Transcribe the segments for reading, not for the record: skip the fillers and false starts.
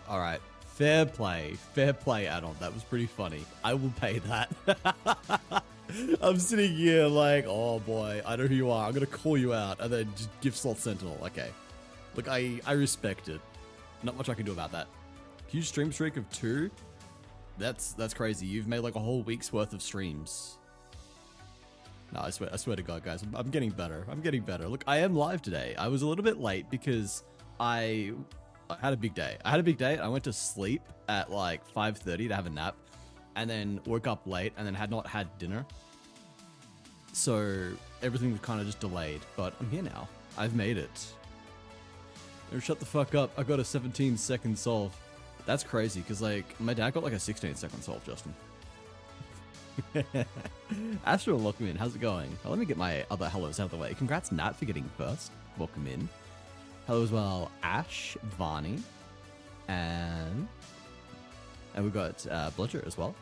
All right. Fair play, add-on. That was pretty funny. I will pay that. I'm sitting here like, oh boy, I know who you are. I'm gonna call you out, and then just give Sloth Sentinel. Okay. Look, I respect it. Not much I can do about that. Huge stream streak of 2. That's crazy. You've made like a whole week's worth of streams. No, I swear to God, guys, I'm getting better. I'm getting better. Look, I am live today. I was a little bit late because I had a big day. I went to sleep at like 5:30 to have a nap, and then woke up late, and then had not had dinner. So everything was kind of just delayed, but I'm here now. I've made it. Oh, shut the fuck up. I got a 17-second solve. That's crazy, because like my dad got like a 16-second solve, Justin. Astro, welcome in. How's it going? Well, let me get my other hellos out of the way. Congrats, Nat, for getting first. Welcome in. Hello as well, Ash, Varney, and we've got Bludger as well.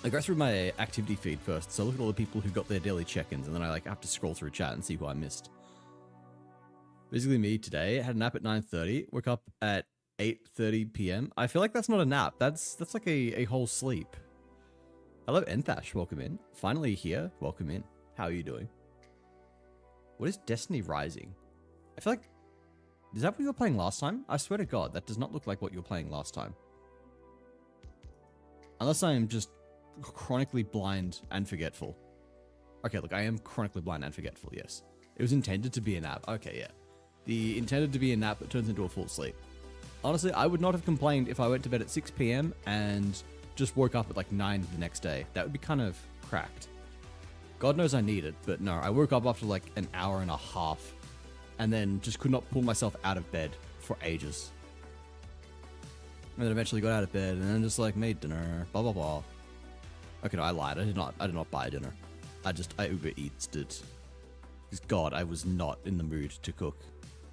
I go through my activity feed first, so look at all the people who got their daily check-ins, and then I like have to scroll through chat and see who I missed. Basically me today, had a nap at 9:30, woke up at 8:30 p.m. I feel like that's not a nap, that's like a whole sleep. Hello Enthash, welcome in. Finally here, welcome in. How are you doing? What is Destiny Rising? I feel like, is that what you were playing last time? I swear to God, that does not look like what you were playing last time. Unless I am just chronically blind and forgetful. Okay, look, I am chronically blind and forgetful, yes. It was intended to be a nap. Okay, yeah. The intended to be a nap that turns into a full sleep. Honestly, I would not have complained if I went to bed at 6 p.m. and just woke up at like 9 the next day. That would be kind of cracked. God knows I need it, but no, I woke up after like an hour and a half and then just could not pull myself out of bed for ages. And then eventually got out of bed and then just like made dinner, blah, blah, blah. Okay, no, I lied. I did not buy dinner. I Uber Eats it. Because God, I was not in the mood to cook.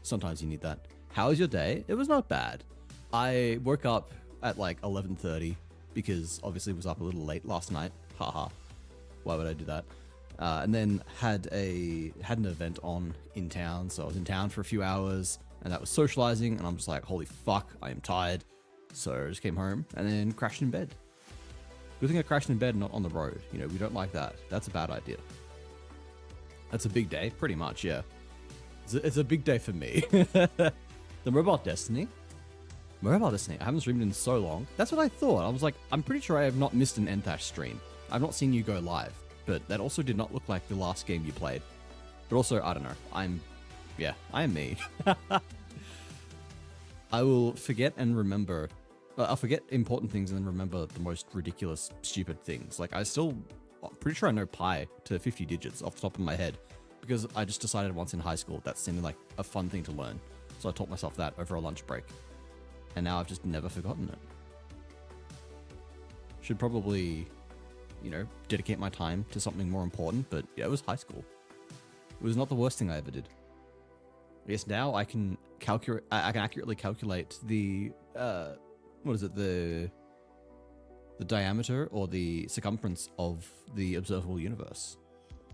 Sometimes you need that. How was your day? It was not bad. I woke up at like 11:30 because obviously was up a little late last night. Haha. Why would I do that? And then had an event on in town. So I was in town for a few hours and that was socializing and I'm just like, holy fuck, I am tired. So I just came home and then crashed in bed. Good thing I crashed in bed, not on the road. You know, we don't like that. That's a bad idea. That's a big day, pretty much, yeah. It's a big day for me. The Mobile Destiny? Mobile Destiny, I haven't streamed in so long. That's what I thought. I was like, I'm pretty sure I have not missed an Enthash stream. I've not seen you go live, but that also did not look like the last game you played. But also, I don't know. I am me. I will forget and remember. I'll forget important things and then remember the most ridiculous, stupid things. Like, I'm pretty sure I know pi to 50 digits off the top of my head because I just decided once in high school that seemed like a fun thing to learn. So I taught myself that over a lunch break. And now I've just never forgotten it. Should probably, you know, dedicate my time to something more important, but yeah, it was high school. It was not the worst thing I ever did. I guess now I can accurately calculate the, what is it, the diameter or the circumference of the observable universe,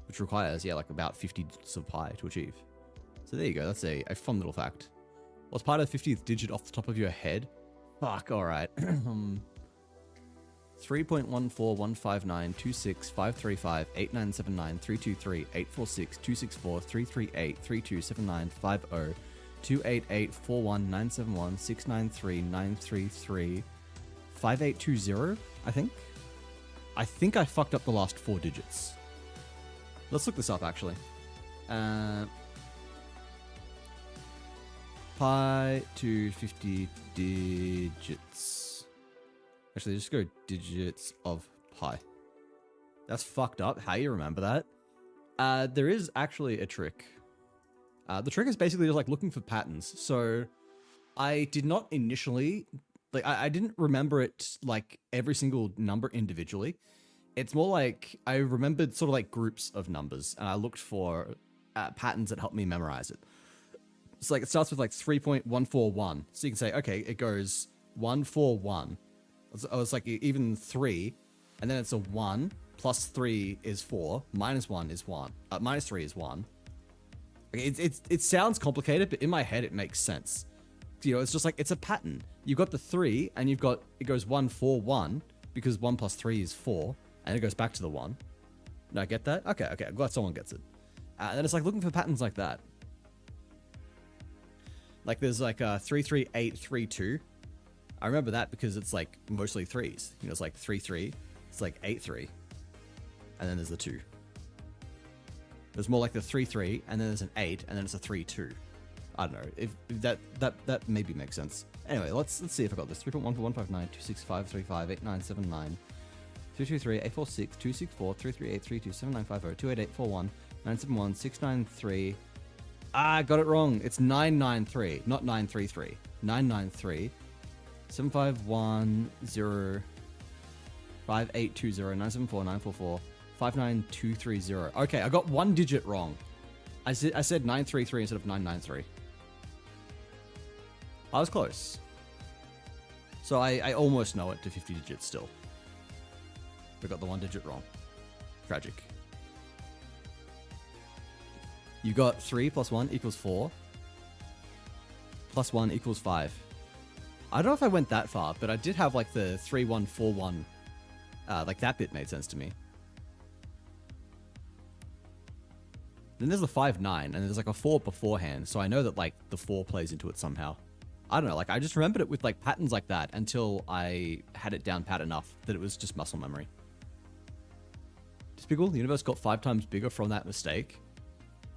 which requires, yeah, like about 50 digits of pi to achieve. So there you go, that's a fun little fact. What's part of the 50th digit off the top of your head? Fuck, alright. 3.141593265384627950288419716933933580, I think. I think I fucked up the last 4 digits. Let's look this up, actually. Pi to 50 digits. Actually, just go digits of pi. That's fucked up. How you remember that? There is actually a trick. The trick is basically just like looking for patterns. So I did not initially, like I didn't remember it like every single number individually. It's more like I remembered sort of like groups of numbers and I looked for patterns that helped me memorize it. So like it starts with like 3.141. So you can say, okay, it goes 141. It's like even 3, and then it's a 1, plus 3 is 4, minus 1 is 1, minus 3 is 1. Okay, it sounds complicated, but in my head it makes sense. You know, it's just like, it's a pattern. You've got the 3, and you've got, it goes 1, 4, 1, because 1 plus 3 is 4, and it goes back to the 1. No, I get that? Okay, I'm glad someone gets it. And it's like looking for patterns like that. Like there's like 3, 3, 8, 3, 2. I remember that because it's like mostly 3s. You know, it's like 3, 3. It's like 8, 3. And then there's the 2. There's more like the 3, 3, and then there's an 8, and then it's a 3, 2. I don't know. If that maybe makes sense. Anyway, let's see if I got this. 3.14159 265 35 8979 323 846 264 338 32 7950 288 41 971 693. I got it wrong. It's 993, not 933. 993 7510 5820 974 944 59230. Okay, I got one digit wrong. I said 933 instead of 993. I was close. So I almost know it to 50 digits still. But got the one digit wrong. Tragic. You got 3 plus 1 equals 4. Plus 1 equals 5. I don't know if I went that far, but I did have like the 3, 1, 4, 1. Like that bit made sense to me. Then there's the 5, 9, and there's like a 4 beforehand, so I know that like the 4 plays into it somehow. I don't know, like I just remembered it with like patterns like that until I had it down pat enough that it was just muscle memory. Despicable, the universe got 5 times bigger from that mistake.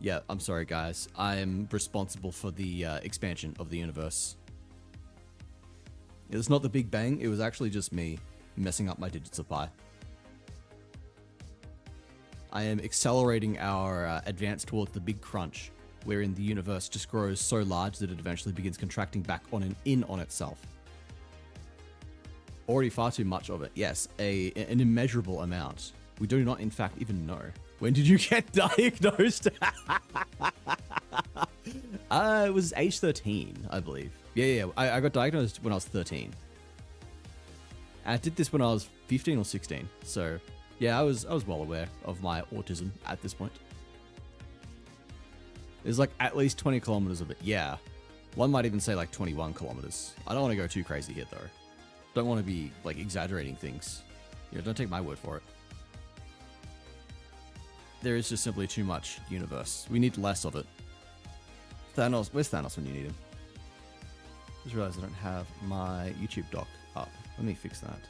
Yeah, I'm sorry guys. I'm responsible for the expansion of the universe. It's not the Big Bang, it was actually just me messing up my digits of pi. I am accelerating our advance towards the big crunch, wherein the universe just grows so large that it eventually begins contracting back in on itself. Already far too much of it. Yes, an immeasurable amount. We do not, in fact, even know. When did you get diagnosed? It was age 13, I believe. Yeah. I got diagnosed when I was 13. I did this when I was 15 or 16. So, yeah, I was well aware of my autism at this point. There's like at least 20 kilometers of it. Yeah. One might even say like 21 kilometers. I don't want to go too crazy here, though. Don't want to be like exaggerating things. You know, don't take my word for it. There is just simply too much universe. We need less of it. Thanos, where's Thanos when you need him? Just realized I don't have my YouTube doc up. Let me fix that.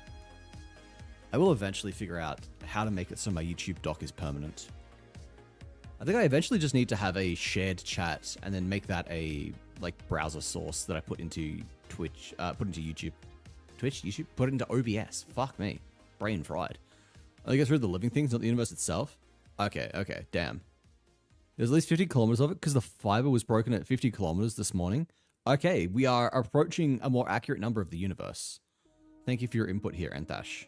I will eventually figure out how to make it so my YouTube doc is permanent. I think I eventually just need to have a shared chat and then make that a like browser source that I put into Twitch, put into YouTube. Twitch, YouTube, put it into OBS. Fuck me. Brain fried. I guess through the living things, not the universe itself. Okay, damn. There's at least 50 kilometers of it because the fiber was broken at 50 kilometers this morning. Okay, we are approaching a more accurate number of the universe. Thank you for your input here, Anthash.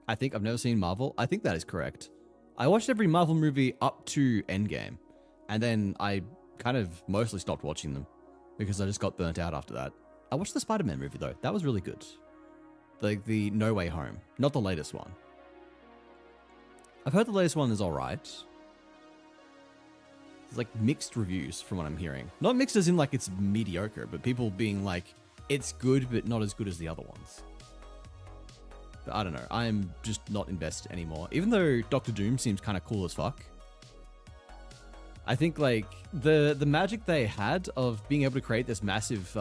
I think I've never seen Marvel. I think that is correct. I watched every Marvel movie up to Endgame, and then I kind of mostly stopped watching them because I just got burnt out after that. I watched the Spider-Man movie though. That was really good. Like the No Way Home, not the latest one. I've heard the latest one is alright. There's like mixed reviews from what I'm hearing. Not mixed as in like it's mediocre, but people being like, it's good, but not as good as the other ones. But I don't know. I'm just not invested anymore. Even though Doctor Doom seems kind of cool as fuck. I think like the magic they had of being able to create this massive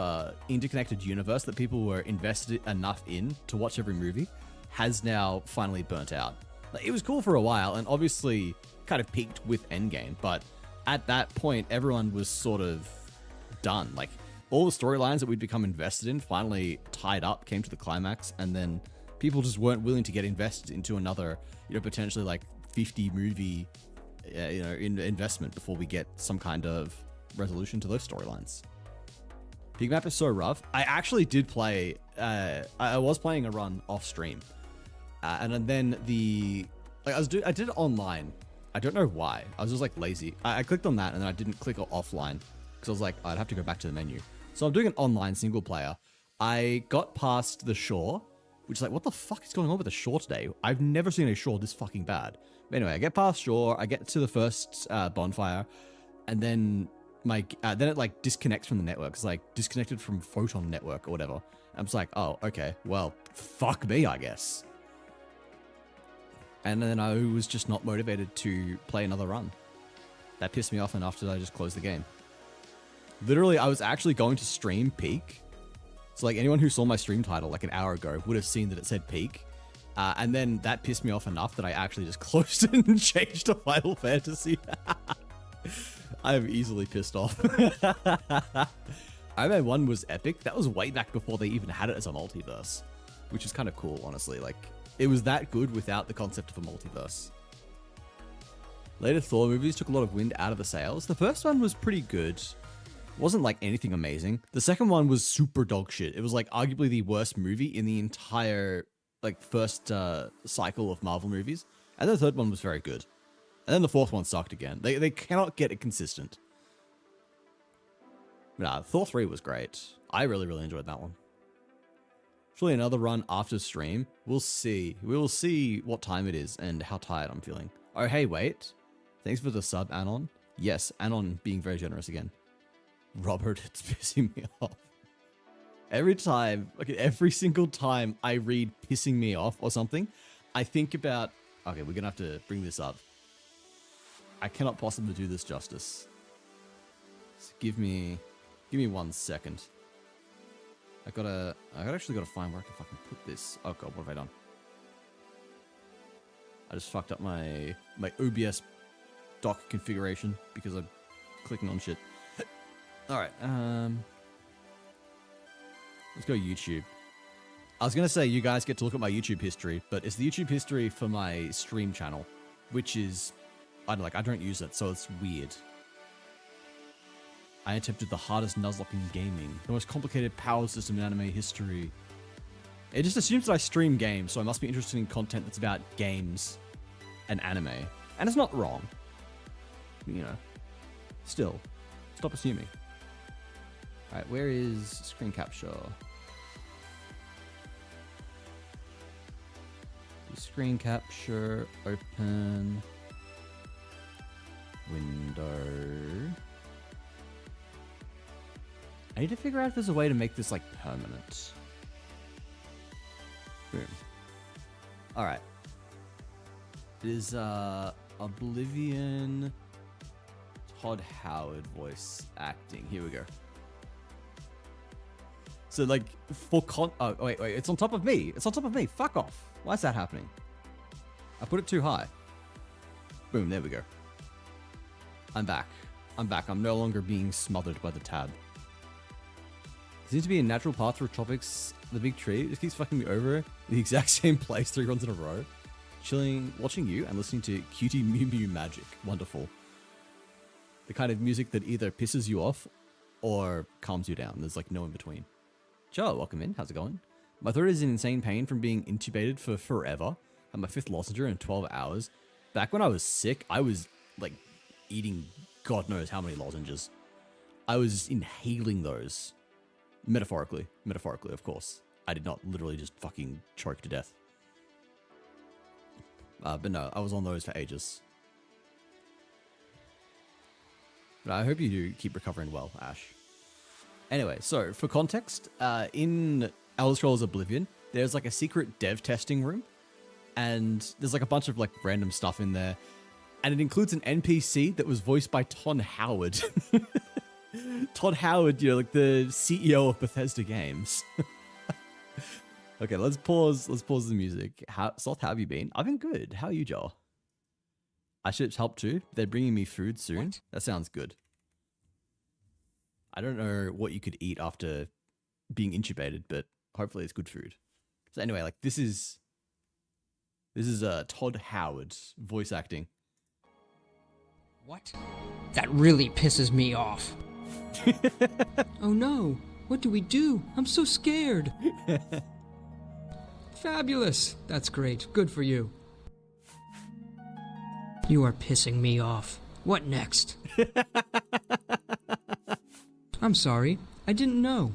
interconnected universe that people were invested enough in to watch every movie has now finally burnt out. Like, it was cool for a while and obviously kind of peaked with Endgame, but at that point everyone was sort of done. Like all the storylines that we'd become invested in finally tied up, came to the climax, and then people just weren't willing to get invested into another, you know, potentially like 50 movie investment before we get some kind of resolution to those storylines. Big Map is so rough. I actually did play, I was playing a run off stream. And then I did it online. I don't know why. I was just like lazy. I clicked on that and then I didn't click offline because I was like, I'd have to go back to the menu. So I'm doing an online single player. I got past the shore, which is like, what the fuck is going on with the shore today? I've never seen a shore this fucking bad. But anyway, I get past shore, I get to the first bonfire, and then then it like disconnects from the network. It's like disconnected from Photon network or whatever. I'm just like, oh, okay, well, fuck me, I guess. And then I was just not motivated to play another run. That pissed me off enough that I just closed the game. Literally, I was actually going to stream Peak. So like anyone who saw my stream title like an hour ago would have seen that it said Peak. And then that pissed me off enough that I actually just closed it and changed to Final Fantasy. I am easily pissed off. Iron Man 1 was epic. That was way back before they even had it as a multiverse, which is kind of cool, honestly. Like, it was that good without the concept of a multiverse. Later Thor movies took a lot of wind out of the sails. The first one was pretty good. It wasn't like anything amazing. The second one was super dog shit. It was like arguably the worst movie in the entire like first cycle of Marvel movies. And the third one was very good. And then the fourth one sucked again. They cannot get it consistent. Nah, Thor 3 was great. I really, really enjoyed that one. Surely another run after stream. We'll see. We will see what time it is and how tired I'm feeling. Oh, hey, wait. Thanks for the sub, Anon. Yes, Anon being very generous again. Robert, it's pissing me off. Every time, like every single time I read pissing me off or something, I think about, okay, we're going to have to bring this up. I cannot possibly do this justice. So give me 1 second. I actually gotta find where I can fucking put this. Oh god, what have I done? I just fucked up my OBS dock configuration because I'm clicking on shit. Alright, let's go YouTube. I was gonna say you guys get to look at my YouTube history, but it's the YouTube history for my stream channel, which is, I don't use it, so it's weird. I attempted the hardest nuzlocke in gaming, the most complicated power system in anime history. It just assumes that I stream games, so I must be interested in content that's about games and anime. And it's not wrong. You know, still, stop assuming. Alright, where is screen capture? Screen capture, open, window. I need to figure out if there's a way to make this like permanent. Boom. Alright. It is Oblivion Todd Howard voice acting. Here we go. So like for oh wait, it's on top of me. It's on top of me. Fuck off. Why is that happening? I put it too high. Boom, there we go. I'm back. I'm back. I'm no longer being smothered by the tab. There seems to be a natural path through tropics. The big tree just keeps fucking me over the exact same place 3 runs in a row. Chilling, watching you and listening to Cutie Mew Mew Magic. Wonderful. The kind of music that either pisses you off or calms you down. There's like no in between. Joe, welcome in. How's it going? My throat is in insane pain from being intubated for forever. Had my 5th lozenge in 12 hours. Back when I was sick, I was like eating God knows how many lozenges. I was inhaling those. Metaphorically, of course. I did not literally just fucking choke to death. But no, I was on those for ages. But I hope you do keep recovering well, Ash. Anyway, so for context, in Elder Scrolls Oblivion, there's like a secret dev testing room. And there's like a bunch of like random stuff in there. And it includes an NPC that was voiced by Todd Howard. Todd Howard, you know, like the CEO of Bethesda Games. Okay, let's pause the music. Sloth, how have you been? I've been good. How are you, Joel? I should help too. They're bringing me food soon. What? That sounds good. I don't know what you could eat after being intubated, but hopefully it's good food. So anyway, like this is Todd Howard's voice acting. What? That really pisses me off. Oh no, what do we do? I'm so scared. Fabulous. That's great. Good for you. You are pissing me off. What next? I'm sorry. I didn't know.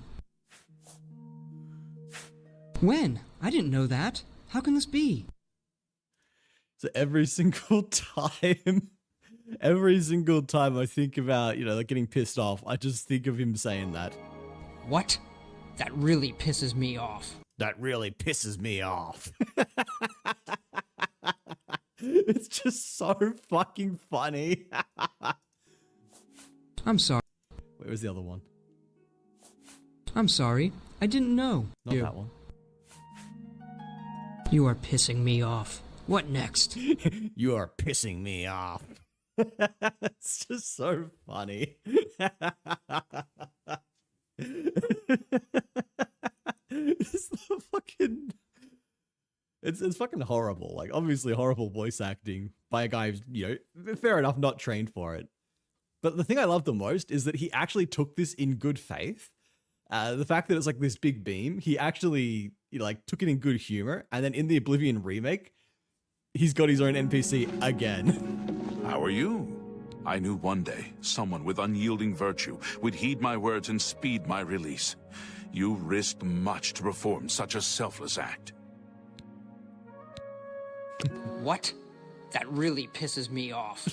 When? I didn't know that. How can this be? So every single time Every single time I think about, like getting pissed off, I just think of him saying that. What? That really pisses me off. That really pisses me off. It's just so fucking funny. I'm sorry. Where was the other one? I'm sorry. I didn't know. Not that one. You are pissing me off. What next? You are pissing me off. It's just so funny. It's the fucking... It's fucking horrible. Like, obviously horrible voice acting by a guy who's, fair enough, not trained for it. But the thing I love the most is that he actually took this in good faith. The fact that it's like this big beam, he actually, took it in good humor. And then in the Oblivion remake, he's got his own NPC again. How are you? I knew one day someone with unyielding virtue would heed my words and speed my release. You risked much to perform such a selfless act. What? That really pisses me off.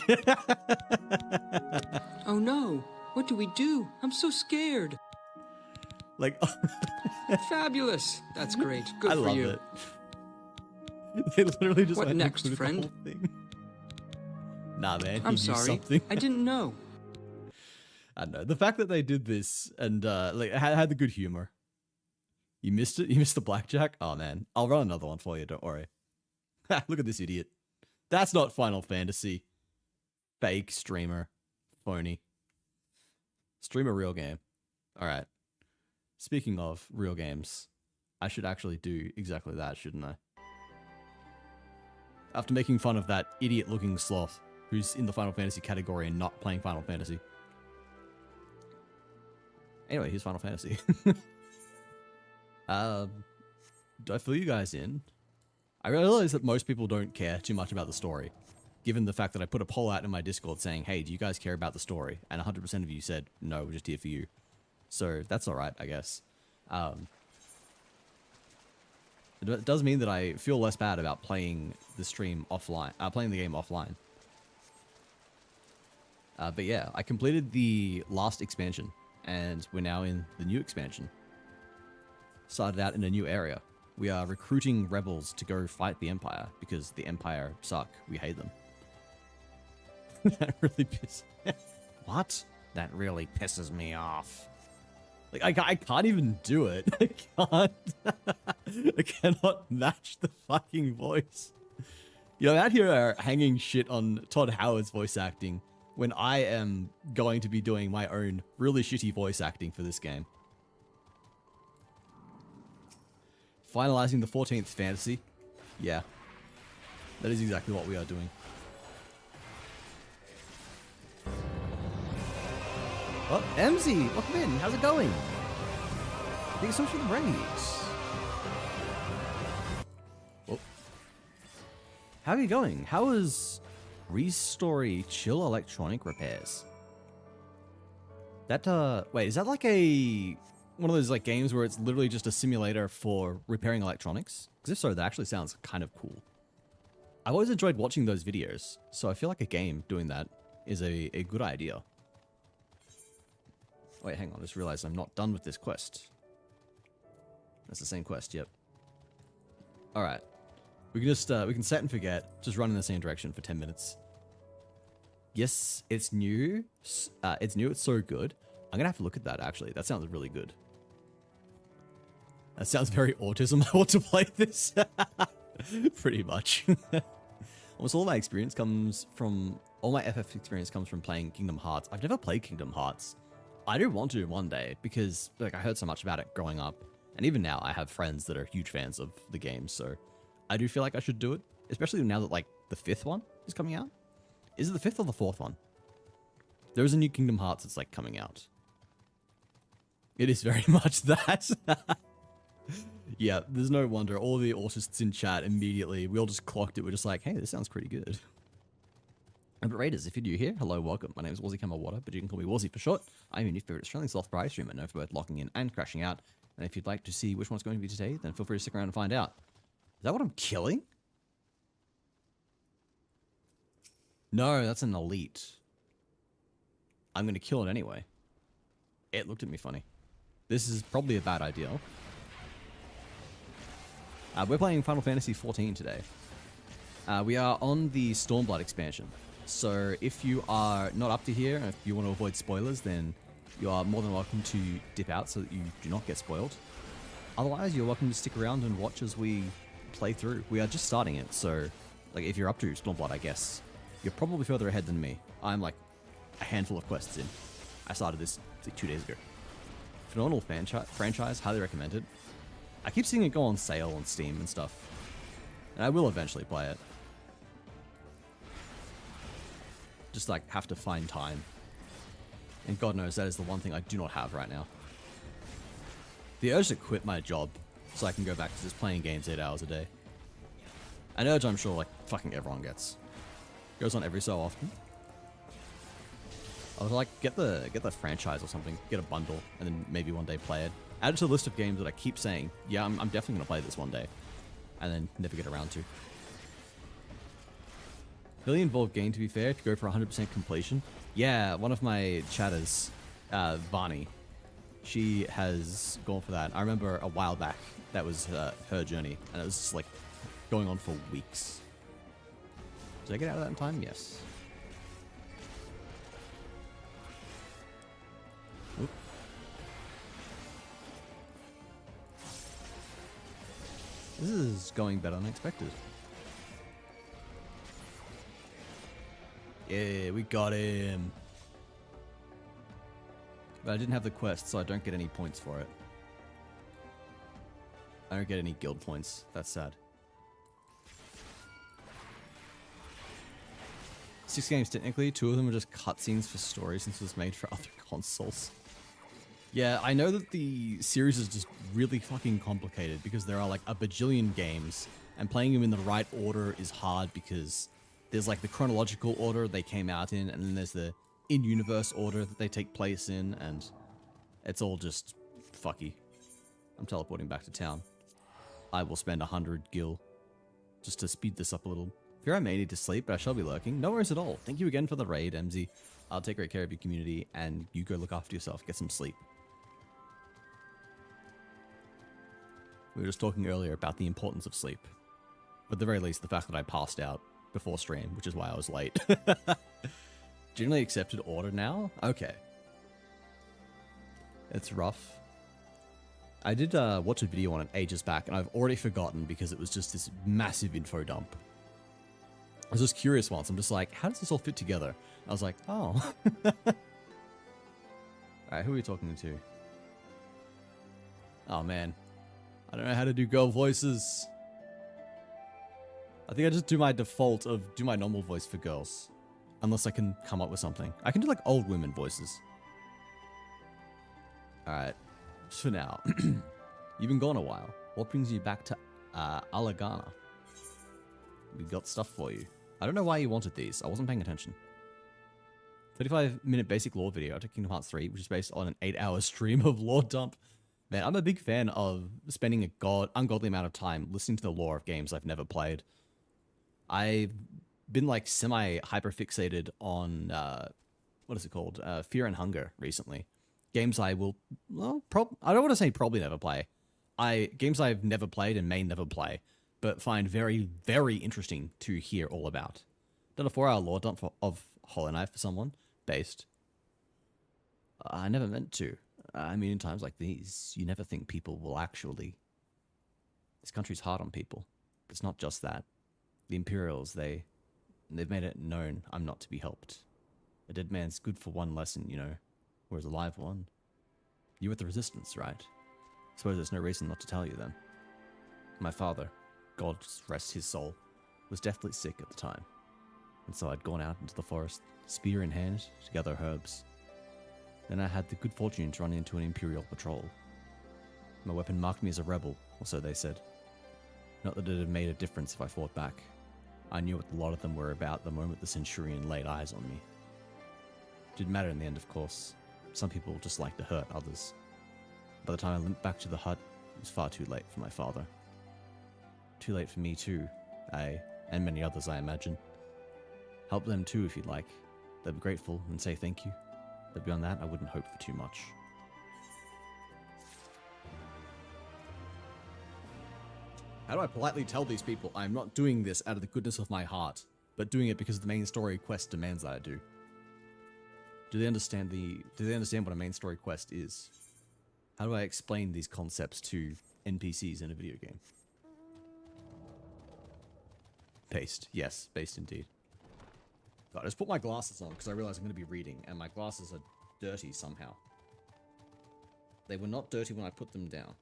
Oh no! What do we do? I'm so scared. Like, Fabulous! That's great. Good I for love you. it. They literally just What went and next, included the friend? whole thing. Nah, man. I'm he used sorry. Something. I didn't know. I don't know. The fact that they did this and had the good humor. You missed it? You missed the blackjack? Oh, man. I'll run another one for you. Don't worry. Look at this idiot. That's not Final Fantasy. Fake streamer. Phony. Streamer real game. All right. Speaking of real games, I should actually do exactly that, shouldn't I? After making fun of that idiot-looking sloth who's in the Final Fantasy category and not playing Final Fantasy. Anyway, here's Final Fantasy. Do I fill you guys in? I realize that most people don't care too much about the story, given the fact that I put a poll out in my Discord saying, hey, do you guys care about the story? And 100% of you said, no, we're just here for you. So that's alright, I guess. It does mean that I feel less bad about playing the stream offline, playing the game offline. But yeah, I completed the last expansion, and we're now in the new expansion. Started out in a new area. We are recruiting rebels to go fight the Empire, because the Empire suck. We hate them. That really pisses... What? That really pisses me off. Like, I can't even do it. I can't. I cannot match the fucking voice. I'm out here hanging shit on Todd Howard's voice acting when I am going to be doing my own really shitty voice acting for this game. Finalizing the 14th fantasy. Yeah. That is exactly what we are doing. Oh, MZ, welcome in. How's it going? Thank you so much for the raids. Oh. How are you going? How is Restory Chill Electronic Repairs? That, wait, is that like one of those like games where it's literally just a simulator for repairing electronics? Because if so, that actually sounds kind of cool. I've always enjoyed watching those videos, so I feel like a game doing that is a good idea. Wait, hang on, I just realized I'm not done with this quest. That's the same quest, yep. Alright. We can just, we can set and forget, just run in the same direction for 10 minutes. Yes, it's new. It's so good. I'm gonna have to look at that, actually. That sounds really good. That sounds very autism. I want to play this. Pretty much. Almost all my experience comes from... All my FF experience comes from playing Kingdom Hearts. I've never played Kingdom Hearts. I do want to one day, because like I heard so much about it growing up. And even now, I have friends that are huge fans of the game, so... I do feel like I should do it. Especially now that, like, the 5th one is coming out. Is it the 5th or the 4th one? There is a new Kingdom Hearts that's, like, coming out. It is very much that. Yeah, there's no wonder. All the autists in chat immediately, we all just clocked it. We're just like, hey, this sounds pretty good. But Raiders, if you're new here, hello, welcome. My name is Wazzy Kamawater, but you can call me Wazzy for short. I'm your new favorite Australian soft prize streamer, known for both locking in and crashing out. And if you'd like to see which one's going to be today, then feel free to stick around and find out. Is that what I'm killing? No, that's an elite. I'm going to kill it anyway. It looked at me funny. This is probably a bad idea. We're playing Final Fantasy XIV today. We are on the Stormblood expansion. So if you are not up to here, and if you want to avoid spoilers, then you are more than welcome to dip out so that you do not get spoiled. Otherwise, you're welcome to stick around and watch as we play through. We are just starting it, so like if you're up to Stormblood, I guess, you're probably further ahead than me. I'm like a handful of quests in. I started this like 2 days ago. Phenomenal franchise, highly recommended. I keep seeing it go on sale on Steam and stuff. And I will eventually play it. Just like have to find time. And God knows that is the one thing I do not have right now. The urge to quit my job so I can go back to just playing games 8 hours a day. An urge I'm sure like fucking everyone gets. Goes on every so often. I was like, get the franchise or something, get a bundle, and then maybe one day play it. Add it to the list of games that I keep saying, yeah, I'm definitely gonna play this one day, and then never get around to. Really involved game, to be fair, if you go for 100% completion. Yeah, one of my chatters, Vani, she has gone for that. I remember a while back, that was her journey, and it was just like going on for weeks. Did I get out of that in time? Yes. Oop. This is going better than expected. Yeah, we got him. But I didn't have the quest, so I don't get any points for it. I don't get any guild points. That's sad. 6 games technically, 2 of them are just cutscenes for story since it was made for other consoles. Yeah, I know that the series is just really fucking complicated because there are like a bajillion games, and playing them in the right order is hard because there's like the chronological order they came out in, and then there's the in-universe order that they take place in, and it's all just fucky. I'm teleporting back to town. I will spend 100 gil just to speed this up a little. Fear I may need to sleep, but I shall be lurking. No worries at all. Thank you again for the raid, MZ. I'll take great care of your community, and you go look after yourself. Get some sleep. We were just talking earlier about the importance of sleep. But at the very least, the fact that I passed out before stream, which is why I was late. Generally accepted order now? Okay. It's rough. I did watch a video on it ages back, and I've already forgotten because it was just this massive info dump. I was just curious once. I'm just like, how does this all fit together? I was like, oh. Alright, who are we talking to? Oh, man. I don't know how to do girl voices. I think I just do my default of do my normal voice for girls. Unless I can come up with something. I can do like old women voices. Alright. Just for now. You've been gone a while. What brings you back to Alagana? We got stuff for you. I don't know why you wanted these. I wasn't paying attention. 35-minute basic lore video to Kingdom Hearts 3, which is based on an 8-hour stream of lore dump. Man, I'm a big fan of spending a ungodly amount of time listening to the lore of games I've never played. I've been like semi-hyper-fixated on, what is it called? Fear and Hunger recently. Games I will, well, I don't want to say probably never play. Games I've never played and may never play, but find very, very interesting to hear all about. Done a 4-hour lore dump of Hollow Knight for someone, based. I never meant to. I mean, in times like these, you never think people will actually... This country's hard on people. But it's not just that. The Imperials, they've made it known I'm not to be helped. A dead man's good for one lesson, you know, whereas a live one... You're with the Resistance, right? Suppose there's no reason not to tell you then. My father, God rest his soul, was deathly sick at the time. And so I'd gone out into the forest, spear in hand, to gather herbs. Then I had the good fortune to run into an Imperial patrol. My weapon marked me as a rebel, or so they said. Not that it had made a difference if I fought back. I knew what a lot of them were about the moment the Centurion laid eyes on me. Didn't matter in the end, of course. Some people just like to hurt others. By the time I limped back to the hut, it was far too late for my father. Too late for me too, and many others, I imagine. Help them too if you'd like. They'll be grateful and say thank you. But beyond that, I wouldn't hope for too much. How do I politely tell these people I'm not doing this out of the goodness of my heart, but doing it because the main story quest demands that I do? Do they understand what a main story quest is? How do I explain these concepts to NPCs in a video game? Paste. Yes, based indeed. God, I just put my glasses on because I realize I'm going to be reading, and my glasses are dirty somehow. They were not dirty when I put them down.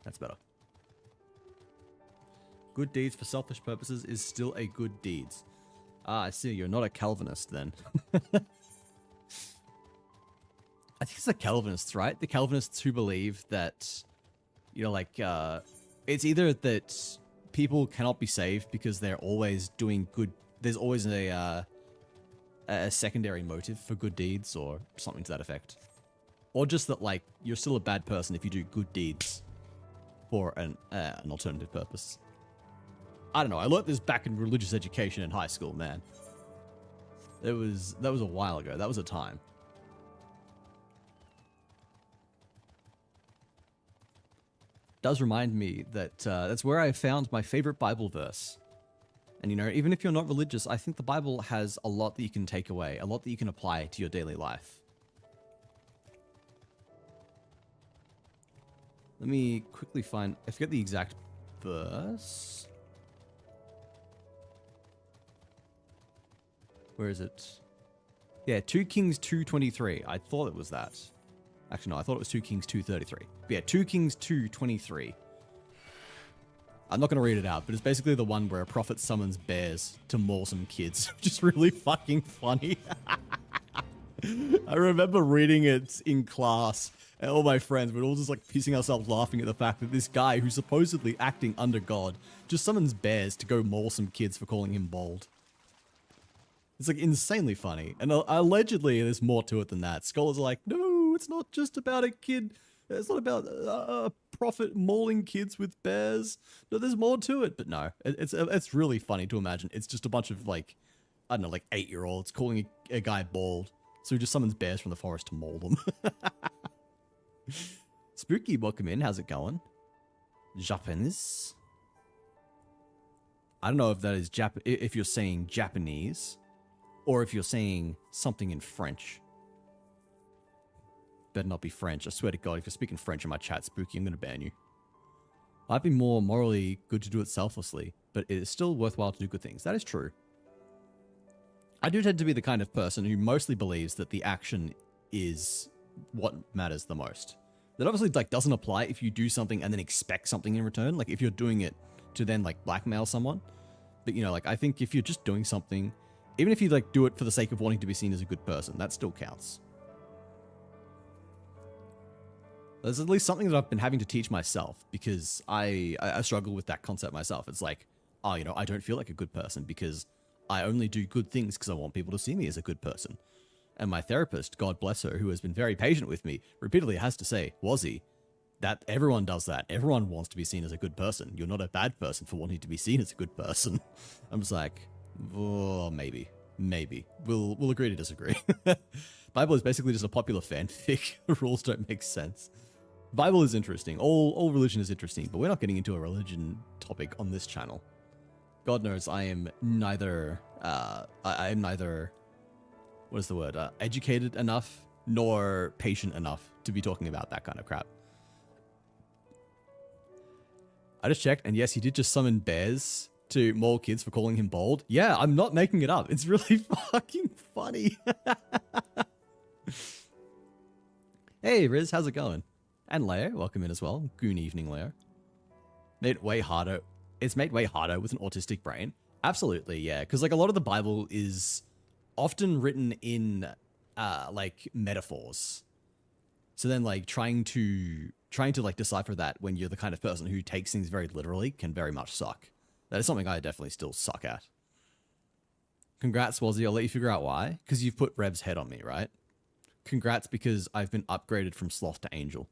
That's better. Good deeds for selfish purposes is still a good deeds. Ah, I see. You're not a Calvinist then. I think it's the Calvinists, right? The Calvinists who believe that, you know, like, it's either that people cannot be saved because they're always doing good. There's always a secondary motive for good deeds or something to that effect. Or just that, like, you're still a bad person if you do good deeds for an alternative purpose. I don't know. I learned this back in religious education in high school, man. That was a while ago. That was a time. Does remind me that that's where I found my favorite Bible verse. And, you know, even if you're not religious, I think the Bible has a lot that you can take away, a lot that you can apply to your daily life. Let me quickly find... I forget the exact verse. Where is it? Yeah, 2 Kings 2:23. I thought it was that. Actually, no, I thought it was 2 Kings 2:33. But yeah, 2 Kings 2:23. I'm not going to read it out, but it's basically the one where a prophet summons bears to maul some kids, which is really fucking funny. I remember reading it in class, and all my friends were all just like pissing ourselves laughing at the fact that this guy who's supposedly acting under God just summons bears to go maul some kids for calling him bold. It's like insanely funny. And allegedly there's more to it than that. Scholars are like, no, it's not just about a kid. It's not about a prophet mauling kids with bears. No, there's more to it. But no, it's really funny to imagine. It's just a bunch of like, I don't know, like 8-year-olds calling a guy bald. So he just summons bears from the forest to maul them. Spooky, welcome in. How's it going? Japanese. I don't know if that is if you're saying Japanese or if you're saying something in French. Better not be French. I swear to God, if you're speaking French in my chat, Spooky, I'm going to ban you. I'd be more morally good to do it selflessly, but it is still worthwhile to do good things. That is true. I do tend to be the kind of person who mostly believes that the action is what matters the most. That obviously like doesn't apply if you do something and then expect something in return. Like if you're doing it to then like blackmail someone. But you know, like I think if you're just doing something, even if you like do it for the sake of wanting to be seen as a good person, that still counts. There's at least something that I've been having to teach myself because I struggle with that concept myself. It's like, oh, you know, I don't feel like a good person because I only do good things because I want people to see me as a good person. And my therapist, God bless her, who has been very patient with me, repeatedly has to say, Wazzy, that everyone does that. Everyone wants to be seen as a good person. You're not a bad person for wanting to be seen as a good person. I'm just like, oh, maybe. We'll agree to disagree. Bible is basically just a popular fanfic. The rules don't make sense. Bible is interesting. All religion is interesting, but we're not getting into a religion topic on this channel. God knows I am neither, what is the word, educated enough nor patient enough to be talking about that kind of crap. I just checked, and yes, he did just summon bears to maul kids for calling him bold. Yeah, I'm not making it up. It's really fucking funny. Hey, Riz, how's it going? And Leo, welcome in as well. Good evening, Leo. Made it way harder. It's made way harder with an autistic brain. Absolutely, yeah. Because like a lot of the Bible is often written in like metaphors. So then like trying to like decipher that when you're the kind of person who takes things very literally can very much suck. That is something I definitely still suck at. Congrats, Wazzy. I'll let you figure out why. Because you've put Rev's head on me, right? Congrats because I've been upgraded from Sloth to Angel.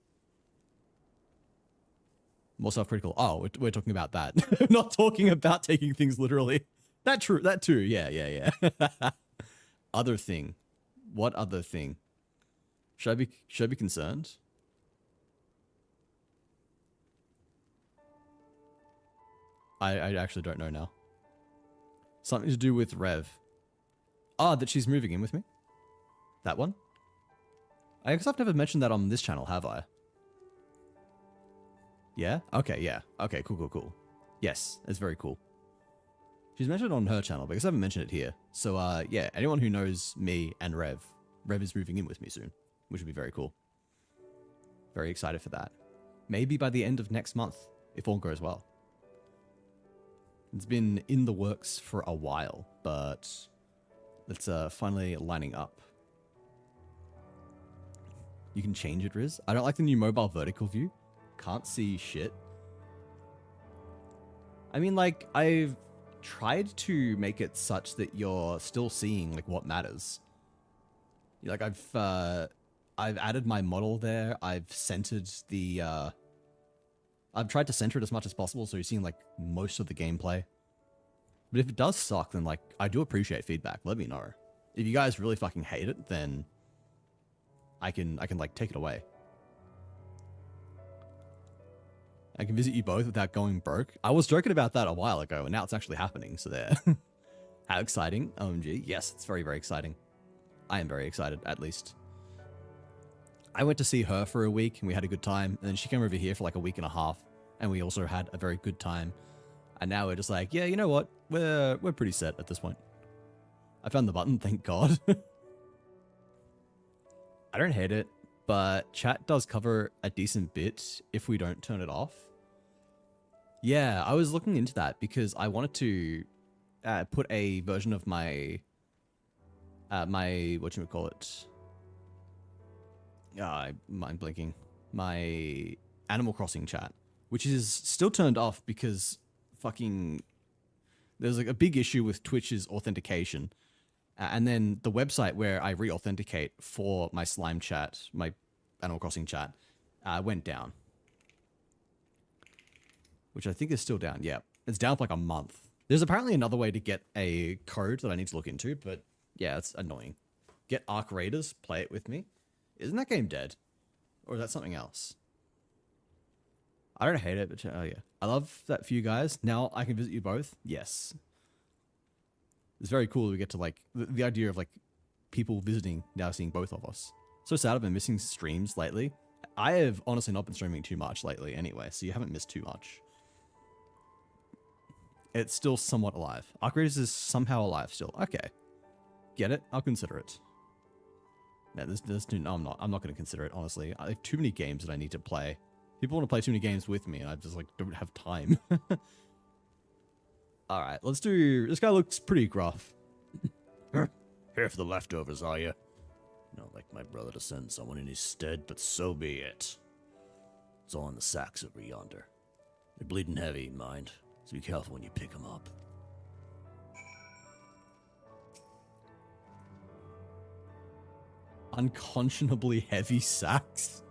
More self-critical. Oh, we're talking about that. Not talking about taking things literally. That true. That too. Yeah. Other thing. What other thing? Should I be concerned? I actually don't know now. Something to do with Rev. Ah, that she's moving in with me? That one? I guess I've never mentioned that on this channel, have I? Yeah? Okay, yeah. Okay, cool. Yes, it's very cool. She's mentioned on her channel, but I guess I haven't mentioned it here. So, yeah, anyone who knows me and Rev is moving in with me soon, which would be very cool. Very excited for that. Maybe by the end of next month, if all goes well. It's been in the works for a while, but it's finally lining up. You can change it, Riz. I don't like the new mobile vertical view. Can't see shit. I mean, like, I've tried to make it such that you're still seeing, like, what matters. Like, I've added my model there. I've centered the, I've tried to center it as much as possible, so you're seeing, like, most of the gameplay. But if it does suck, then, like, I do appreciate feedback. Let me know. If you guys really fucking hate it, then I can like, take it away. I can visit you both without going broke. I was joking about that a while ago, and now it's actually happening, so there. How exciting. OMG. Yes, it's very, very exciting. I am very excited, at least. I went to see her for a week, and we had a good time, and then she came over here for like a week and a half, and we also had a very good time. And now we're just like, yeah, you know what? We're pretty set at this point. I found the button, thank God. I don't hate it, but chat does cover a decent bit if we don't turn it off. Yeah, I was looking into that because I wanted to put a version of my whatchamacallit? I'm blinking. My Animal Crossing chat, which is still turned off because fucking there's like a big issue with Twitch's authentication. And then the website where I re-authenticate for my slime chat, my Animal Crossing chat, went down. Which I think is still down. Yeah, it's down for like a month. There's apparently another way to get a code that I need to look into, but yeah, it's annoying. Get Arc Raiders, play it with me. Isn't that game dead? Or is that something else? I don't hate it, but oh yeah. I love that for you guys. Now I can visit you both. Yes. It's very cool we get to like, the idea of like people visiting, now seeing both of us. So sad I've been missing streams lately. I have honestly not been streaming too much lately anyway, so you haven't missed too much. It's still somewhat alive. Arc Raiders is somehow alive still. Okay. Get it? I'll consider it. No, no, I'm not going to consider it, honestly. I have too many games that I need to play. People want to play too many games with me, and I just, like, don't have time. Alright, let's do... This guy looks pretty gruff. Here for the leftovers, are you? Not like my brother to send someone in his stead, but so be it. It's all in the sacks over yonder. They're bleeding heavy, mind, so be careful when you pick them up. Unconscionably heavy sacks.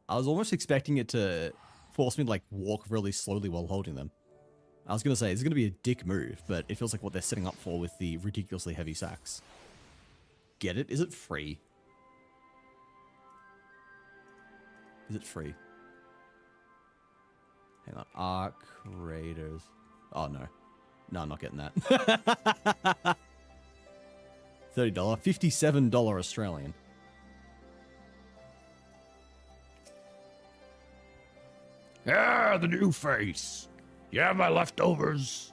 I was almost expecting it to force me to like walk really slowly while holding them. I was going to say, it's going to be a dick move, but it feels like what they're setting up for with the ridiculously heavy sacks. Get it? Is it free? Is it free? Hang on. Arc Raiders. Oh, no. No, I'm not getting that. $30. $57 Australian. Ah, the new face. You have my leftovers.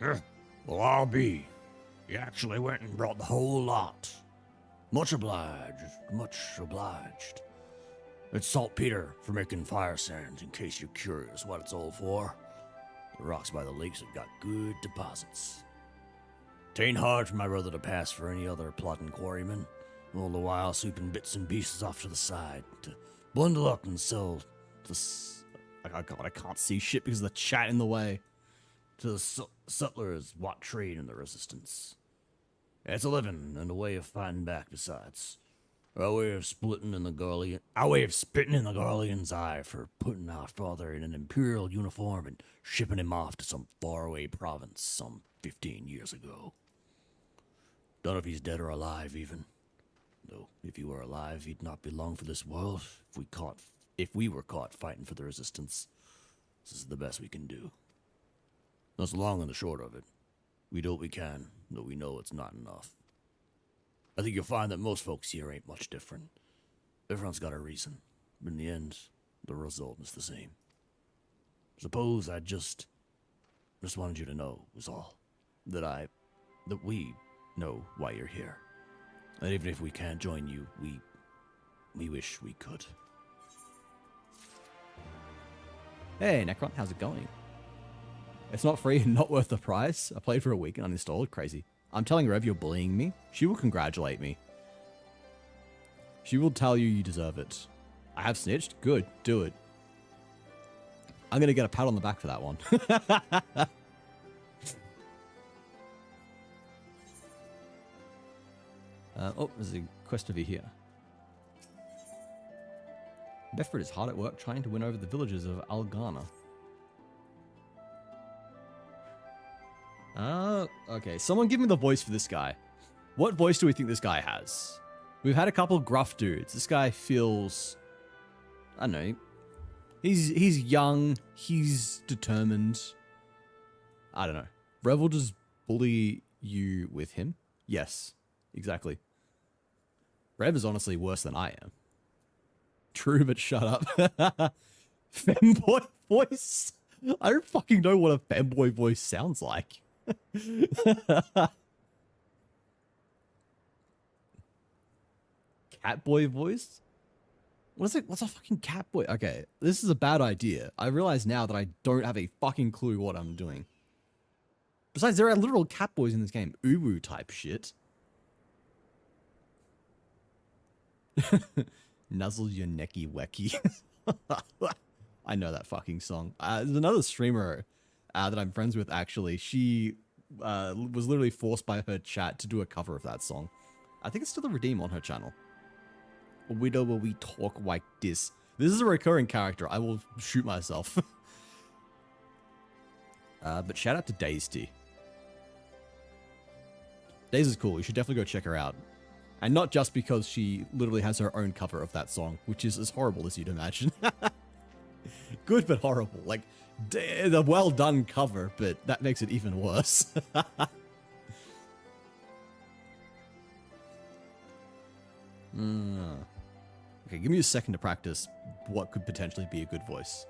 Well, I'll be. You actually went and brought the whole lot. Much obliged. Much obliged. It's saltpeter for making fire sands, in case you're curious what it's all for. The rocks by the lakes have got good deposits. Tain't hard for my brother to pass for any other plotting quarryman, all the while sweeping bits and pieces off to the side to bundle up and sell this. Oh god, I can't see shit because of the chat in the way. to the settlers what trade in the resistance. It's a living and a way of fighting back besides. Our way of spitting in the Garlean's eye for putting our father in an imperial uniform and shipping him off to some faraway province some 15 years ago. Don't know if he's dead or alive even. Though if he were alive, he'd not be long for this world. If we were caught fighting for the resistance, this is the best we can do. That's the long and the short of it. We do what we can, though we know it's not enough. I think you'll find that most folks here ain't much different. Everyone's got a reason, but in the end, the result is the same. Suppose I just wanted you to know, was all. That we know why you're here. And even if we can't join you, we wish we could. Hey, Necron, how's it going? It's not free and not worth the price. I played for a week and uninstalled. Crazy. I'm telling Rev you're bullying me. She will congratulate me. She will tell you deserve it. I have snitched? Good. Do it. I'm going to get a pat on the back for that one. Oh, there's a quest over here. Befred is hard at work trying to win over the villagers of Algana. Okay. Someone give me the voice for this guy. What voice do we think this guy has? We've had a couple gruff dudes. This guy feels... I don't know. He's young. He's determined. I don't know. Rev will just bully you with him? Yes. Exactly. Rev is honestly worse than I am. True, but shut up. Femboy voice? I don't fucking know what a femboy voice sounds like. Catboy voice? What's a fucking catboy? Okay, this is a bad idea. I realize now that I don't have a fucking clue what I'm doing. Besides, there are literal catboys in this game. Uwu type shit. Nuzzle your necky wecky. I know that fucking song. There's another streamer that I'm friends with, actually. She was literally forced by her chat to do a cover of that song. I think it's still a redeem on her channel. Widow, will we talk like this? This is a recurring character. I will shoot myself. But shout out to Daisy. Daisy is cool. You should definitely go check her out. And not just because she literally has her own cover of that song, which is as horrible as you'd imagine. Good, but horrible. Like, the well done cover, but that makes it even worse. Okay, give me a second to practice what could potentially be a good voice.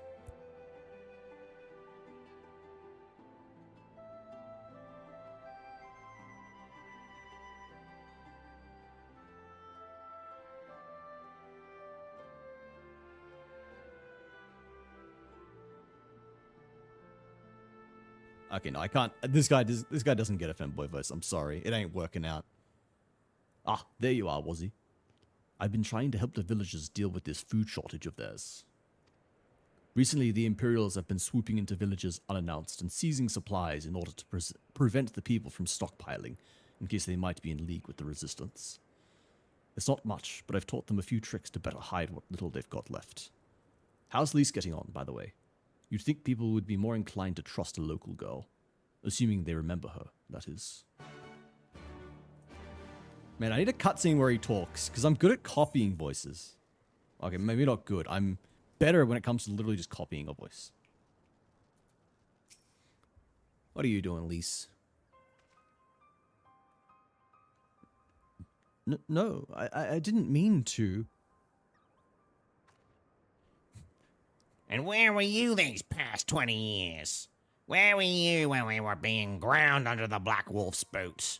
Okay, no, I can't. This guy doesn't get a femboy voice. I'm sorry. It ain't working out. Ah, there you are, Wazzy. I've been trying to help the villagers deal with this food shortage of theirs. Recently, the Imperials have been swooping into villages unannounced and seizing supplies in order to prevent the people from stockpiling, in case they might be in league with the Resistance. It's not much, but I've taught them a few tricks to better hide what little they've got left. How's Lise getting on, by the way? You'd think people would be more inclined to trust a local girl. Assuming they remember her, that is. Man, I need a cutscene where he talks, because I'm good at copying voices. Okay, maybe not good. I'm better when it comes to literally just copying a voice. What are you doing, Lise? No, I didn't mean to. And where were you these past 20 years? Where were you when we were being ground under the Black Wolf's boots?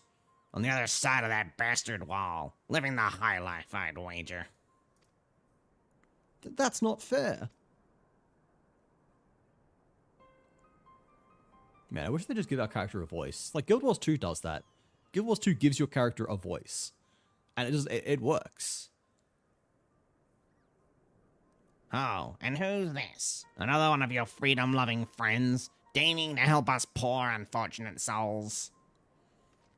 On the other side of that bastard wall, living the high life, I'd wager. That's not fair. Man, I wish they just give our character a voice. Like, Guild Wars 2 does that. Guild Wars 2 gives your character a voice. And it works. Oh, and who's this? Another one of your freedom-loving friends? deigning to help us poor unfortunate souls.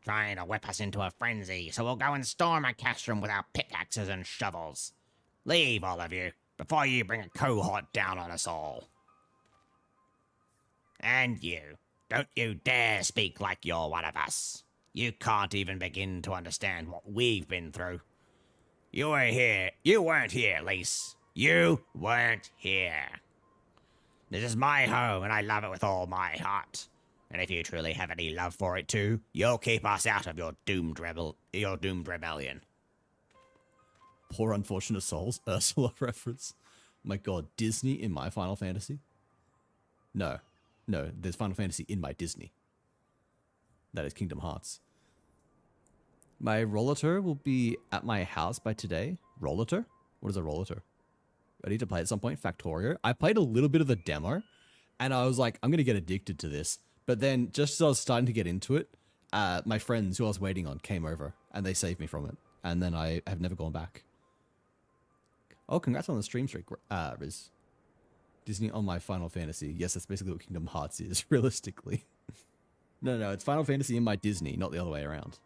Trying to whip us into a frenzy, so we'll go and storm a castrum with our pickaxes and shovels. Leave, all of you, before you bring a cohort down on us all. And you, don't you dare speak like you're one of us. You can't even begin to understand what we've been through. You weren't here, Lise. You weren't here. This is my home, and I love it with all my heart. And if you truly have any love for it too, you'll keep us out of your doomed rebellion. Poor unfortunate souls. Ursula reference. My god, Disney in my Final Fantasy? No, there's Final Fantasy in my Disney. That is Kingdom Hearts. My rollator will be at my house by today. Rollator? What is a rollator? I need to play at some point. Factorio. I played a little bit of the demo, and I was like, I'm going to get addicted to this. But then, just as I was starting to get into it, my friends who I was waiting on came over, and they saved me from it. And then I have never gone back. Oh, congrats on the stream streak, Riz. Disney on my Final Fantasy. Yes, that's basically what Kingdom Hearts is, realistically. No, it's Final Fantasy in my Disney, not the other way around.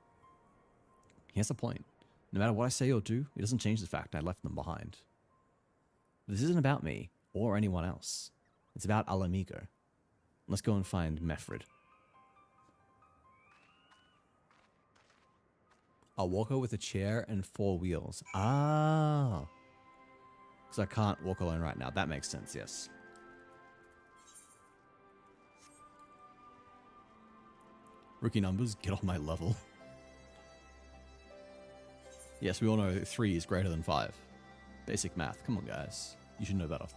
He has a point. No matter what I say or do, it doesn't change the fact I left them behind. This isn't about me, or anyone else. It's about Alamigo. Let's go and find Mefrid. A walker with a chair and 4 wheels. Ah. Because I can't walk alone right now. That makes sense, yes. Rookie numbers, get on my level. Yes, we all know 3 is greater than 5. Basic math. Come on, guys. You should know better.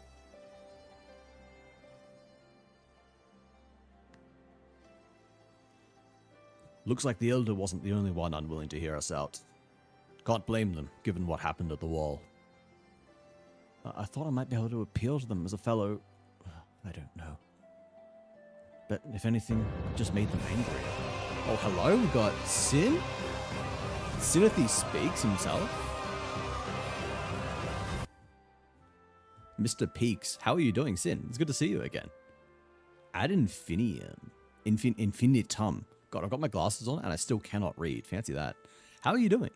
Looks like the Elder wasn't the only one unwilling to hear us out. Can't blame them, given what happened at the wall. I thought I might be able to appeal to them as a fellow... I don't know. But if anything, it just made them angry. Oh, hello, we got Sin? Sinathy speaks himself. Mr. Peaks, how are you doing, Sin? It's good to see you again. Ad infinitum. Infinitum. God, I've got my glasses on and I still cannot read. Fancy that. How are you doing?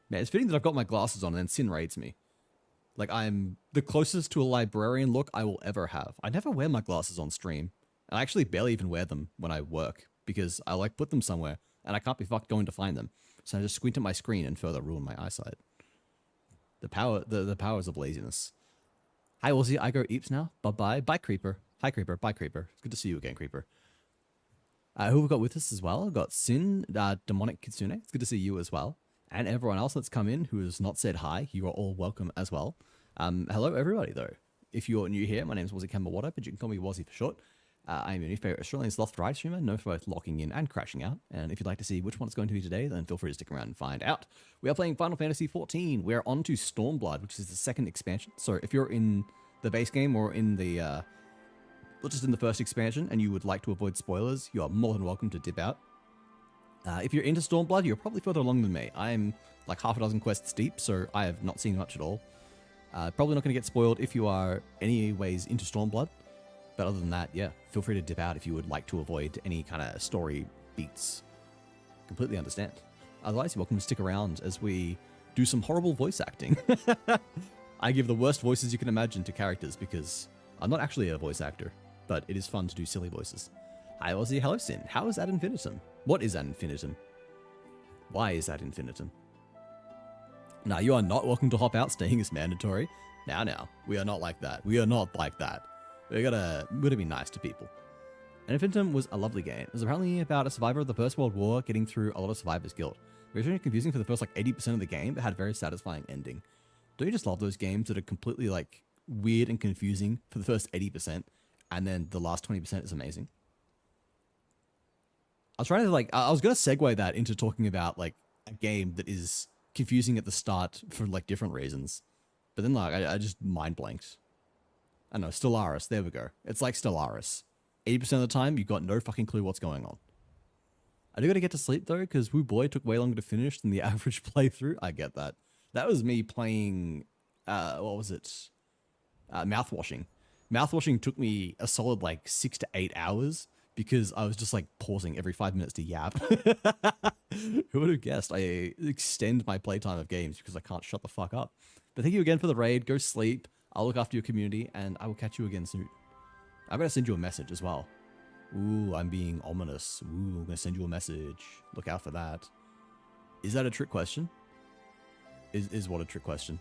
Man, it's fitting that I've got my glasses on and then Sin raids me. Like, I'm the closest to a librarian look I will ever have. I never wear my glasses on stream. And I actually barely even wear them when I work because I like put them somewhere and I can't be fucked going to find them. So I just squint at my screen and further ruin my eyesight. The powers of laziness. Hi, Aussie. I go Eeps now. Bye-bye. Bye, Creeper. Hi, Creeper. Bye, Creeper. It's good to see you again, Creeper. Who we've got with us as well? We've got Sin, Demonic Kitsune. It's good to see you as well. And everyone else that's come in who has not said hi, you are all welcome as well. Hello, everybody, though. If you're new here, my name is Wazzy Kambawada, but you can call me Wazzy for short. I'm your new favorite Australian Sloth Ride streamer, known for both locking in and crashing out. And if you'd like to see which one it's going to be today, then feel free to stick around and find out. We are playing Final Fantasy XIV. We're on to Stormblood, which is the second expansion. So if you're in the base game or in the... just in the first expansion and you would like to avoid spoilers, you are more than welcome to dip out. If you're into Stormblood, you're probably further along than me. I'm like half a dozen quests deep, so I have not seen much at all. Probably not going to get spoiled if you are anyways into Stormblood. But other than that, yeah, feel free to dip out if you would like to avoid any kind of story beats. Completely understand. Otherwise, you're welcome to stick around as we do some horrible voice acting. I give the worst voices you can imagine to characters because I'm not actually a voice actor, but it is fun to do silly voices. Hi, Aussie. Hello, Sin. How is Ad Infinitum? What is Ad Infinitum? Why is Ad Infinitum? Now, you are not welcome to hop out. Staying is mandatory. Now, we are not like that. We are not like that. We're gonna be nice to people. Ad Infinitum was a lovely game. It was apparently about a survivor of the First World War getting through a lot of survivors' guilt. It was really confusing for the first, 80% of the game, but had a very satisfying ending. Don't you just love those games that are completely, weird and confusing for the first 80%, and then the last 20% is amazing? I was trying to, I was going to segue that into talking about, a game that is confusing at the start for, different reasons. But then, I just mind blanked. I don't know, Stellaris, there we go. It's like Stellaris. 80% of the time, you've got no fucking clue what's going on. I do gotta get to sleep, though, because Woo Boy took way longer to finish than the average playthrough. I get that. That was me playing, what was it? Mouthwashing. Mouthwashing took me a solid like 6 to 8 hours because I was just like pausing every 5 minutes to yap. Who would have guessed I extend my playtime of games because I can't shut the fuck up. But thank you again for the raid. Go sleep. I'll look after your community and I will catch you again soon. I'm going to send you a message as well. Ooh, I'm being ominous. Ooh, I'm going to send you a message. Look out for that. Is that a trick question? Is what a trick question?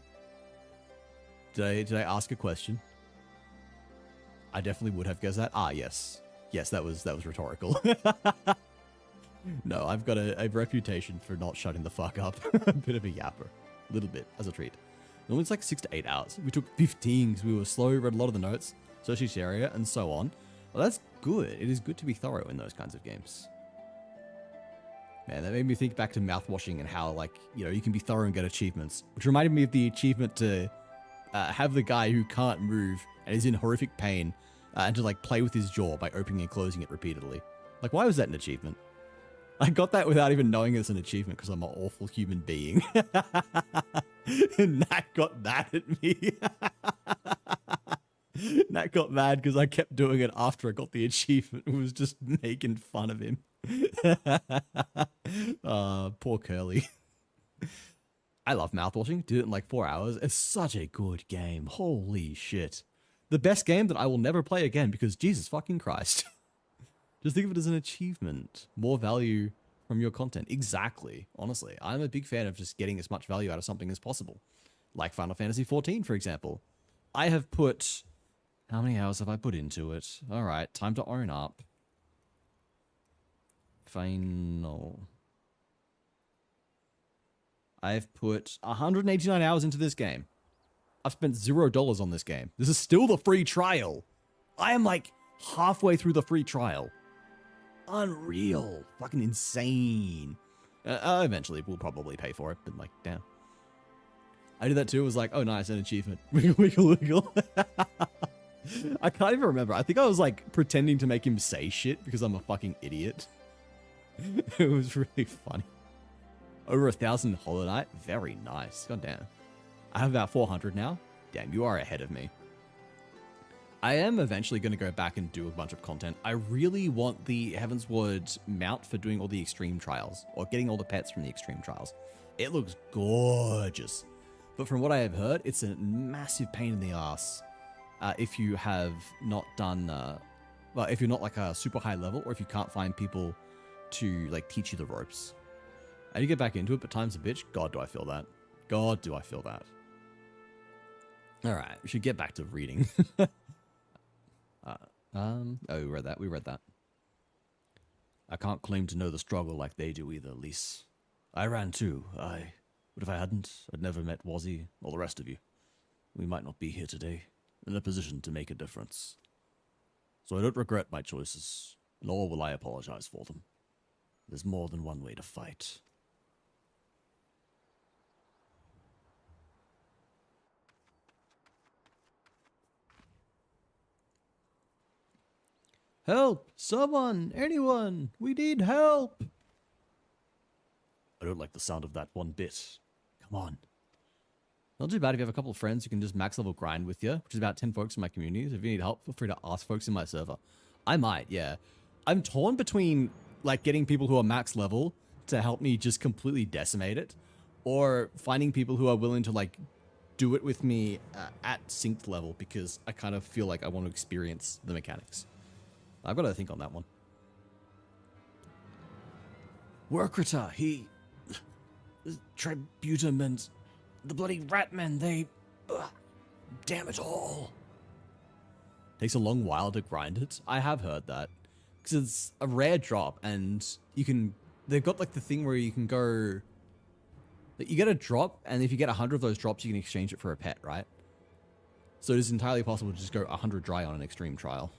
Did I ask a question? I definitely would have guessed that. Ah, yes. Yes, that was rhetorical. No, I've got a reputation for not shutting the fuck up. A bit of a yapper. A little bit, as a treat. Normally it's like 6 to 8 hours. We took 15 because we were slow, read a lot of the notes, searched each area, and so on. Well, that's good. It is good to be thorough in those kinds of games. Man, that made me think back to mouthwashing and how, like, you know, you can be thorough and get achievements. Which reminded me of the achievement to have the guy who can't move and is in horrific pain and to, like, play with his jaw by opening and closing it repeatedly. Like, why was that an achievement? I got that without even knowing it's an achievement because I'm an awful human being. And Nat got mad at me. Nat got mad because I kept doing it after I got the achievement. It was just making fun of him. Poor Curly. I love mouthwashing. Did it in like 4 hours. It's such a good game. Holy shit. The best game that I will never play again because Jesus fucking Christ. Just think of it as an achievement. More value from your content. Exactly. Honestly, I'm a big fan of just getting as much value out of something as possible. Like Final Fantasy XIV, for example. I have put... How many hours have I put into it? Alright, time to own up. Final. I've put 189 hours into this game. I've spent $0 on this game. This is still the free trial. I am like halfway through the free trial. Unreal. Fucking insane. Eventually, we'll probably pay for it, but like, damn. I did that too. It was like, oh, nice, an achievement. Wiggle, wiggle, wiggle. I can't even remember. I think I was like pretending to make him say shit because I'm a fucking idiot. It was really funny. Over 1,000 Hollow Knight. Very nice. God damn. I have about 400 now. Damn, you are ahead of me. I am eventually going to go back and do a bunch of content. I really want the Heavensward mount for doing all the extreme trials, or getting all the pets from the extreme trials. It looks gorgeous. But from what I have heard, it's a massive pain in the ass if you have not done, well, if you're not like a super high level, or if you can't find people to like teach you the ropes. I need to get back into it, but time's a bitch. God, do I feel that. God, do I feel that. All right, we should get back to reading. Oh, we read that. We read that. I can't claim to know the struggle like they do either, Lise. I ran too. But if I hadn't, I'd never met Wazzy or the rest of you. We might not be here today, in a position to make a difference. So I don't regret my choices, nor will I apologize for them. There's more than one way to fight. Help! Someone! Anyone! We need help! I don't like the sound of that one bit. Come on. Not too bad if you have a couple of friends who can just max level grind with you, which is about 10 folks in my community. So if you need help, feel free to ask folks in my server. I might, yeah. I'm torn between like getting people who are max level to help me just completely decimate it, or finding people who are willing to like do it with me at synced level, because I kind of feel like I want to experience the mechanics. I've got to think on that one. Workrita, he... Tributum and the bloody Ratmen, they... damn it all. Takes a long while to grind it. I have heard that. Because it's a rare drop, and you can... They've got like the thing where you can go... You get a drop, and if you get 100 of those drops, you can exchange it for a pet, right? So it is entirely possible to just go 100 dry on an extreme trial.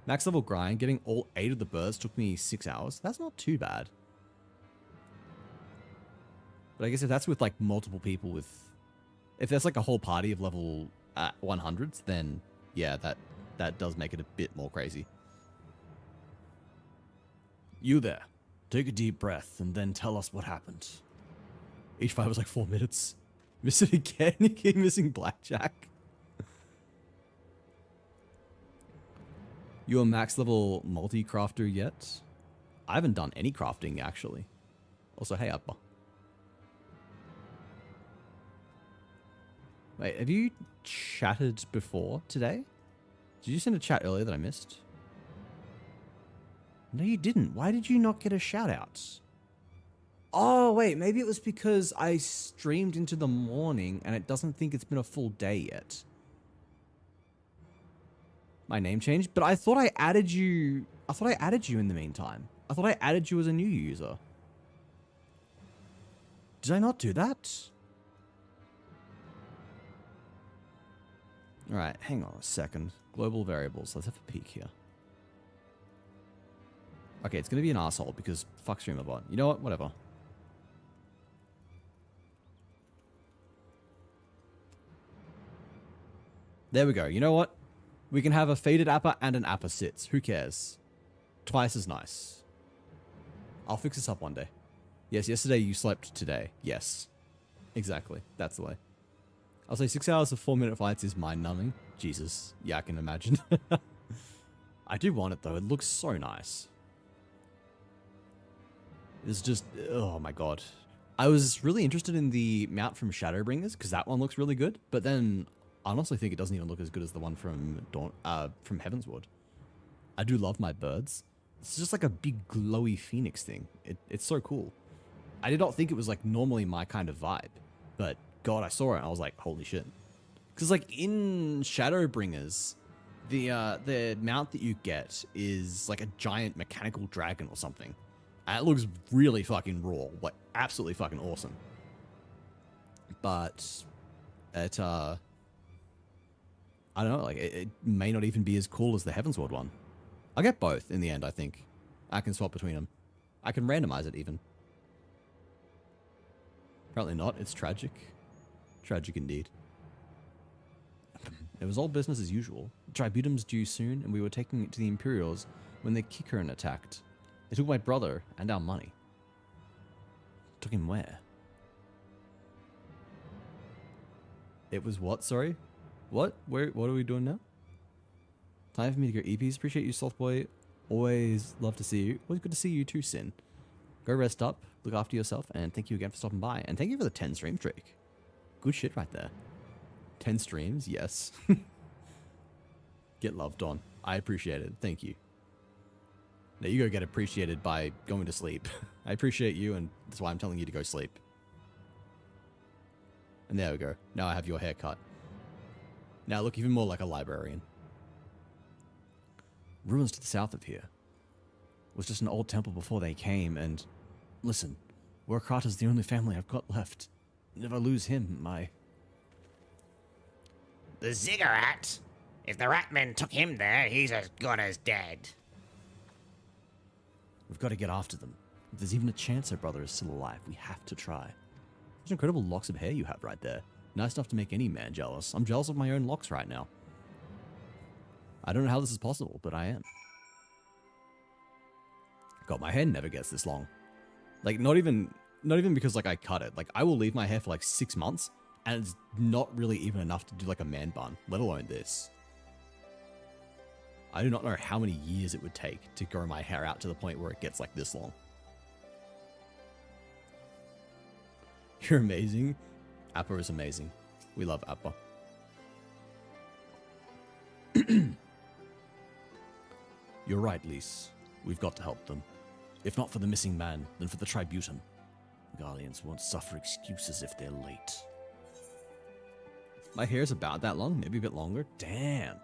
Max level grind, getting all 8 of the birds took me 6 hours. That's not too bad. But I guess if that's with like multiple people with... If there's like a whole party of level 100s, then yeah, that does make it a bit more crazy. You there. Take a deep breath and then tell us what happened. Each fight was like 4 minutes. Miss it again? You keep missing blackjack. You a max level multi-crafter yet? I haven't done any crafting, actually. Also, hey, Appa. Wait, have you chatted before today? Did you send a chat earlier that I missed? No, you didn't. Why did you not get a shout out? Oh, wait, maybe it was because I streamed into the morning and it doesn't think it's been a full day yet. My name changed, but I thought I added you. I thought I added you in the meantime. I thought I added you as a new user. Did I not do that? All right, hang on a second. Global variables. Let's have a peek here. Okay, it's going to be an asshole because fuck StreamerBot. You know what? Whatever. There we go. You know what? We can have a faded Appa and an Appa sits. Who cares? Twice as nice. I'll fix this up one day. Yes, yesterday you slept today. Yes. Exactly. That's the way. I'll say 6 hours of 4-minute fights is mind-numbing. Jesus. Yeah, I can imagine. I do want it, though. It looks so nice. It's just... Oh, my God. I was really interested in the mount from Shadowbringers, because that one looks really good. But then, I honestly think it doesn't even look as good as the one from Heavensward. I do love my birds. It's just like a big glowy phoenix thing. It's so cool. I did not think it was like normally my kind of vibe. But... God, I saw it and I was like, holy shit. Because like in Shadowbringers, the mount that you get is like a giant mechanical dragon or something. And it looks really fucking raw, like absolutely fucking awesome. But it, I don't know, like it may not even be as cool as the Heavensward one. I'll get both in the end, I think. I can swap between them. I can randomize it even. Apparently not, it's tragic. Tragic indeed. It was all business as usual. Tributum's due soon, and we were taking it to the Imperials when the Kikern attacked. They took my brother and our money. Took him where? It was what? Sorry? What? Where? What are we doing now? Time for me to go EPs. Appreciate you, Soft Boy. Always love to see you. Always good to see you too, Sin. Go rest up, look after yourself, and thank you again for stopping by. And thank you for the 10 stream streak. Good shit right there. 10 streams, yes. Get loved on. I appreciate it. Thank you. Now you go get appreciated by going to sleep. I appreciate you, and that's why I'm telling you to go sleep. And there we go. Now I have your haircut. Now I look even more like a librarian. Ruins to the south of here. It was just an old temple before they came, and... Listen, Warkrata's the only family I've got left. If I lose him, The Ziggurat? If the Ratmen took him there, he's as good as dead. We've got to get after them. If there's even a chance her brother is still alive, we have to try. Such incredible locks of hair you have right there. Nice enough to make any man jealous. I'm jealous of my own locks right now. I don't know how this is possible, but I am. God, my hair never gets this long. Like, not even because, like, I cut it. Like, I will leave my hair for, like, 6 months, and it's not really even enough to do, like, a man bun, let alone this. I do not know how many years it would take to grow my hair out to the point where it gets, like, this long. You're amazing. Appa is amazing. We love Appa. You're right, Lise. We've got to help them. If not for the missing man, then for the Tributum. Guardians won't suffer excuses if they're late. My hair's about that long, maybe a bit longer. Damn.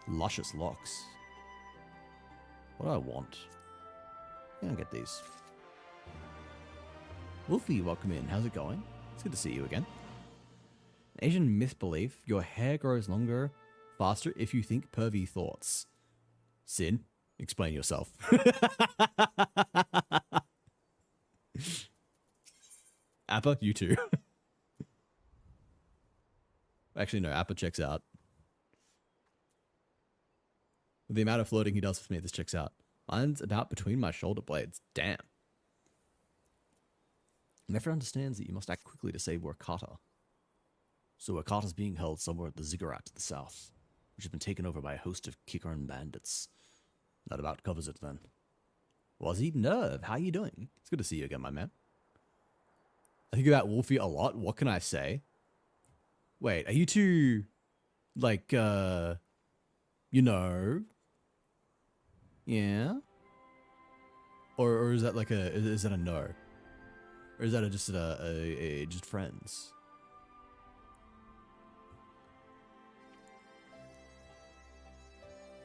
Luscious locks. What do I want? Yeah, I'll get these. Wolfie, welcome in. How's it going? It's good to see you again. Asian myth belief, your hair grows longer, faster if you think pervy thoughts. Sin, explain yourself. Appa, you too. Actually, no, Appa checks out. With the amount of floating he does for me, this checks out. Mine's about between my shoulder blades. Damn. Never understands that you must act quickly to save Wakata. So Wakata's being held somewhere at the Ziggurat to the south. which has been taken over by a host of kicker-and bandits. That about covers it then. Wazzy Nerve, how you doing? It's good to see you again, my man. I think about Wolfie a lot. What can I say? Wait, are you two, like, you know? Yeah? Or is that like is that a no? Or is that just just friends?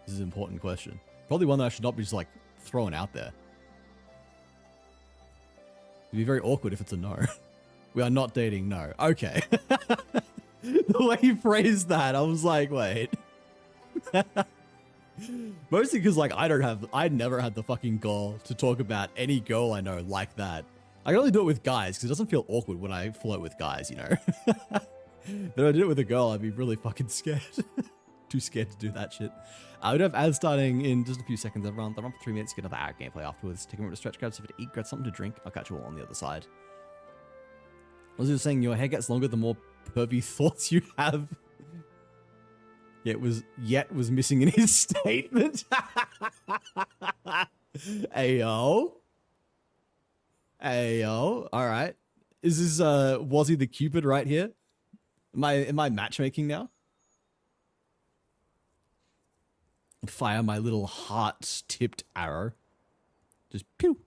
This is an important question. Probably one that I should not be just like throwing out there. It'd be very awkward if it's a no. We are not dating, no. Okay. The way you phrased that, I was like, wait. Mostly because like I never had the fucking goal to talk about any girl I know like that. I can only do it with guys because it doesn't feel awkward when I flirt with guys, you know. But if I did it with a girl, I'd be really fucking scared. Too scared to do that shit. I would have ads starting in just a few seconds. Everyone, they're on for 3 minutes. Get another hour gameplay afterwards. Take a moment to stretch, grab something to eat, grab something to drink. I'll catch you all on the other side. I was just saying, your hair gets longer the more pervy thoughts you have. Yet was missing in his statement. Ayo. Ayo. All right. Is this Wazzy the Cupid right here? Am I matchmaking now? Fire my little heart-tipped arrow. Just pew.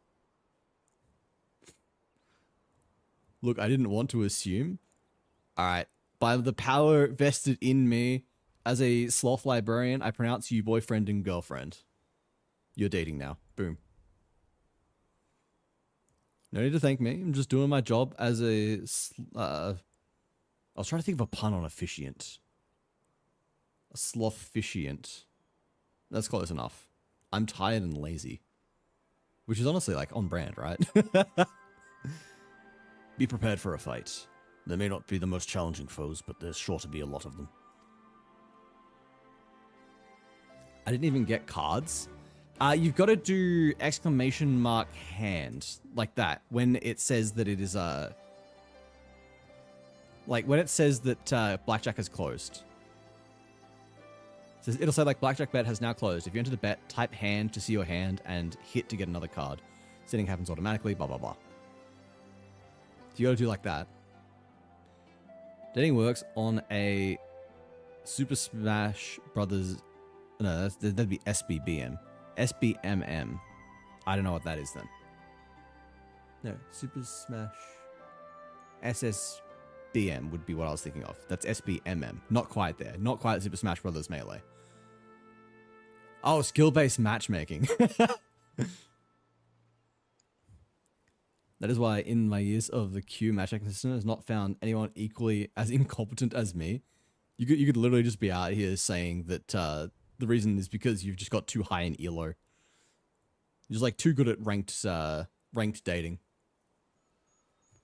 Look, I didn't want to assume. All right. By the power vested in me as a sloth librarian, I pronounce you boyfriend and girlfriend. You're dating now. Boom. No need to thank me. I'm just doing my job as a... I was trying to think of a pun on officiant. A sloth-ficiant. That's close enough. I'm tired and lazy. Which is honestly like on brand, right? Be prepared for a fight. They may not be the most challenging foes, but there's sure to be a lot of them. I didn't even get cards. You've got to do exclamation mark hand like that when it says that it is like when it says that blackjack is closed. It'll say like blackjack bet has now closed. If you enter the bet, type hand to see your hand and hit to get another card. Setting happens automatically, blah blah blah. So you got to do like that. Dating works on a Super Smash Brothers. No, that'd be SBBM. SBMM. I don't know what that is then. No, Super Smash. SSBM would be what I was thinking of. That's SBMM. Not quite there. Not quite Super Smash Brothers Melee. Oh, skill-based matchmaking. That is why in my years of the Q matchmaking system has not found anyone equally as incompetent as me. You could literally just be out here saying that the reason is because you've just got too high in ELO. You're just like too good at ranked dating.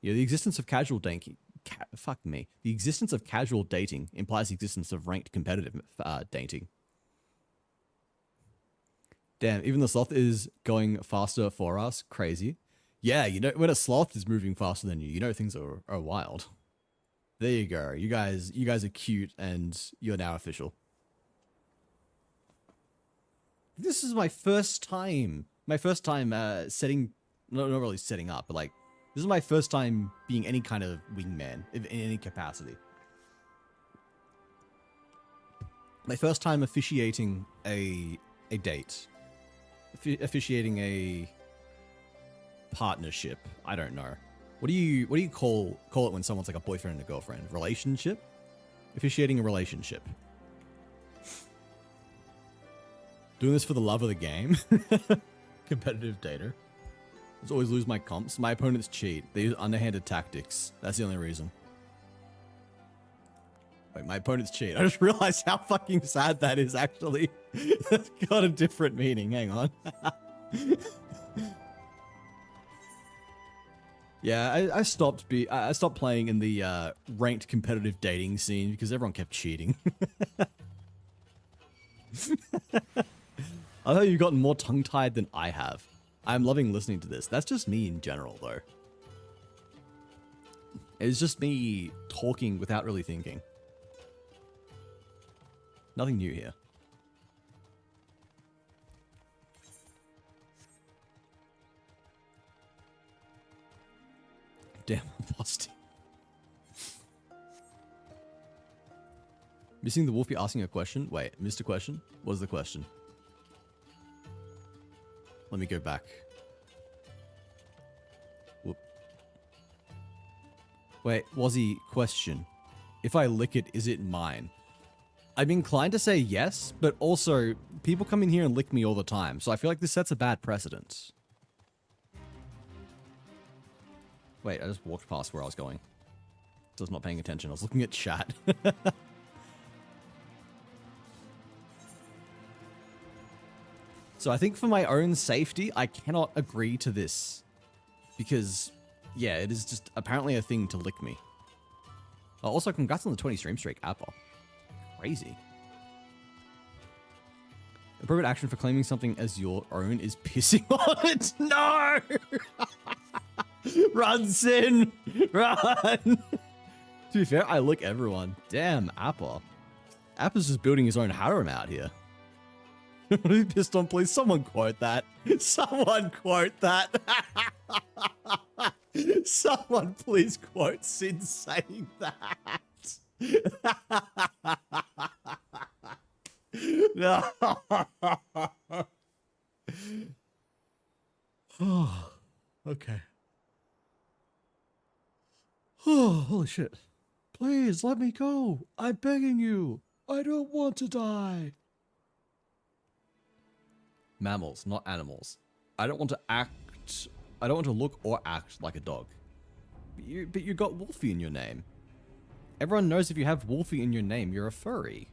Yeah, the existence of casual dating. Fuck me. The existence of casual dating implies the existence of ranked competitive dating. Damn, even the sloth is going faster for us. Crazy. Yeah, you know, when a sloth is moving faster than you know things are wild. There you go. You guys are cute and you're now official. This is my first time. My first time setting, not really setting up, but like, this is my first time being any kind of wingman in any capacity. My first time officiating a date. Officiating a partnership. I don't know. What do you call it when someone's like a boyfriend and a girlfriend? Relationship? Officiating a relationship. Doing this for the love of the game. Competitive dater. I just always lose my comps. My opponents cheat. They use underhanded tactics. That's the only reason. Wait, my opponents cheat. I just realized how fucking sad that is, actually. That's got a different meaning. Hang on. Yeah, I stopped playing in the ranked competitive dating scene because everyone kept cheating. I know you've gotten more tongue-tied than I have. I'm loving listening to this. That's just me in general, though. It's just me talking without really thinking. Nothing new here. Damn, I'm busting. Missing the Wolfie asking a question? Wait, missed a question? What is the question? Let me go back. Whoop. Wait, Wazzy, question. If I lick it, is it mine? I'm inclined to say yes, but also, people come in here and lick me all the time, so I feel like this sets a bad precedent. Wait, I just walked past where I was going. Just not paying attention. I was looking at chat. So I think for my own safety, I cannot agree to this. Because, yeah, it is just apparently a thing to lick me. Also, congrats on the 20 stream streak, Apple. Crazy. Appropriate action for claiming something as your own is pissing on it. No! Run, Sin! Run! To be fair, I lick everyone. Damn, Appa. Appa's just building his own harem out here. What are you pissed on, please? Someone quote that. Someone quote that. Someone please quote Sin saying that. No. Okay. Oh, holy shit. Please let me go. I'm begging you. I don't want to die. Mammals, not animals. I don't want to act... I don't want to look or act like a dog. But you got Wolfie in your name. Everyone knows if you have Wolfie in your name, you're a furry.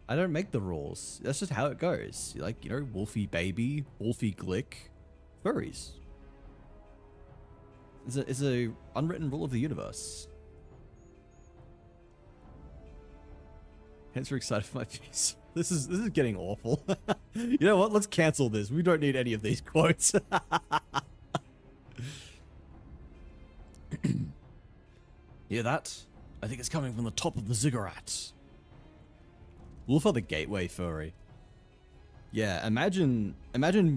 I don't make the rules. That's just how it goes. Like, you know, Wolfie baby, Wolfie glick, furries. It's a unwritten rule of the universe. Hence we're excited for my piece. This is getting awful. You know what? Let's cancel this. We don't need any of these quotes. Hear that? I think it's coming from the top of the ziggurat. Wolf are the gateway furry. Yeah, imagine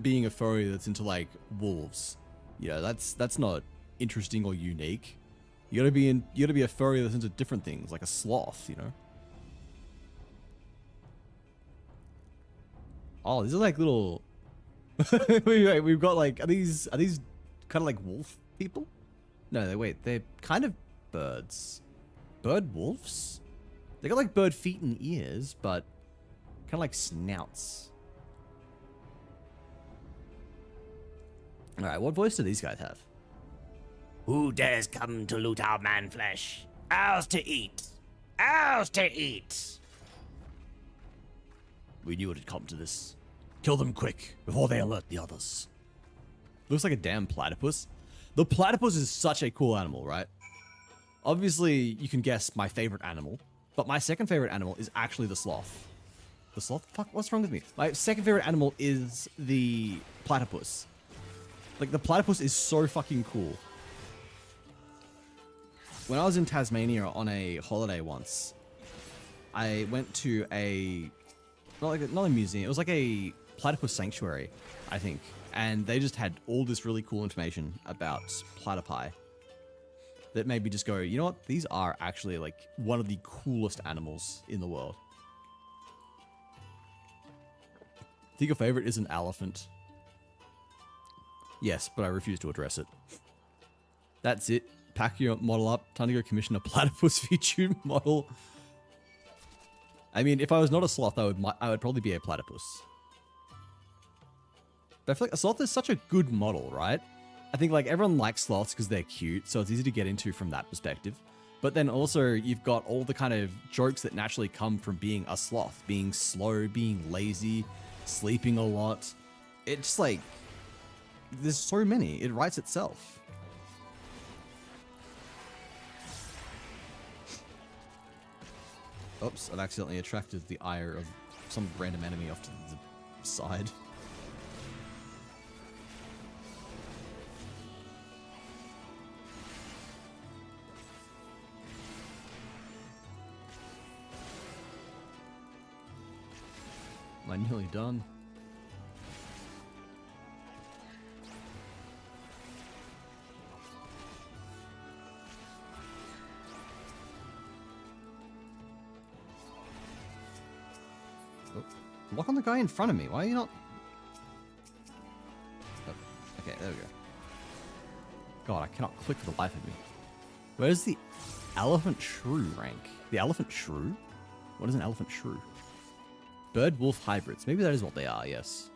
being a furry that's into like wolves. You know, that's not interesting or unique. You gotta be a furry that's into different things, like a sloth, you know? Oh, these are like little... wait, we've got like... Are these kind of like wolf people? No, wait, they're kind of birds. Bird wolves? They got like bird feet and ears, but kind of like snouts. Alright, what voice do these guys have? Who dares come to loot our man flesh? Ours to eat. Ours to eat. We knew it had come to this. Kill them quick, before they alert the others. Looks like a damn platypus. The platypus is such a cool animal, right? Obviously, you can guess my favorite animal, but my second favorite animal is actually the sloth. The sloth? Fuck, what's wrong with me? My second favorite animal is the platypus. Like, the platypus is so fucking cool. When I was in Tasmania on a holiday once, I went to a... Not a museum, it was like a platypus sanctuary, I think. And they just had all this really cool information about platypi that made me just go, you know what? These are actually like one of the coolest animals in the world. I think your favorite is an elephant. Yes, but I refuse to address it. That's it. Pack your model up. Time to go commission a platypus VTube model. I mean, if I was not a sloth, I would probably be a platypus. But I feel like a sloth is such a good model, right? I think like everyone likes sloths because they're cute, so it's easy to get into from that perspective. But then also you've got all the kind of jokes that naturally come from being a sloth, being slow, being lazy, sleeping a lot. It's like, there's so many. It writes itself. Oops, I've accidentally attracted the ire of some random enemy off to the side. Am I nearly done? Oh, lock on the guy in front of me. Why are you not... Oh, okay, there we go. God, I cannot click for the life of me. Where's the elephant shrew rank? The elephant shrew? What is an elephant shrew? Bird wolf hybrids. Maybe that is what they are, yes.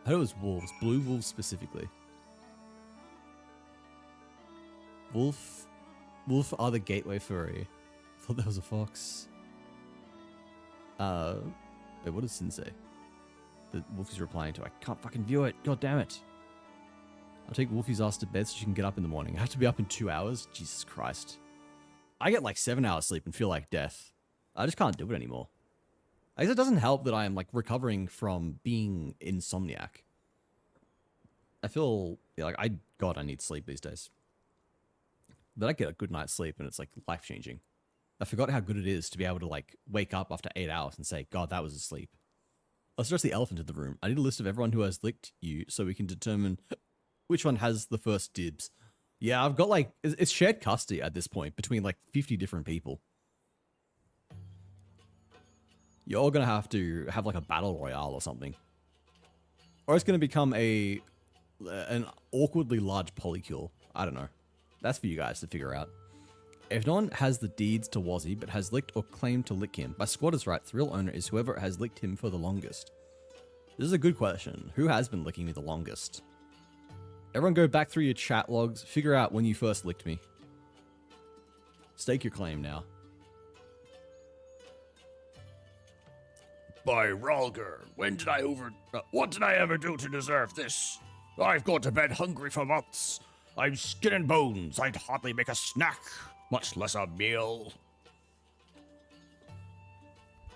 I thought it was wolves. Blue wolves specifically. Wolf are the gateway furry. I thought that was a fox. Wait, what does Sin say? The wolf is replying to. I can't fucking view it. God damn it. I'll take Wolfie's ass to bed so she can get up in the morning. I have to be up in 2 hours? Jesus Christ. I get like 7 hours sleep and feel like death. I just can't do it anymore. I guess it doesn't help that I am like recovering from being insomniac. I feel like God, I need sleep these days. But I get a good night's sleep and it's like life-changing. I forgot how good it is to be able to like wake up after 8 hours and say, God, that was a sleep. Let's address the elephant in the room. I need a list of everyone who has licked you so we can determine which one has the first dibs. Yeah, I've got like, it's shared custody at this point between like 50 different people. You're all going to have like a battle royale or something. Or it's going to become an awkwardly large polycule. I don't know. That's for you guys to figure out. If no one has the deeds to Wazzy but has licked or claimed to lick him, by squatters' rights, the real owner is whoever has licked him for the longest. This is a good question. Who has been licking me the longest? Everyone go back through your chat logs, figure out when you first licked me. Stake your claim now. By Ralger, what did I ever do to deserve this? I've gone to bed hungry for months. I'm skin and bones. I'd hardly make a snack, much less a meal.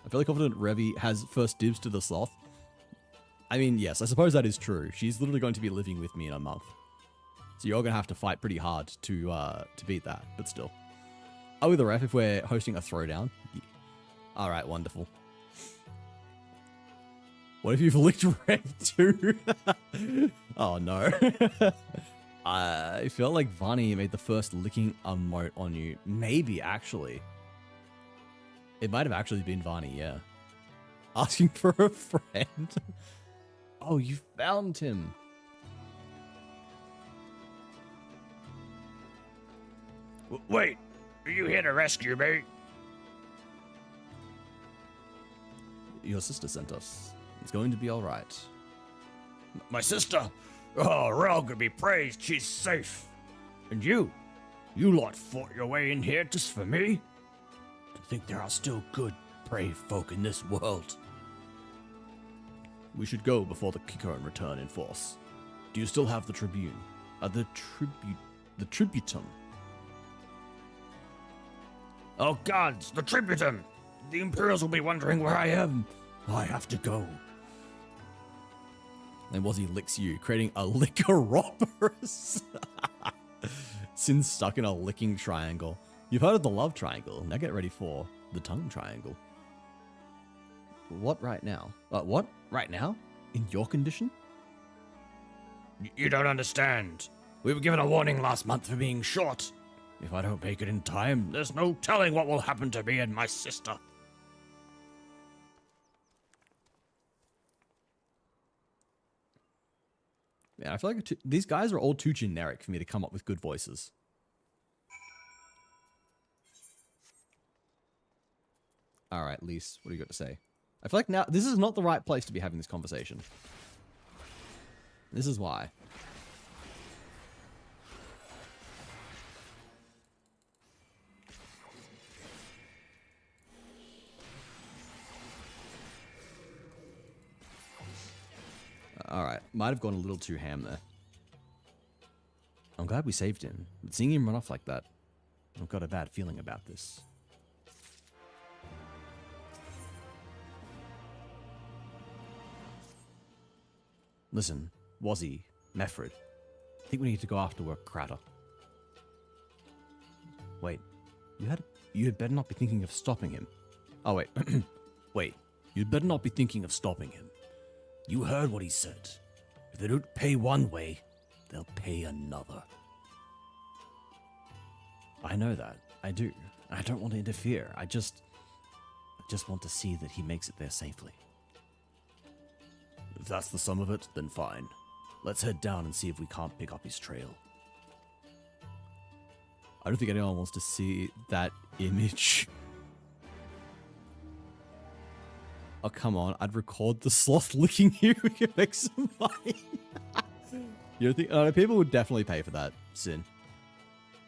I'm fairly confident Revy has first dibs to the sloth. I mean, yes, I suppose that is true. She's literally going to be living with me in a month. So you're going to have to fight pretty hard to beat that, but still. Are we the ref if we're hosting a throwdown? Yeah. All right, wonderful. What if you've licked Rev too? Oh, no. I felt like Vani made the first licking emote on you. Maybe, actually. It might have actually been Vani, yeah. Asking for a friend. Oh, you found him. Wait, are you here to rescue me? Your sister sent us. It's going to be all right. My sister? Oh, Ralger be praised, she's safe. And you lot fought your way in here just for me? To think there are still good, brave folk in this world. We should go before the Kikoran return in force. Do you still have the Tribune? The Tributum? Oh gods, the Tributum! The Imperials will be wondering where I am. I have to go. And Wazzy licks you, creating a Lickeroporus. Sin's stuck in a licking triangle. You've heard of the love triangle. Now get ready for the tongue triangle. What right now? What? Right now? In your condition? You don't understand. We were given a warning last month for being short. If I don't make it in time, there's no telling what will happen to me and my sister. Man, I feel like these guys are all too generic for me to come up with good voices. All right, Lise, what do you got to say? I feel like now this is not the right place to be having this conversation. This is why. Alright, might have gone a little too ham there. I'm glad we saved him, but seeing him run off like that, I've got a bad feeling about this. Listen, Wazzy, Mefrid, I think we need to go after work Kratter. Wait, you had better not be thinking of stopping him. Oh wait, wait, You'd better not be thinking of stopping him. You heard what he said. If they don't pay one way, they'll pay another. I know that. I do. I don't want to interfere. I just want to see that he makes it there safely. If that's the sum of it, then fine. Let's head down and see if we can't pick up his trail. I don't think anyone wants to see that image. Oh, come on. I'd record the sloth licking you. We can make some money. You think people would definitely pay for that, Sin.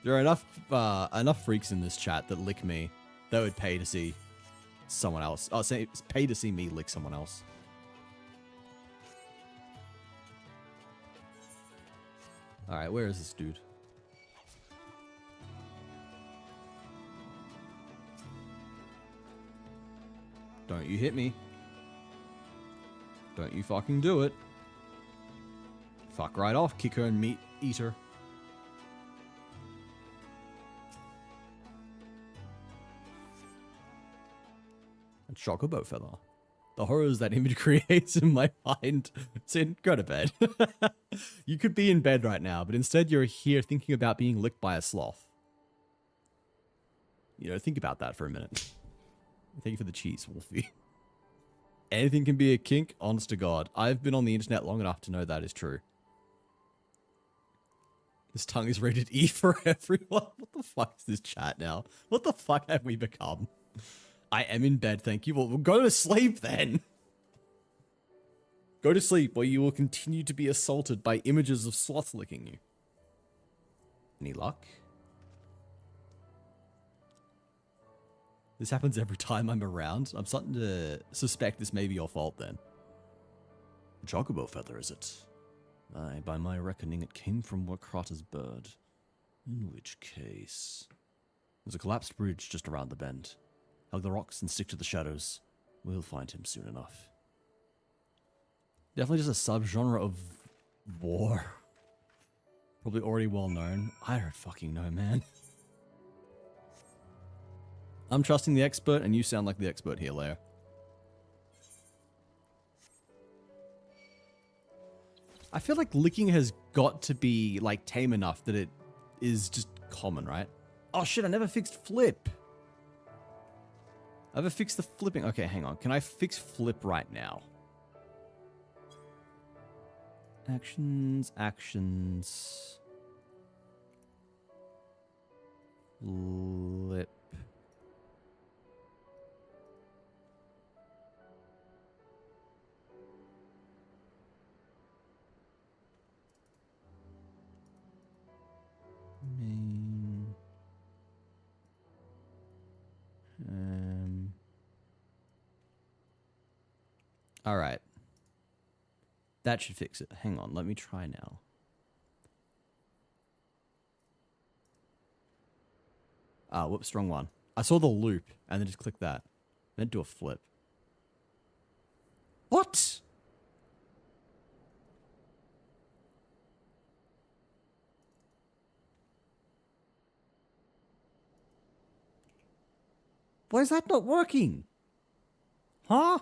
There are enough freaks in this chat that lick me that would pay to see someone else. Oh, pay to see me lick someone else. Alright, where is this dude? Don't you hit me. Don't you fucking do it. Fuck right off, kicker and meat eater. And Chocobo Feather. The horrors that image creates in my mind. Sin, go to bed. You could be in bed right now, but instead you're here thinking about being licked by a sloth. You know, think about that for a minute. Thank you for the cheese, Wolfie. Anything can be a kink, honest to God. I've been on the internet long enough to know that is true. This tongue is rated E for everyone. What the fuck is this chat now? What the fuck have we become? I am in bed, thank you. Well, we'll go to sleep then. Go to sleep where you will continue to be assaulted by images of sloths licking you. Any luck? This happens every time I'm around. I'm starting to suspect this may be your fault then. Chocobo Feather, is it? Aye, by my reckoning, it came from Warkrata's bird. In which case... There's a collapsed bridge just around the bend. Hug the rocks and stick to the shadows. We'll find him soon enough. Definitely just a subgenre of war. Probably already well known. I don't fucking know, man. I'm trusting the expert, and you sound like the expert here, Leo. I feel like licking has got to be, like, tame enough that it is just common, right? Oh shit, I never fixed flip. I ever fixed the flipping? Okay, hang on. Can I fix flip right now? Actions, actions. Flip. Main. All right. That should fix it. Hang on, let me try now. Ah, whoops, wrong one. I saw the loop and then just click that. Then do a flip. What? Why is that not working? Huh?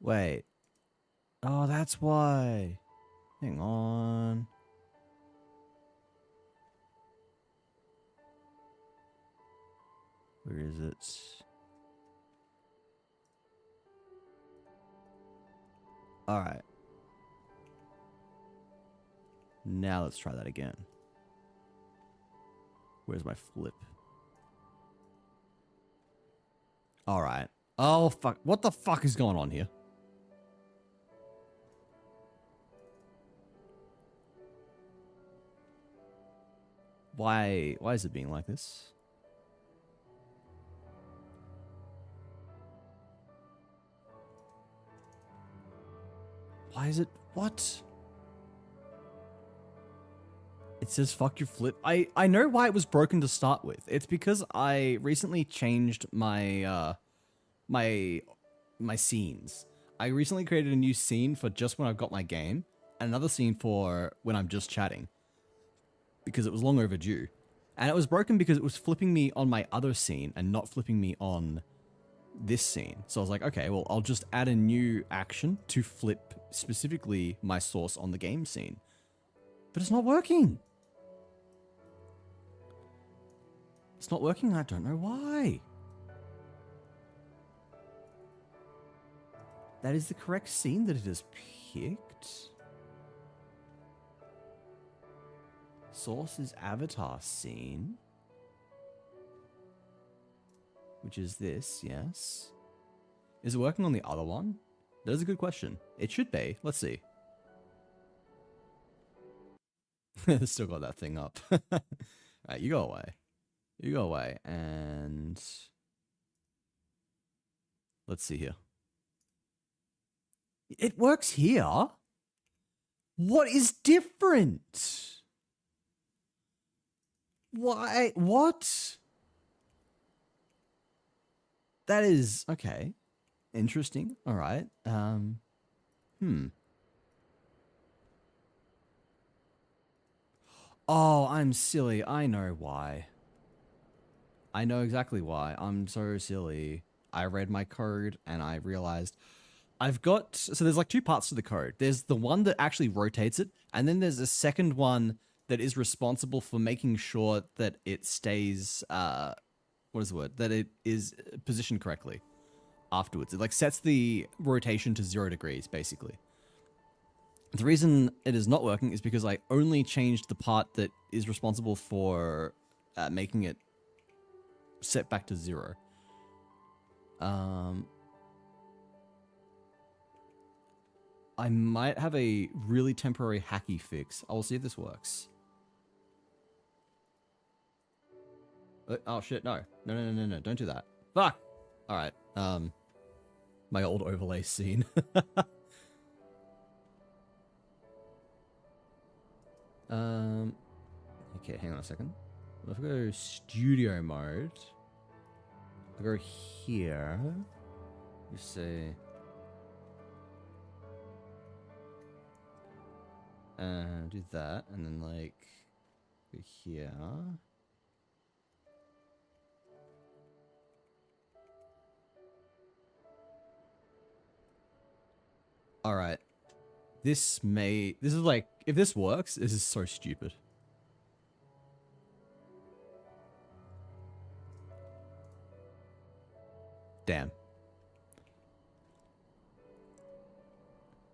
Wait. Oh, that's why. Hang on. Where is it? All right. Now let's try that again. Where's my flip? All right. Oh, fuck. What the fuck is going on here? Why is it being like this? Why is it... What? It says fuck your flip. I know why it was broken to start with. It's because I recently changed my my scenes. I recently created a new scene for just when I've got my game, and another scene for when I'm just chatting. Because it was long overdue. And it was broken because it was flipping me on my other scene and not flipping me on this scene. So I was like, okay, well, I'll just add a new action to flip specifically my source on the game scene. But it's not working. It's not working. I don't know why. That is the correct scene that it has picked. Source is avatar scene. Which is this, yes. Is it working on the other one? That is a good question. It should be. Let's see. Still got that thing up. Alright, you go away. You go away. And let's see here. It works here? What is different? Why? What? That is okay. Interesting. All right. Oh, I'm silly. I know why. I know exactly why. I'm so silly. I read my code and I realized I've got, so there's like two parts to the code. There's the one that actually rotates it, and then there's a second one that is responsible for making sure that it stays, what is the word? That it is positioned correctly afterwards. It like sets the rotation to 0 degrees, basically. The reason it is not working is because I only changed the part that is responsible for making it set back to 0. I might have a really temporary hacky fix. I will see if this works. Oh shit, no. No, don't do that. Fuck! Alright, my old overlay scene. Okay, hang on a second. If I go studio mode, I go here, you say, do that, and then like, go here. Alright. This is like, if this works, this is so stupid. Damn.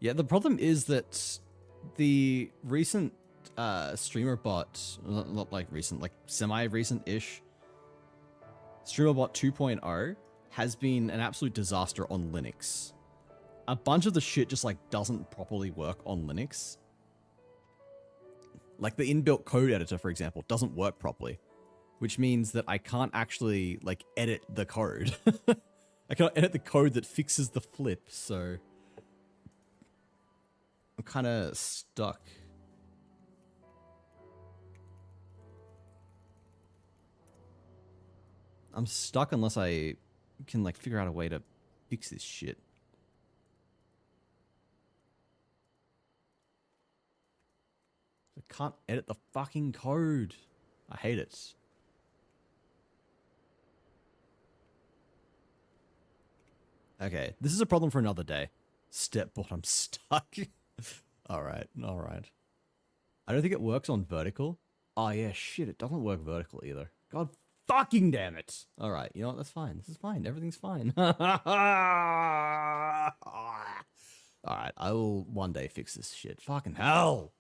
Yeah, the problem is that the recent streamer bot, not like recent, like semi-recent-ish, streamer bot 2.0 has been an absolute disaster on Linux. A bunch of the shit just like doesn't properly work on Linux. Like the inbuilt code editor, for example, doesn't work properly, which means that I can't actually like edit the code. I cannot edit the code that fixes the flip, so I'm kind of stuck. I'm stuck unless I can like figure out a way to fix this shit. I can't edit the fucking code. I hate it. Okay, this is a problem for another day. Stepbot, I'm stuck. Alright. I don't think it works on vertical. Oh yeah, shit, it doesn't work vertical either. God fucking damn it. Alright, you know what, that's fine. This is fine. Everything's fine. Alright, I will one day fix this shit. Fucking hell.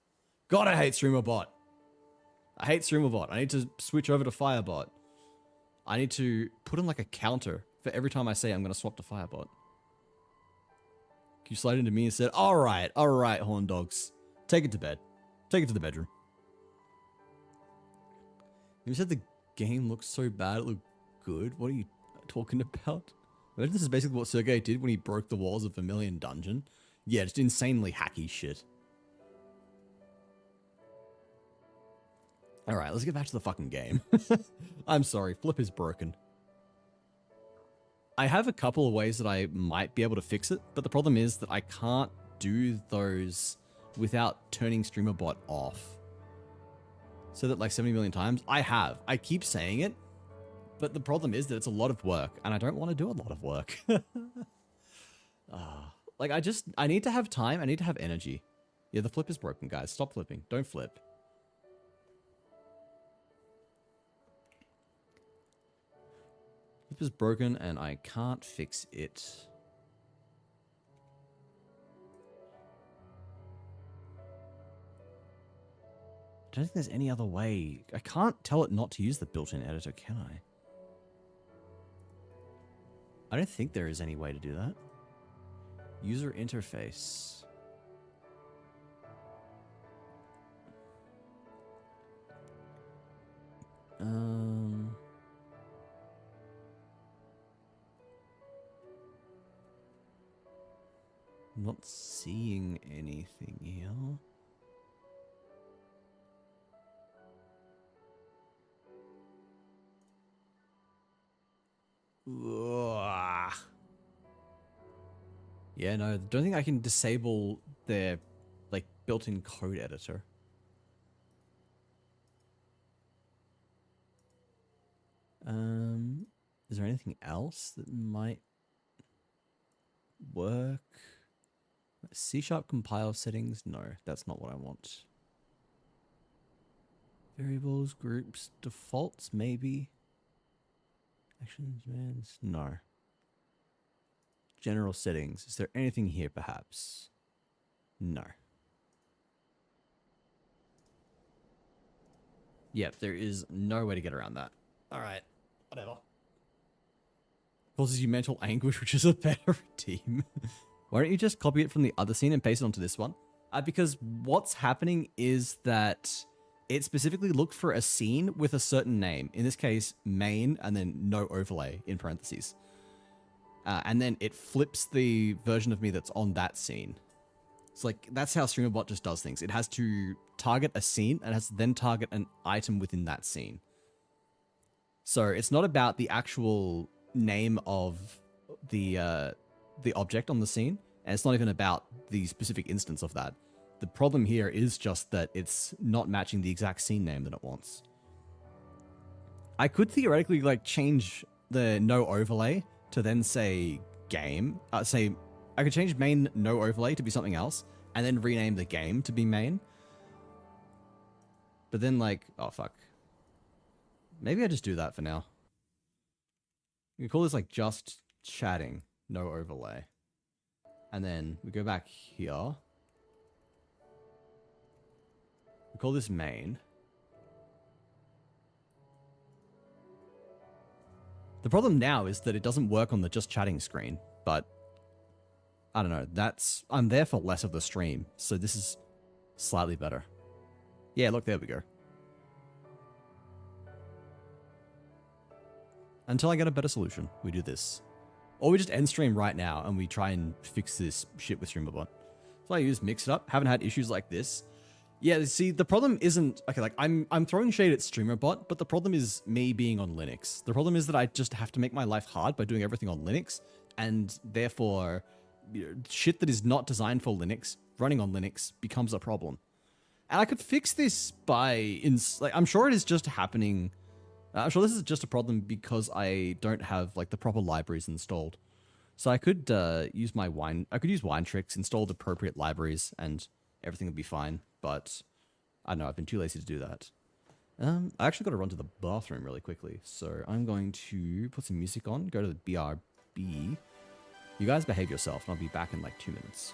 God, I hate StreamerBot. I hate StreamerBot. I need to switch over to Firebot. I need to put in like a counter for every time I say I'm going to swap to Firebot. You slide into me and said, alright, horn dogs. Take it to bed. Take it to the bedroom. You said the game looks so bad it looked good? What are you talking about? Imagine this is basically what Sergey did when he broke the walls of Vermilion Dungeon. Yeah, just insanely hacky shit. Alright, let's get back to the fucking game. I'm sorry, Flip is broken. I have a couple of ways that I might be able to fix it, but the problem is that I can't do those without turning StreamerBot off. said it like 70 million times. I have. I keep saying it, but the problem is that it's a lot of work, and I don't want to do a lot of work. Like, I need to have time. I need to have energy. Yeah, the flip is broken, guys. Stop flipping. Don't flip. Flip is broken, and I can't fix it. I don't think there's any other way. I can't tell it not to use the built-in editor, can I? I don't think there is any way to do that. User interface. Not seeing anything here. Ugh. Yeah, no, don't think I can disable their, like, built-in code editor. Is there anything else that might work? C# compile settings? No, that's not what I want. Variables, groups, defaults, maybe. Actions, commands? No. General settings. Is there anything here, perhaps? No. Yep, there is no way to get around that. Alright, whatever. Causes you mental anguish, which is a better team. Why don't you just copy it from the other scene and paste it onto this one? Because what's happening is that it specifically looked for a scene with a certain name. In this case, main, and then no overlay in parentheses. And then it flips the version of me that's on that scene. It's like, that's how StreamerBot just does things. It has to target a scene and has to then target an item within that scene. So it's not about the actual name of the object on the scene, and it's not even about the specific instance of that. The problem here is just that it's not matching the exact scene name that it wants. I could theoretically like change the no overlay to then say game. I could change main no overlay to be something else, and then rename the game to be main. But then like, oh fuck. Maybe I just do that for now. We can call this like just chatting, no overlay. And then we go back here. We call this main. The problem now is that it doesn't work on the just chatting screen, but I don't know. I'm there for less of the stream, so this is slightly better. Yeah, look, there we go. Until I get a better solution, we do this. Or we just end stream right now and we try and fix this shit with StreamerBot. So I use Mix It Up. Haven't had issues like this. Yeah, see, the problem isn't... Okay, like, I'm throwing shade at StreamerBot, but the problem is me being on Linux. The problem is that I just have to make my life hard by doing everything on Linux, and therefore, shit that is not designed for Linux, running on Linux, becomes a problem. And I could fix this by... I'm sure it is just happening... I'm sure this is just a problem because I don't have like the proper libraries installed. So I could use Winetricks, install the appropriate libraries, and everything would be fine. But I don't know, I've been too lazy to do that. I actually got to run to the bathroom really quickly. So I'm going to put some music on, go to the BRB. You guys behave yourself, and I'll be back in like 2 minutes.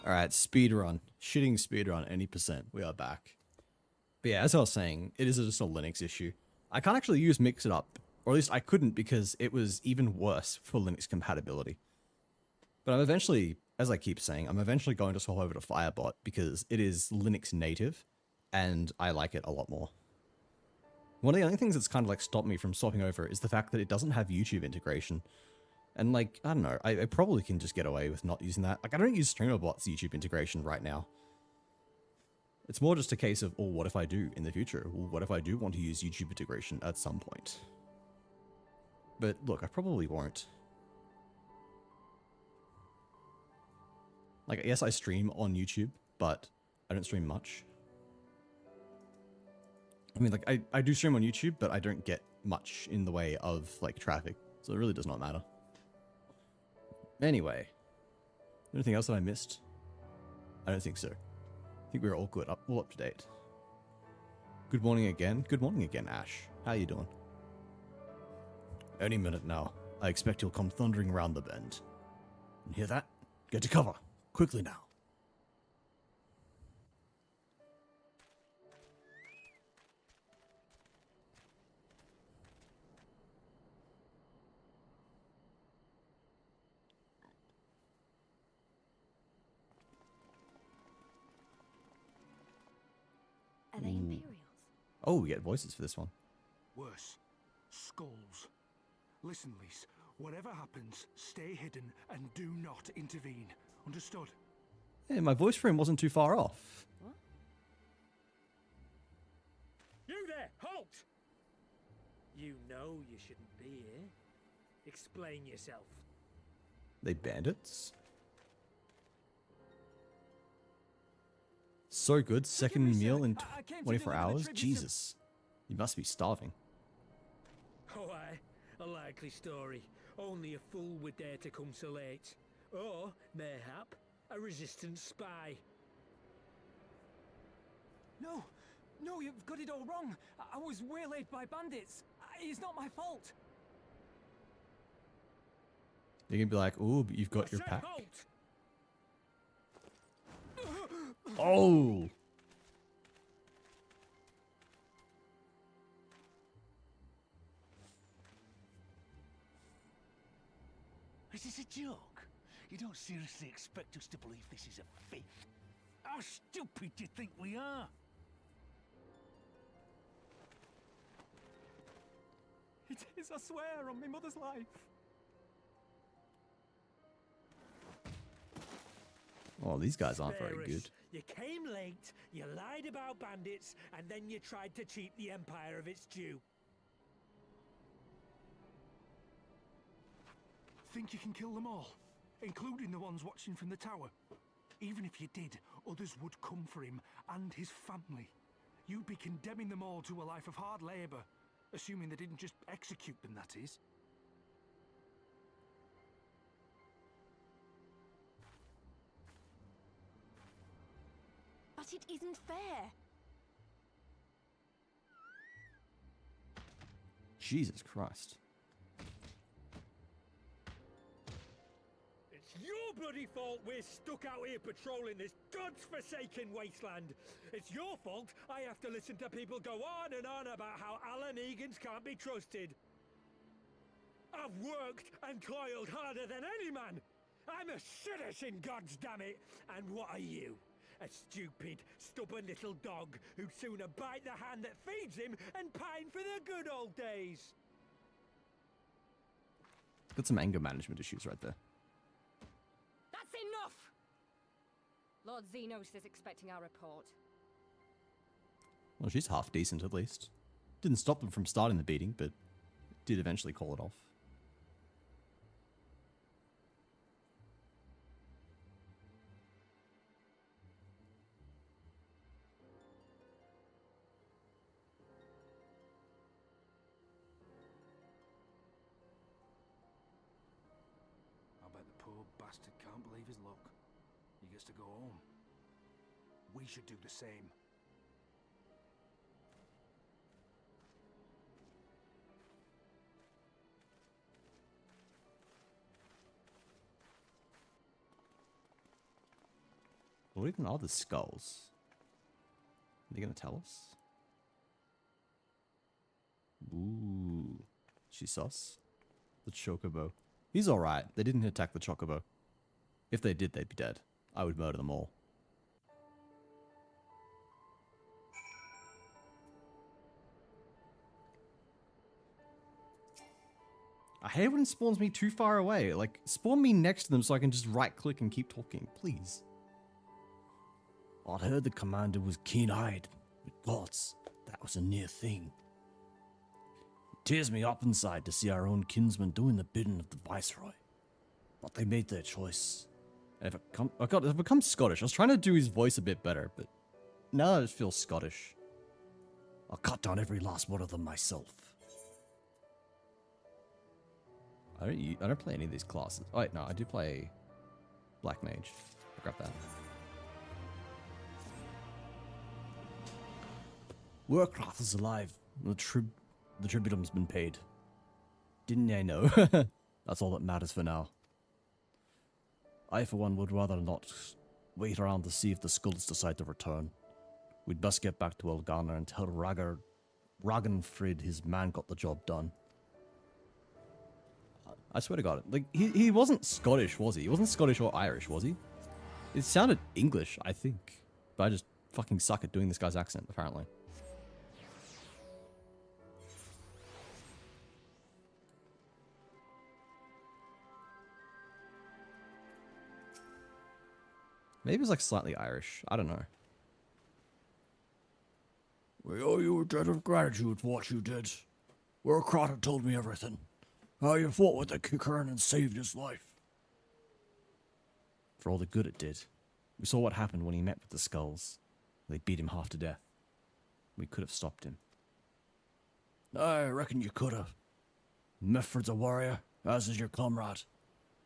Alright, speedrun. Shitting speedrun, any percent. We are back. But yeah, as I was saying, it is just a Linux issue. I can't actually use Mixitup, or at least I couldn't because it was even worse for Linux compatibility. But I'm eventually, as I keep saying, I'm eventually going to swap over to Firebot because it is Linux native, and I like it a lot more. One of the only things that's kind of like stopped me from swapping over is the fact that it doesn't have YouTube integration. And like, I don't know, I probably can just get away with not using that. Like, I don't use StreamerBot's YouTube integration right now. It's more just a case of, oh, what if I do in the future? Well, what if I do want to use YouTube integration at some point? But look, I probably won't. Like, yes, I stream on YouTube, but I don't stream much. I mean, like, I do stream on YouTube, but I don't get much in the way of, like, traffic. So it really does not matter. Anyway. Anything else that I missed? I don't think so. I think we're all good, all up to date. Good morning again. Good morning again, Ash. How you doing? Any minute now. I expect you'll come thundering round the bend. And hear that? Get to cover. Quickly now. Are they Imperials? Oh, we get voices for this one. Worse. Skulls. Listen, Lise. Whatever happens, stay hidden and do not intervene. Understood? Hey, my voice for him wasn't too far off. What? You there! Halt! You know you shouldn't be here. Explain yourself. They bandits? So good. Second meal in 24 hours? Jesus. You must be starving. Oh, aye. A likely story. Only a fool would dare to come so late. Or, mayhap, a resistance spy. No, no, you've got it all wrong. I was waylaid by bandits. It's not my fault. You're gonna be like, ooh, but you've got I your said pack. halt! Oh! Is this a joke? You don't seriously expect us to believe this is a fifth? How stupid do you think we are? It is, I swear, on my mother's life. Oh, these guys aren't very Spare us. good. You came late, you lied about bandits, and then you tried to cheat the Empire of its due. Think you can kill them all? Including the ones watching from the tower? Even if you did, others would come for him and his family. You'd be condemning them all to a life of hard labor. Assuming they didn't just execute them, that is. But it isn't fair. Jesus Christ. It's your bloody fault we're stuck out here patrolling this godforsaken wasteland. It's your fault I have to listen to people go on and on about how Alan Egan's can't be trusted. I've worked and toiled harder than any man. I'm a citizen, goddammit. And what are you? A stupid, stubborn little dog who'd sooner bite the hand that feeds him and pine for the good old days. Got some anger management issues right there. That's enough! Lord Xenos is expecting our report. Well, she's half decent at least. Didn't stop them from starting the beating, but did eventually call it off. I bet the poor bastard can't believe his luck. He gets to go home. We should do the same. What even are the skulls? Are they gonna tell us? Ooh. She's sus. The chocobo. He's alright. They didn't attack the chocobo. If they did, they'd be dead. I would murder them all. I hate when it spawns me too far away. Like, spawn me next to them so I can just right-click and keep talking, please. I'd heard the commander was keen-eyed, but gods, that was a near thing. It tears me up inside to see our own kinsmen doing the bidding of the viceroy. But they made their choice. And I've become Scottish. I was trying to do his voice a bit better, but now I just feel Scottish. I'll cut down every last one of them myself. I don't play any of these classes. Oh wait, no, I do play Black Mage. I grabbed that. Warcraft is alive. The tributum's been paid. Didn't I know? That's all that matters for now. I, for one, would rather not wait around to see if the skulls decide to return. We'd best get back to Elgana and tell Ragnfrid his man got the job done. I swear to God, like he wasn't Scottish, was he? He wasn't Scottish or Irish, was he? It sounded English, I think, but I just fucking suck at doing this guy's accent, apparently. Maybe it's like slightly Irish. I don't know. We owe you a debt of gratitude for what you did. Warcraft had told me everything. How you fought with the Kickern and saved his life. For all the good it did. We saw what happened when he met with the skulls. They beat him half to death. We could have stopped him. I reckon you could have. Mifred's a warrior, as is your comrade.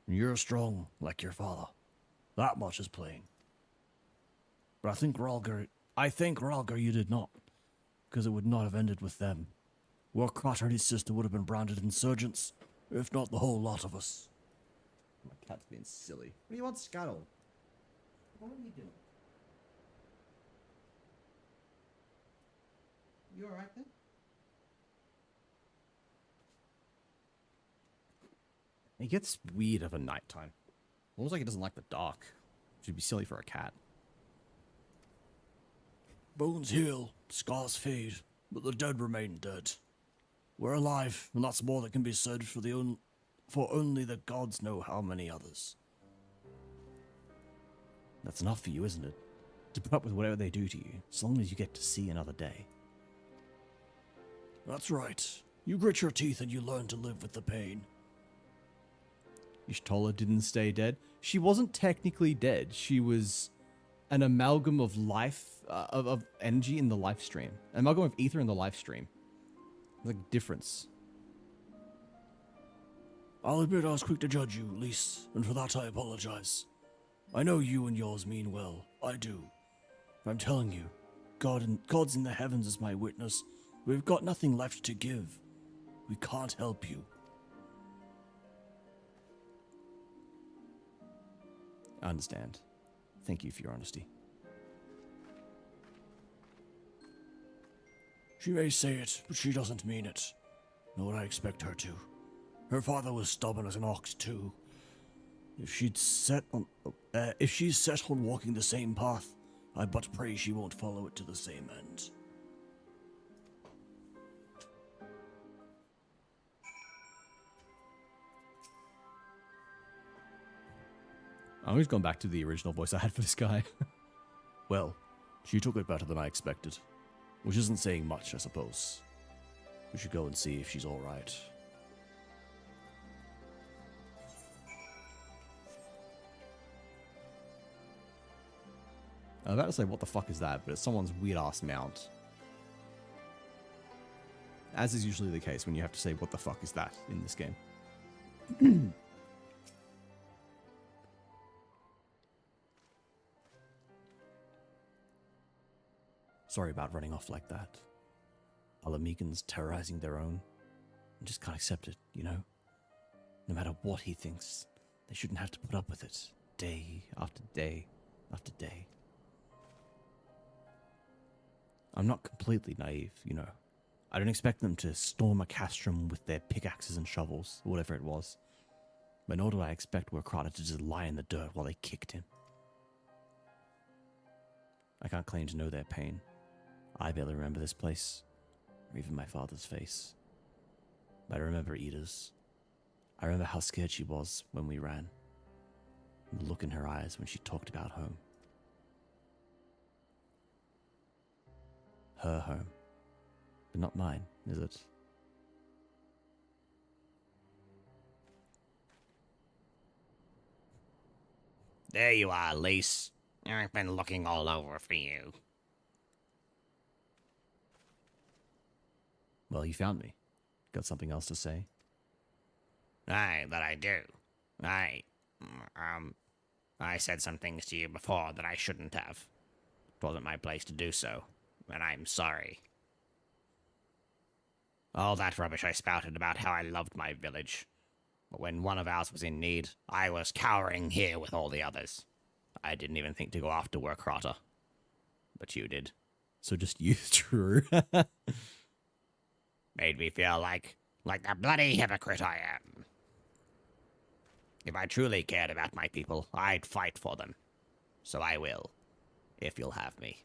And you're strong, like your father. That much is plain. But I think Ralgar you did not, because it would not have ended with them. Warcraft and his sister would have been branded insurgents, if not the whole lot of us. My cat's being silly. What do you want, Scuttle? What are you doing? You alright then? He gets weird of a nighttime. Almost like he doesn't like the dark. Should be silly for a cat. Bones heal, scars fade, but the dead remain dead. We're alive, and that's more that can be said for only the gods know how many others. That's enough for you, isn't it? To put up with whatever they do to you, as long as you get to see another day. That's right. You grit your teeth and you learn to live with the pain. Ishtola didn't stay dead. She wasn't technically dead. She was an amalgam of life, of energy in the life stream. An amalgam of ether in the life stream. There's a difference. I'll admit I was quick to judge you, Lys, and for that I apologize. I know you and yours mean well. I do. I'm telling you, God's in the heavens is my witness. We've got nothing left to give. We can't help you. I understand. Thank you for your honesty. She may say it, but she doesn't mean it. Nor would I expect her to. Her father was stubborn as an ox too. If she's set on walking the same path, I but pray she won't follow it to the same end. I'm always going back to the original voice I had for this guy. Well, she took it better than I expected. Which isn't saying much, I suppose. We should go and see if she's alright. I was about to say, what the fuck is that? But it's someone's weird-ass mount. As is usually the case when you have to say, what the fuck is that in this game. Sorry about running off like that. Alamegans terrorizing their own. I just can't accept it, you know? No matter what he thinks, they shouldn't have to put up with it. Day after day after day. I'm not completely naive, you know. I don't expect them to storm a castrum with their pickaxes and shovels, or whatever it was. But nor do I expect Warcrata to just lie in the dirt while they kicked him. I can't claim to know their pain. I barely remember this place, or even my father's face. But I remember Ida's. I remember how scared she was when we ran. And the look in her eyes when she talked about home. Her home. But not mine, is it? There you are, Lise. I've been looking all over for you. Well, you found me. Got something else to say? Aye, that I do. I said some things to you before that I shouldn't have. It wasn't my place to do so, and I'm sorry. All that rubbish I spouted about how I loved my village. But when one of ours was in need, I was cowering here with all the others. I didn't even think to go after Warcrata. But you did. So just you, Drew. Made me feel like the bloody hypocrite I am. If I truly cared about my people, I'd fight for them. So I will, if you'll have me.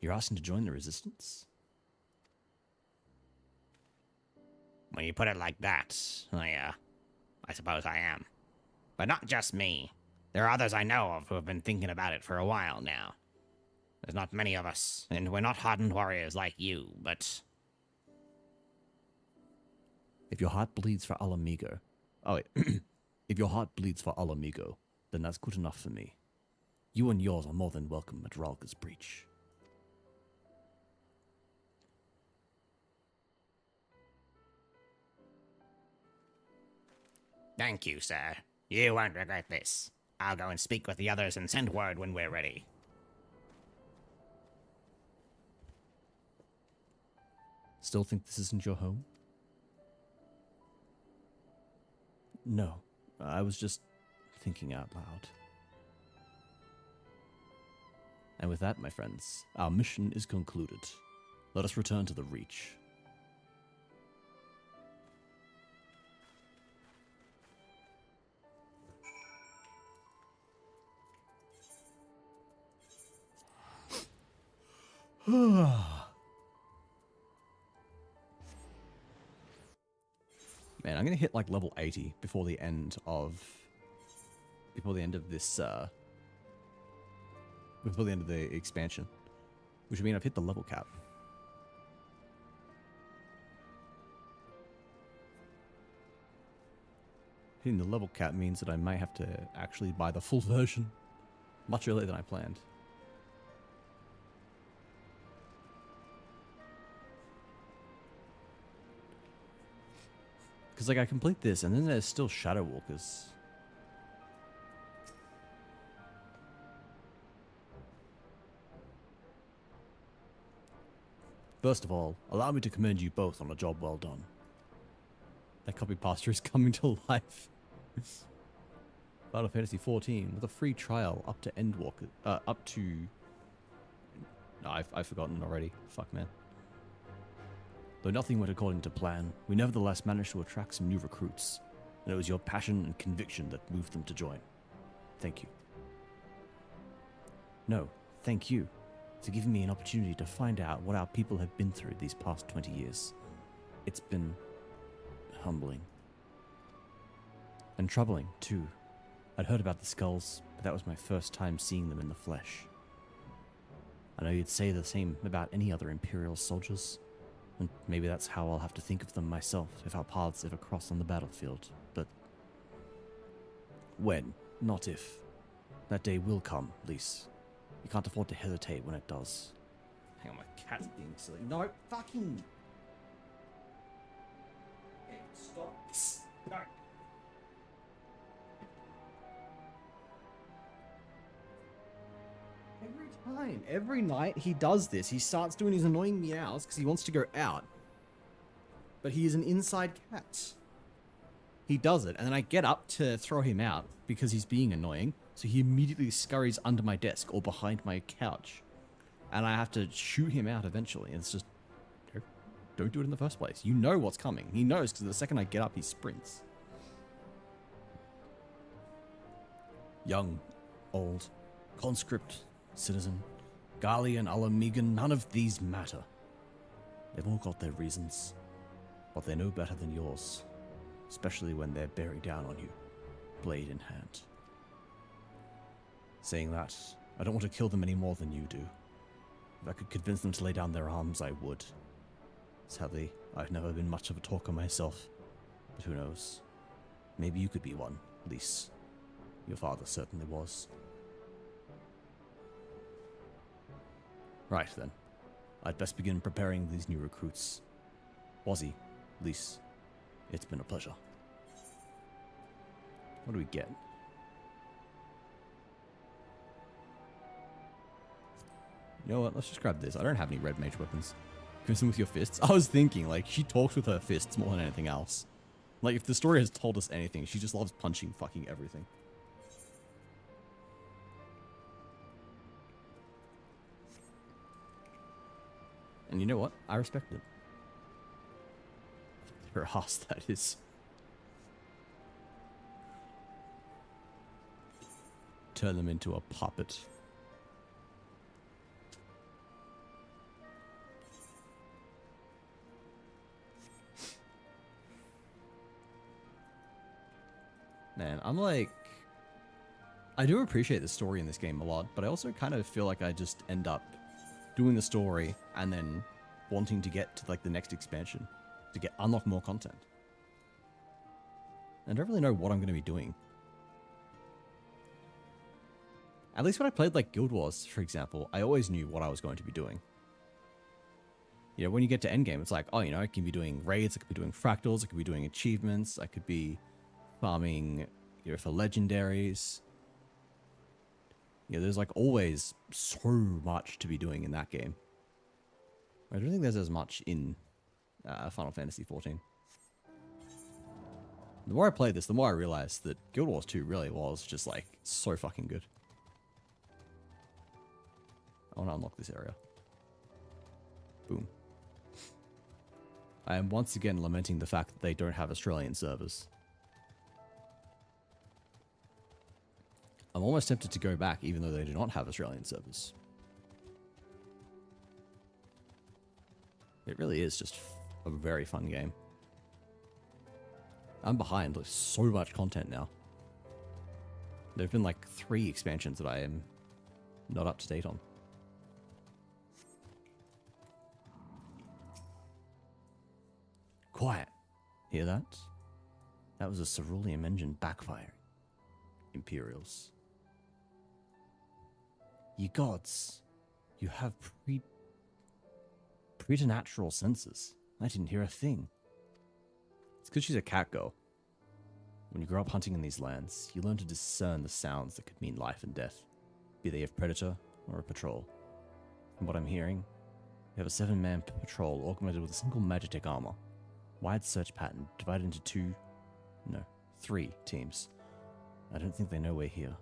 You're asking to join the resistance? When you put it like that, I suppose I am. But not just me. There are others I know of who have been thinking about it for a while now. There's not many of us, and we're not hardened warriors like you, but... If your heart bleeds for Alamigo... Oh, wait. If your heart bleeds for Alamigo, then that's good enough for me. You and yours are more than welcome at Ralga's Breach. Thank you, sir. You won't regret this. I'll go and speak with the others and send word when we're ready. Still think this isn't your home? No, I was just thinking out loud. And with that, my friends, our mission is concluded. Let us return to the Reach. Man, I'm gonna hit like level 80 before the end of this before the end of the expansion, which would mean I've hit the level cap. Hitting the level cap means that I might have to actually buy the full version much earlier than I planned. Because, like, I complete this, and then there's still Shadow Walkers. First of all, allow me to commend you both on a job well done. That copy pasta is coming to life. Final Fantasy XIV with a free trial up to Endwalker, up to... No, I've forgotten already. Fuck, man. Though nothing went according to plan, we nevertheless managed to attract some new recruits, and it was your passion and conviction that moved them to join. Thank you. No, thank you for giving me an opportunity to find out what our people have been through these past 20 years. It's been humbling. And troubling, too. I'd heard about the skulls, but that was my first time seeing them in the flesh. I know you'd say the same about any other Imperial soldiers, and maybe that's how I'll have to think of them myself if our paths ever cross on the battlefield, but... when, not if. That day will come, Lise. You can't afford to hesitate when it does. Hang on, my cat's being silly. No, fucking... Hey, stop. No. Every night he does this. He starts doing his annoying meows because he wants to go out. But he is an inside cat. He does it, and then I get up to throw him out because he's being annoying. So he immediately scurries under my desk or behind my couch. And I have to shoot him out eventually. And it's just, don't do it in the first place. You know what's coming. He knows because the second I get up, he sprints. Young, old, conscript, citizen, Gali and Alamegan, none of these matter. They've all got their reasons, but they know better than yours, especially when they're bearing down on you, blade in hand. Saying that, I don't want to kill them any more than you do. If I could convince them to lay down their arms, I would. Sadly, I've never been much of a talker myself, but who knows? Maybe you could be one, Lys. Your father certainly was. Right then. I'd best begin preparing these new recruits. Wazzy, Lys, it's been a pleasure. What do we get? You know what, let's just grab this. I don't have any red mage weapons. Kiss them with your fists. I was thinking, like, she talks with her fists more than anything else. Like, if the story has told us anything, she just loves punching fucking everything. And you know what? I respect it. Her ass, that is. Turn them into a puppet. Man, I'm like... I do appreciate the story in this game a lot, but I also kind of feel like I just end up doing the story and then wanting to get to like the next expansion to unlock more content. I don't really know what I'm going to be doing. At least when I played like Guild Wars, for example, I always knew what I was going to be doing. You know, when you get to endgame, it's like, oh, you know, I can be doing raids, I could be doing fractals, I could be doing achievements, I could be farming, you know, for legendaries. Yeah, there's like always so much to be doing in that game. I don't think there's as much in Final Fantasy XIV. The more I played this, the more I realized that Guild Wars 2 really was just like so fucking good. I want to unlock this area. Boom. I am once again lamenting the fact that they don't have Australian servers. I'm almost tempted to go back even though they do not have Australian servers. It really is just a very fun game. I'm behind with so much content now. There have been like 3 expansions that I am not up to date on. Quiet. Hear that? That was a cerulean engine backfiring. Imperials. Ye gods, you have preternatural senses. I didn't hear a thing. It's because she's a cat girl. When you grow up hunting in these lands, you learn to discern the sounds that could mean life and death, be they of predator or a patrol. From what I'm hearing, you have a 7-man patrol augmented with a single Magitech armor, wide search pattern divided into 3 teams. I don't think they know we're here.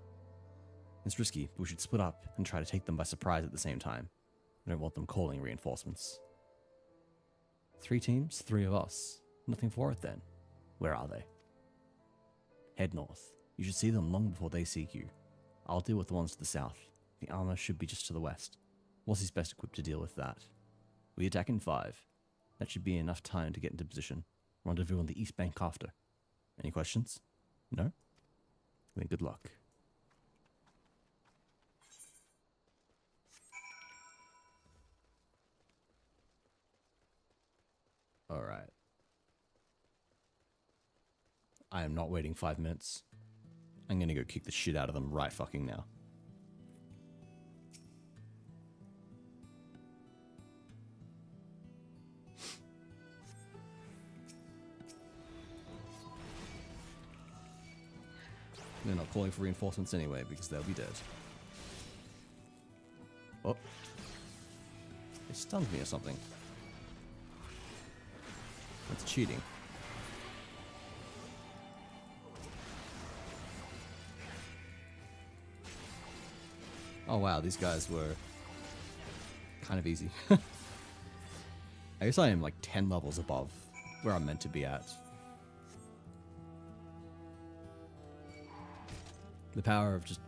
It's risky, but we should split up and try to take them by surprise at the same time. I don't want them calling reinforcements. 3 teams, 3 of us. Nothing for it then. Where are they? Head north. You should see them long before they seek you. I'll deal with the ones to the south. The armor should be just to the west. Wassie's best equipped to deal with that. We attack in 5. That should be enough time to get into position. Rendezvous on the east bank after. Any questions? No? Then good luck. Alright. I am not waiting 5 minutes. I'm gonna go kick the shit out of them right fucking now. They're not calling for reinforcements anyway because they'll be dead. Oh. It stunned me or something. That's cheating. Oh wow, these guys were kind of easy. I guess I am like 10 levels above where I'm meant to be at. The power of just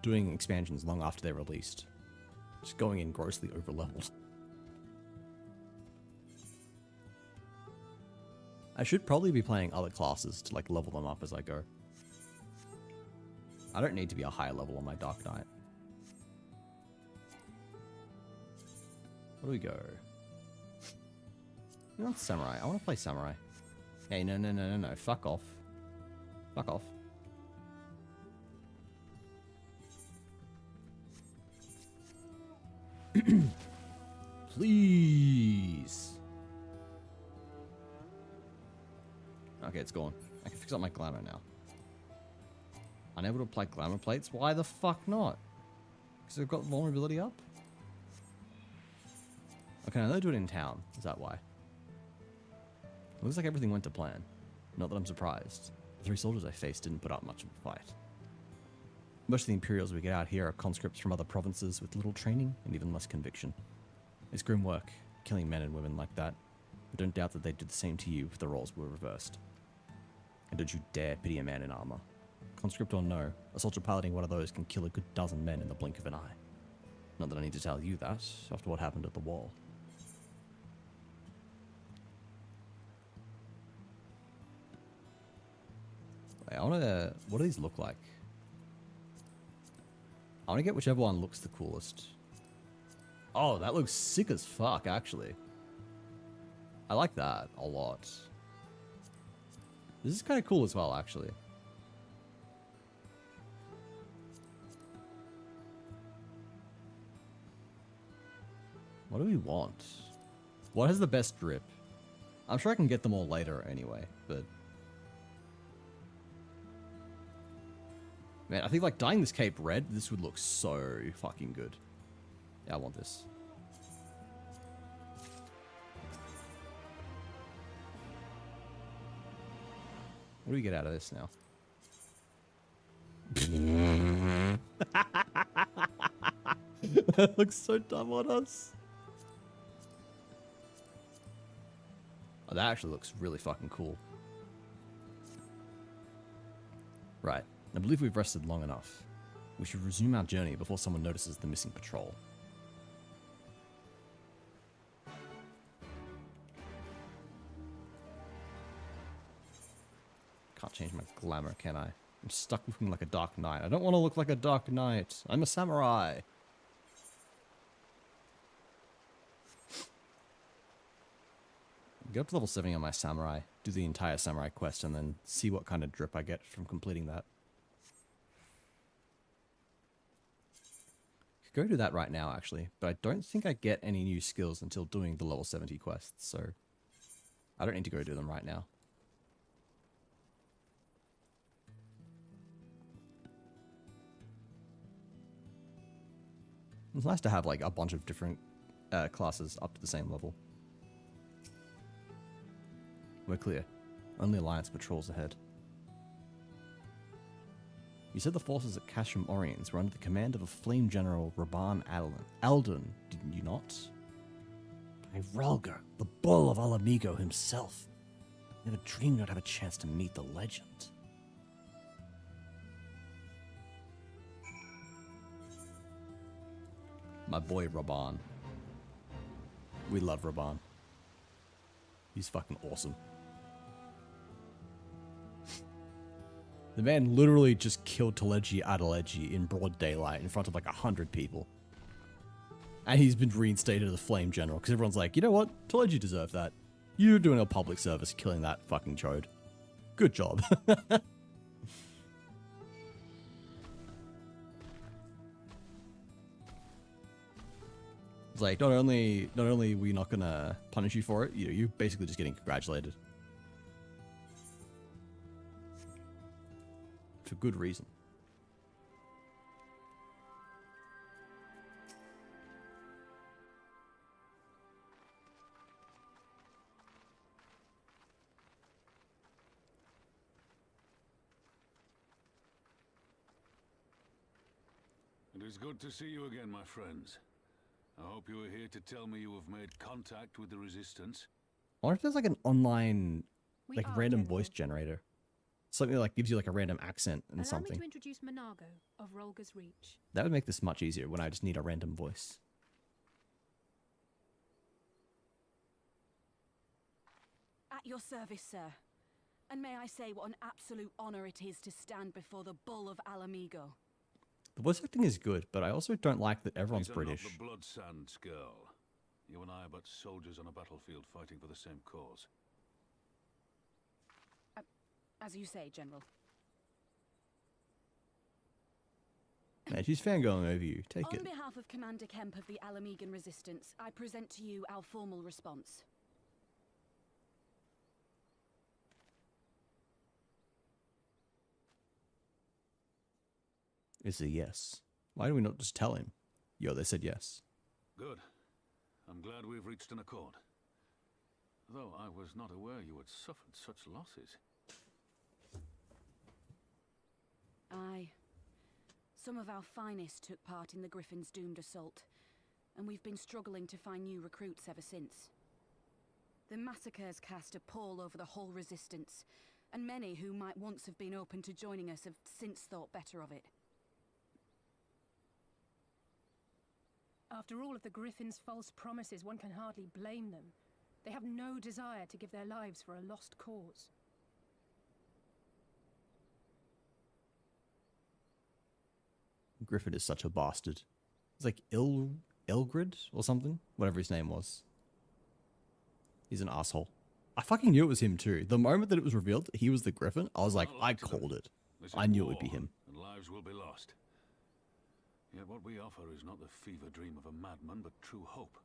doing expansions long after they're released. Just going in grossly over-leveled. I should probably be playing other classes to like level them up as I go. I don't need to be a higher level on my Dark Knight. Where do we go? You want Samurai? I want to play Samurai. Hey, no. Fuck off. Fuck off. Please. Okay, it's gone. I can fix up my glamour now. Unable to apply glamour plates? Why the fuck not? Because I've got vulnerability up? Okay, now they'll do it in town. Is that why? It looks like everything went to plan. Not that I'm surprised. The 3 soldiers I faced didn't put up much of a fight. Most of the Imperials we get out here are conscripts from other provinces with little training and even less conviction. It's grim work, killing men and women like that, but don't doubt that they'd do the same to you if the roles were reversed. And don't you dare pity a man in armor. Conscript or no, a soldier piloting one of those can kill a good dozen men in the blink of an eye. Not that I need to tell you that, after what happened at the wall. Wait, I wanna... What do these look like? I wanna get whichever one looks the coolest. Oh, that looks sick as fuck, actually. I like that a lot. This is kind of cool as well, actually. What do we want? What has the best drip? I'm sure I can get them all later anyway, but... Man, I think like dyeing this cape red, this would look so fucking good. Yeah, I want this. What do we get out of this now? That looks so dumb on us. Oh, that actually looks really fucking cool. Right. I believe we've rested long enough. We should resume our journey before someone notices the missing patrol. Can't change my glamour, can I? I'm stuck looking like a Dark Knight. I don't want to look like a Dark Knight. I'm a samurai. Go up to level 70 on my samurai, do the entire samurai quest, and then see what kind of drip I get from completing that. Could go do that right now, actually, but I don't think I get any new skills until doing the level 70 quests, so I don't need to go do them right now. It's nice to have like a bunch of different classes up to the same level. We're clear. Only Alliance patrols ahead. You said the forces at Casham Orients were under the command of a flame general, Raban Alden, didn't you not? By Ralgar, the bull of Alamigo himself. Never dreamed I'd have a chance to meet the legend. My boy Raban. We love Raban. He's fucking awesome. The man literally just killed Teleji Adeleji in broad daylight in front of like 100 people. And he's been reinstated as a flame general because everyone's like, you know what? Teleji deserved that. You're doing a public service killing that fucking chode. Good job. It's like, not only are we not gonna punish you for it, you're basically just getting congratulated. For good reason. is good to see you again, my friends. I hope you are here to tell me you have made contact with the Resistance. I wonder if there's like an online, We like are, random General. voice generator. Something that like gives you like a random accent and Allow something. me to introduce Monago of Rolga's Reach. That would make this much easier when I just need a random voice. At your service, sir. And may I say what an absolute honor it is to stand before the Bull of Alamigo. The voice acting is good, but I also don't like that everyone's These are British. Not the Blood Sands, girl. You and I are but soldiers on a battlefield fighting for the same cause. As you say, General. Man, she's fangirling over you. Take On it. behalf of Commander Kemp of the Alamigan Resistance, I present to you our formal response. It's a yes. Why do we not just tell him? Yo, they said yes. Good. I'm glad we've reached an accord. Though I was not aware you had suffered such losses. Aye. Some of our finest took part in the Griffin's doomed assault, and we've been struggling to find new recruits ever since. The massacres cast a pall over the whole Resistance, and many who might once have been open to joining us have since thought better of it. After all of the Griffin's false promises, one can hardly blame them. They have no desire to give their lives for a lost cause. Griffin is such a bastard. It's like Ilgrid or something? Whatever his name was. He's an asshole. I fucking knew it was him too. The moment that it was revealed he was the Griffin, I was like, I called it. I knew it would be him. And lives will be lost. Yet what we offer is not the fever dream of a madman, but true hope.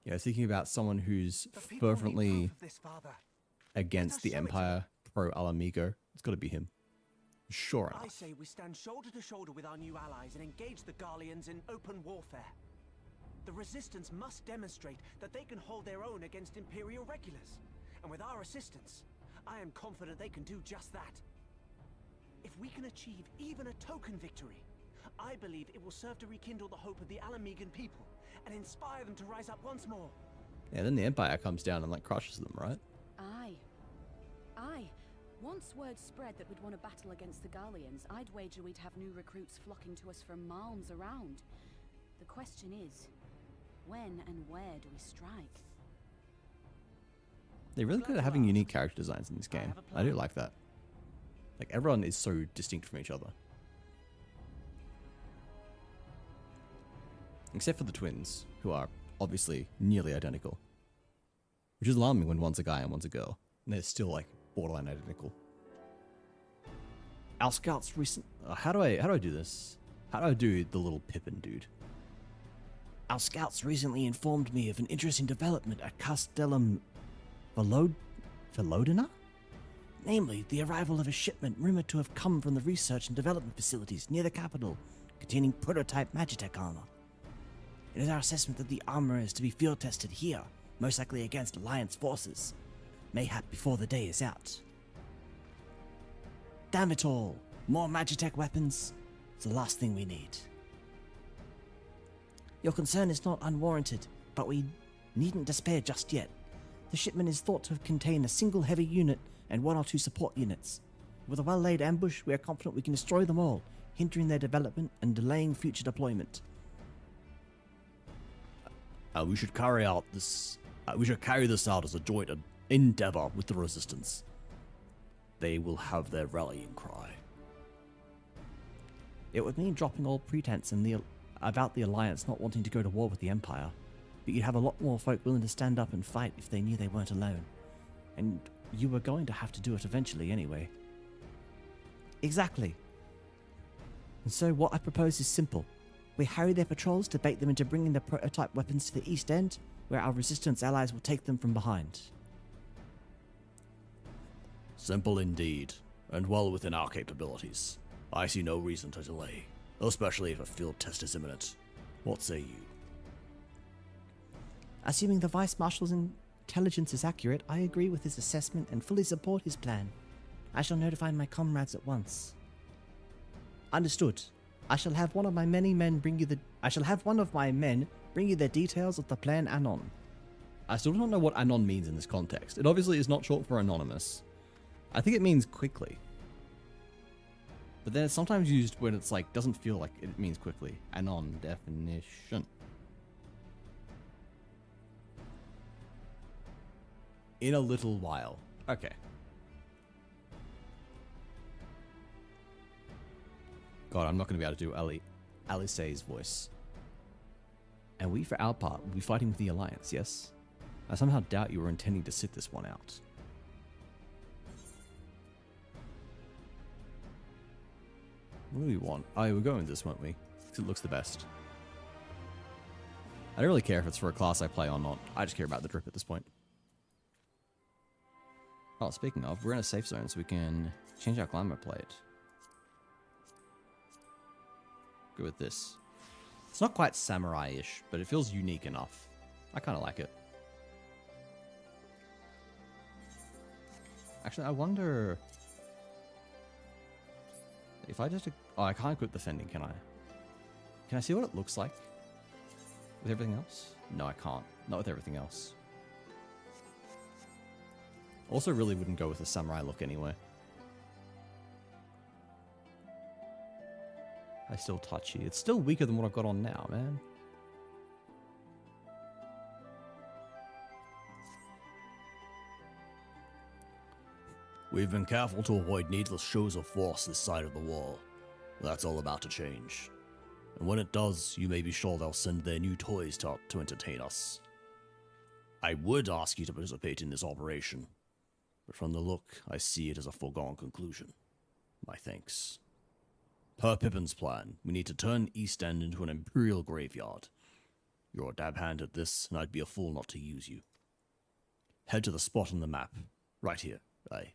Yeah, I was thinking about someone who's The people need fervently proof of this, Father. against Let us the show it to Empire, pro Alamigo. It's got to be him. Sure I enough. say we stand shoulder to shoulder with our new allies and engage the Garleans in open warfare. The Resistance must demonstrate that they can hold their own against Imperial regulars. And with our assistance, I am confident they can do just that. If we can achieve even a token victory, I believe it will serve to rekindle the hope of the Alamigan people and inspire them to rise up once more. Yeah, then the Empire comes down and like crushes them, right? Aye. Aye. Once word spread that we'd won a battle against the Garleans, I'd wager we'd have new recruits flocking to us from malms around. The question is, when and where do we strike? They're really good at having unique character designs in this game. I do like that. Like everyone is so distinct from each other. Except for the twins, who are obviously nearly identical. Which is alarming when one's a guy and one's a girl. And they're still like borderline identical. Our scouts recent how do I do this? How do I do the little Pippin dude? Our scouts recently informed me of an interesting development at Castellum Velodina? Namely, the arrival of a shipment rumored to have come from the research and development facilities near the capital, containing prototype Magitech armor. It is our assessment that the armor is to be field tested here, most likely against Alliance forces, mayhap before the day is out. Damn it all! More Magitech weapons? It's the last thing we need. Your concern is not unwarranted, but we needn't despair just yet. The shipment is thought to have contained a single heavy unit and 1 or 2 support units. With a well-laid ambush, we are confident we can destroy them all, hindering their development and delaying future deployment. We should carry this out as a joint endeavor with the Resistance. They will have their rallying cry. It would mean dropping all pretense about the Alliance not wanting to go to war with the Empire, but you'd have a lot more folk willing to stand up and fight if they knew they weren't alone. And you were going to have to do it eventually anyway. Exactly. And so what I propose is simple. We harry their patrols to bait them into bringing their prototype weapons to the East End, where our Resistance allies will take them from behind. Simple indeed, and well within our capabilities. I see no reason to delay, especially if a field test is imminent. What say you? Assuming the Vice Marshal's intelligence is accurate, I agree with his assessment and fully support his plan. I shall notify my comrades at once. Understood. I shall have one of my men bring you the details of the plan anon. I still don't know what anon means in this context. It obviously is not short for anonymous. I think it means quickly. But then it's sometimes used when it's like, doesn't feel like it means quickly. Anon definition. In a little while. Okay. God, I'm not going to be able to do Alice's voice. And we, for our part, will be fighting with the Alliance, yes? I somehow doubt you were intending to sit this one out. What do we want? Oh, we're going with this, won't we? Because it looks the best. I don't really care if it's for a class I play or not. I just care about the drip at this point. Oh, speaking of, we're in a safe zone, so we can change our glamour plate. Go with this. It's not quite samurai-ish, but it feels unique enough. I kind of like it. Actually, I wonder if I just... Oh, I can't equip defending, can I? Can I see what it looks like with everything else? No, I can't. Not with everything else. Also really wouldn't go with a samurai look anyway. I still touchy. It's still weaker than what I've got on now, man. We've been careful to avoid needless shows of force this side of the wall. That's all about to change. And when it does, you may be sure they'll send their new toys to entertain us. I would ask you to participate in this operation, but from the look, I see it as a foregone conclusion. My thanks. Per Pippin's plan, we need to turn East End into an Imperial graveyard. You're a dab hand at this, and I'd be a fool not to use you. Head to the spot on the map. Right here, aye.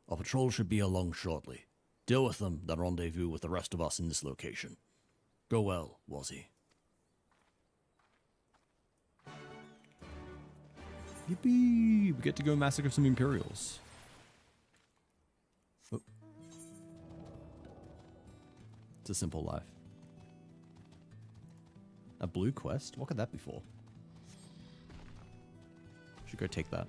Our patrol should be along shortly. Deal with them, then rendezvous with the rest of us in this location. Go well, Wazzy. Yippee! We get to go massacre some Imperials. Oh. It's a simple life. A blue quest? What could that be for? Should go take that.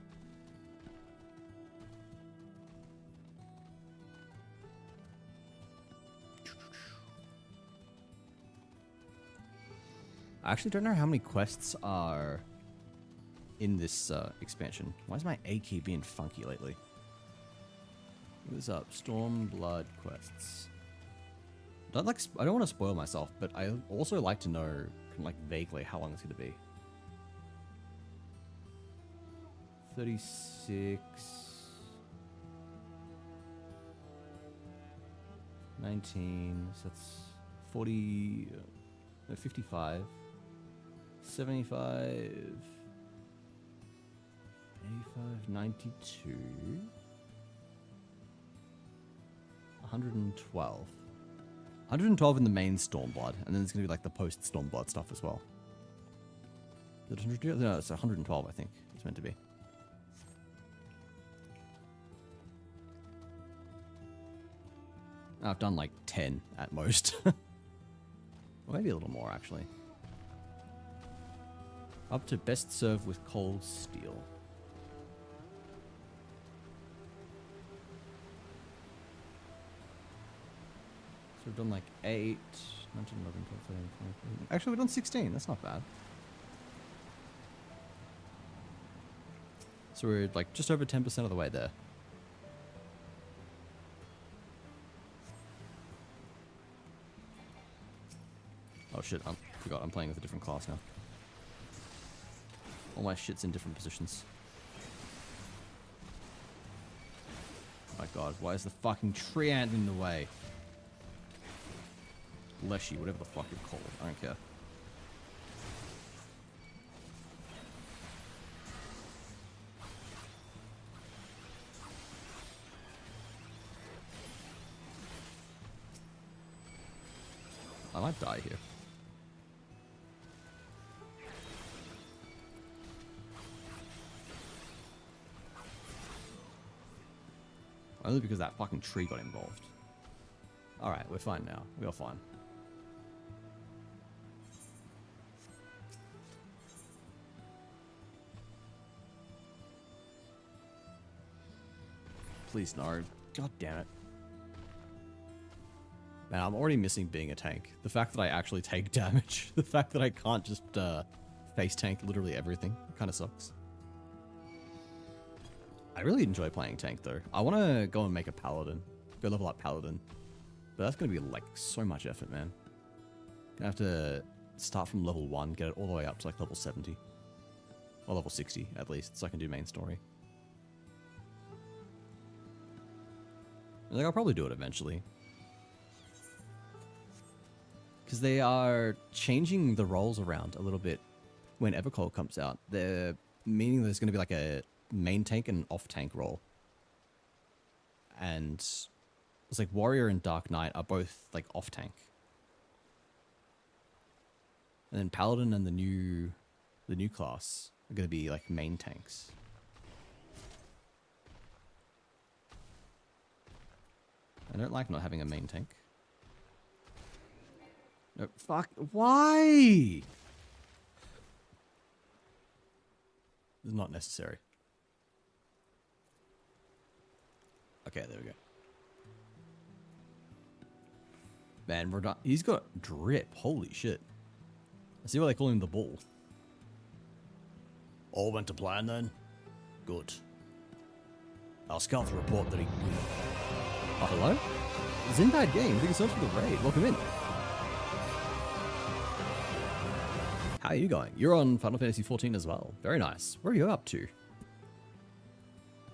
I actually don't know how many quests are in this expansion. Why is my A key being funky lately? Look this up. Stormblood quests. I don't want to spoil myself, but I also like to know like vaguely how long it's going to be. 36. 19. So that's 40. No, 55. 75, 85, 92, 112. 112 in the main Stormblood, and then there's going to be like the post-Stormblood stuff as well. Is it 100? No, it's 112, I think it's meant to be. I've done like 10 at most. Or maybe a little more, actually. Up to best served with cold steel. So we've done like 8, 19, 11, 12, 13, 14. Actually, we've done 16. That's not bad. So we're like just over 10% of the way there. Oh shit, I forgot I'm playing with a different class now. All my shit's in different positions. Oh my god, why is the fucking tree ant in the way? Leshy, whatever the fuck you're called, I don't care. I might die here. Only because that fucking tree got involved. Alright, we're fine now. We are fine. please no. God damn it. Man, I'm already missing being a tank. The fact that I actually take damage. The fact that I can't just face tank literally everything. Kind of sucks. I really enjoy playing tank though. I want to go and make a paladin. Go level up paladin. But that's going to be like so much effort, man. Gonna have to start from level 1, get it all the way up to like level 70. Or level 60 at least, so I can do main story. Like, I'll probably do it eventually. Because they are changing the roles around a little bit when Evercold comes out. They're meaning there's going to be like a main tank and off tank role. And it's like Warrior and Dark Knight are both like off tank. And then Paladin and the new class are going to be like main tanks. I don't like not having a main tank. No, fuck. Why? It's not necessary. Okay, there we go. Man, he's got drip. Holy shit. I see why they call him the Bull. All went to plan then? Good. Our scouts report that he... Oh, hello? Zinbad Games, thank you so much for the raid. Welcome in. How are you going? You're on Final Fantasy XIV as well. Very nice. Where are you up to?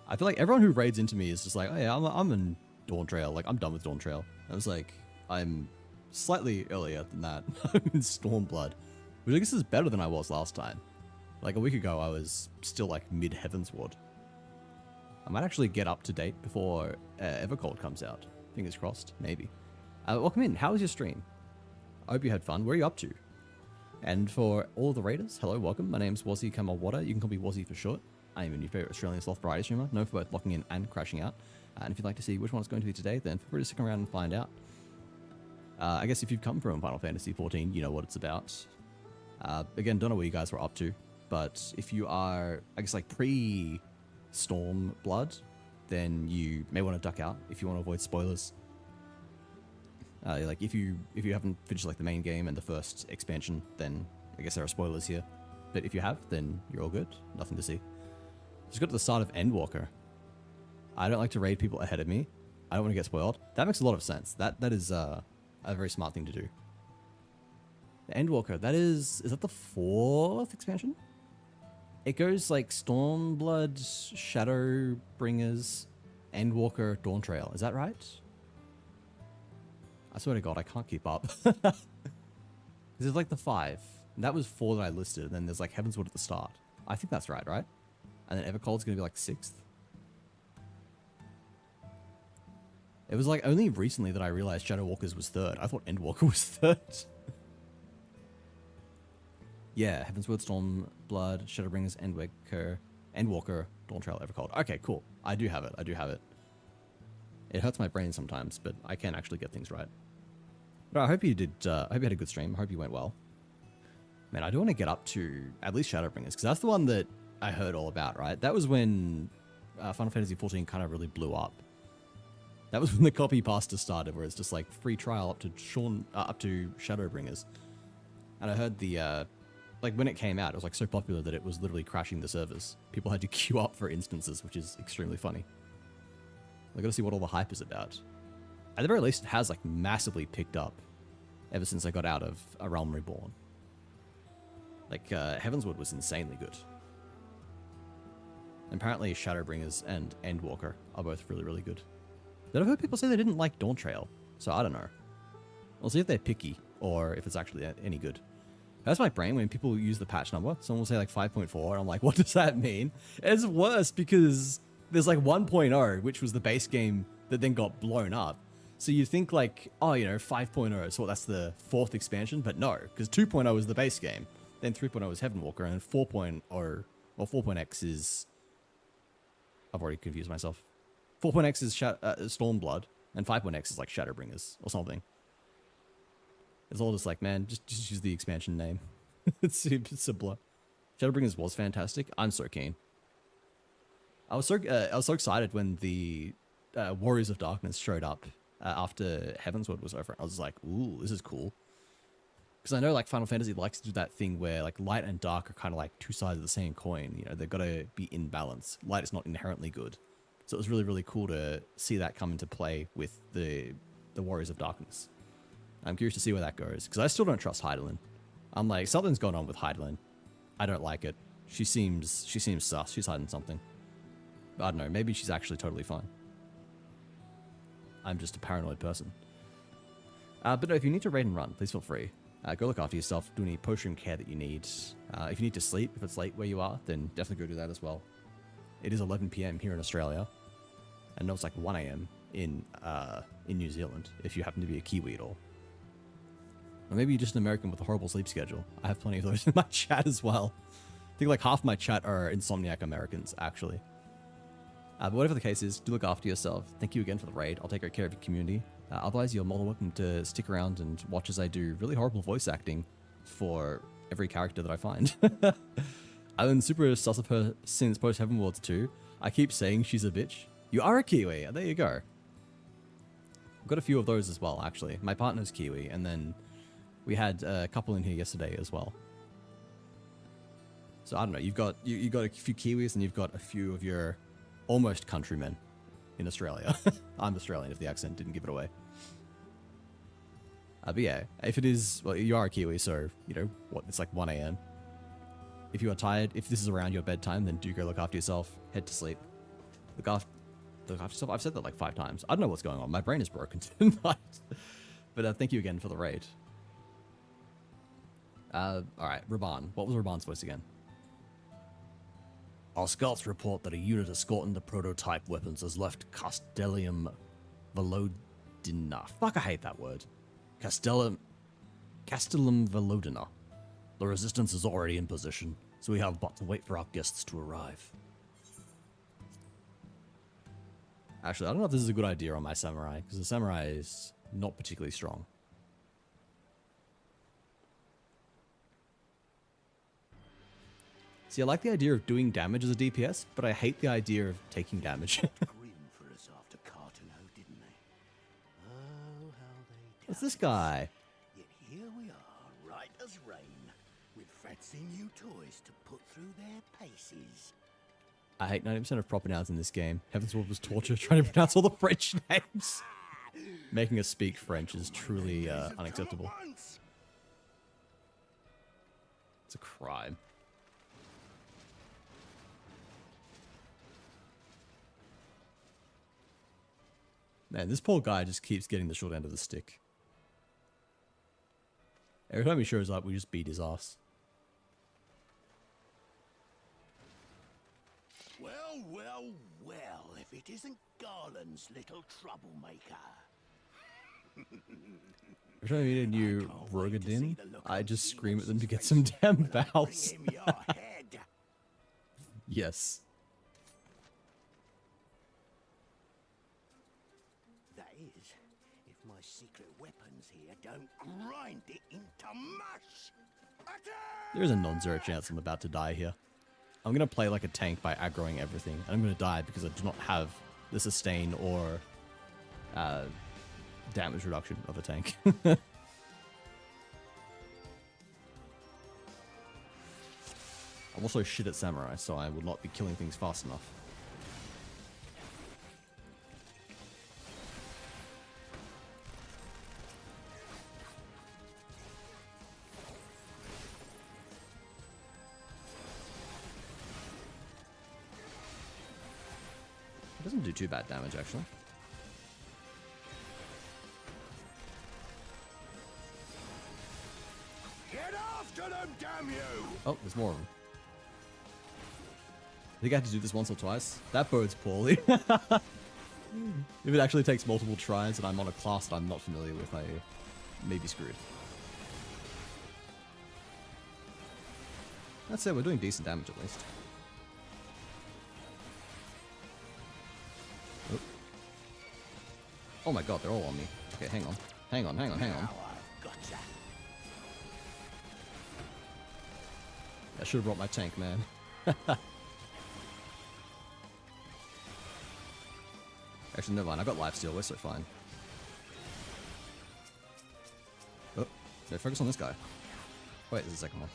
I feel like everyone who raids into me is just like, oh yeah, I'm in Dawn Trail. Like, I'm done with Dawn Trail. I was like, I'm slightly earlier than that. I'm in Stormblood, which I guess is better than I was last time. Like a week ago, I was still like mid-Heavensward. I might actually get up to date before Evercold comes out. Fingers crossed, maybe. Welcome in. How was your stream? I hope you had fun. Where are you up to? And for all of the raiders, hello, welcome. My name's Wazzy Kamawada. You can call me Wazzy for short. I am your new favorite Australian sloth variety streamer, known for both locking in and crashing out. And if you'd like to see which one it's going to be today, then feel free to stick around and find out. I guess if you've come from Final Fantasy XIV, you know what it's about. Again, don't know what you guys were up to, but if you are, I guess, like pre-Stormblood, then you may want to duck out if you want to avoid spoilers. Like if you haven't finished like the main game and the first expansion, then I guess there are spoilers here. But if you have, then you're all good. Nothing to see. Just got to the start of Endwalker. I don't like to raid people ahead of me. I don't want to get spoiled. That makes a lot of sense. That is a very smart thing to do. The Endwalker, is that the 4th expansion? It goes like Stormblood, Shadowbringers, Endwalker, Dawn Trail. Is that right? I swear to God, I can't keep up. Because it's like the 5. And that was 4 that I listed. And then there's like Heavensward at the start. I think that's right, right? And then Evercold's going to be like 6th. It was like only recently that I realized Shadowwalkers was 3rd. I thought Endwalker was 3rd. Yeah, Heavensward, Stormblood, Shadowbringers, Endwalker, Dawn Trail, Evercold. Okay, cool. I do have it. It hurts my brain sometimes, but I can actually get things right. But I hope you did. I hope you had a good stream. I hope you went well. Man, I do want to get up to at least Shadowbringers, because that's the one that I heard all about, right? That was when Final Fantasy XIV kind of really blew up. That was when the copy pasta started, where it's just like free trial up to Shadowbringers. And I heard the like when it came out, it was like so popular that it was literally crashing the servers. People had to queue up for instances, which is extremely funny. I gotta see what all the hype is about. At the very least, it has like massively picked up ever since I got out of A Realm Reborn. Like Heavensward was insanely good. Apparently, Shadowbringers and Endwalker are both really, really good. But I've heard people say they didn't like Dawn Trail, so I don't know. We'll see if they're picky or if it's actually any good. That's my brain when people use the patch number. Someone will say like 5.4, and I'm like, what does that mean? It's worse because there's like 1.0, which was the base game that then got blown up. So you think like, oh, 5.0, so that's the 4th expansion? But no, because 2.0 is the base game. Then 3.0 is Heavenwalker, and 4.0, or 4.x is... I've already confused myself. 4.x is Stormblood, and 5.x is like Shadowbringers, or something. It's all just like, man, just use the expansion name. It's super simpler. Shadowbringers was fantastic. I'm so keen. I was so excited when the Warriors of Darkness showed up after Heavensward was over. I was like, ooh, this is cool. Because I know like Final Fantasy likes to do that thing where like light and dark are kind of like two sides of the same coin. You know, they've got to be in balance. Light is not inherently good. So it was really, really cool to see that come into play with the Warriors of Darkness. I'm curious to see where that goes. Because I still don't trust Heidelin. I'm like, something's going on with Heidelin. I don't like it. She seems sus. She's hiding something. But I don't know. Maybe she's actually totally fine. I'm just a paranoid person. But no, if you need to raid and run, please feel free. Go look after yourself. Do any post-room care that you need. If you need to sleep, if it's late where you are, then definitely go do that as well. It is 11 PM here in Australia. I know it's like 1 AM in New Zealand, if you happen to be a Kiwi at all. Or maybe you're just an American with a horrible sleep schedule. I have plenty of those in my chat as well. I think like half my chat are insomniac Americans, actually. But whatever the case is, do look after yourself. Thank you again for the raid. I'll take great care of your community. Otherwise, you're more than welcome to stick around and watch as I do really horrible voice acting for every character that I find. I've been super sus of her since post Heavenwards 2. I keep saying she's a bitch. You are a Kiwi. There you go. I've got a few of those as well, actually. My partner's Kiwi, and then we had a couple in here yesterday as well. So I don't know. You've got you got a few Kiwis, and you've got a few of your almost countrymen in Australia. I'm Australian if the accent didn't give it away. But yeah, if it is, well, you are a Kiwi, so, you know, what, it's like 1 AM. If you are tired, if this is around your bedtime, then do go look after yourself, head to sleep. Look after yourself. I've said that like 5 times. I don't know what's going on. My brain is broken tonight. But thank you again for the raid. Alright, Raban. What was Raban's voice again? Our scouts report that a unit escorting the prototype weapons has left Castellum Velodina. Fuck, I hate that word. Castellum Velodina. The resistance is already in position, so we have but to wait for our guests to arrive. Actually, I don't know if this is a good idea on my samurai, because the samurai is not particularly strong. See, I like the idea of doing damage as a DPS, but I hate the idea of taking damage. For us after Cartano, didn't they? Oh, how they What's this guy? Yet here we are, right as rain, with fancy new toys to put through their paces. I hate 90% of proper nouns in this game. Heavensward was torture trying to pronounce all the French names. Making us speak French is truly unacceptable. It's a crime. Man, this poor guy just keeps getting the short end of the stick. Every time he shows up, we just beat his ass. Well, well, well, if it isn't Garland's little troublemaker. Every time I meet a new Rogadin, I just scream at them to get some damn vows. Yes. That is, if my secret weapons here don't grind it into mush. There is a non-zero chance I'm about to die here. I'm going to play like a tank by aggroing everything, and I'm going to die because I do not have the sustain or damage reduction of a tank. I'm also shit at samurai, so I will not be killing things fast enough. It doesn't do too bad damage, actually. Get after them, damn you! Oh, there's more of them. I think I had to do this once or twice. That bodes poorly. If it actually takes multiple tries and I'm on a class that I'm not familiar with, I may be screwed. That's it, we're doing decent damage at least. Oh. Oh my god, they're all on me. Okay, hang on. Hang on. Gotcha. I should have brought my tank, man. Actually, never mind. I got lifesteal. We're so fine. Oh, no, focus on this guy. Wait, there's a second one.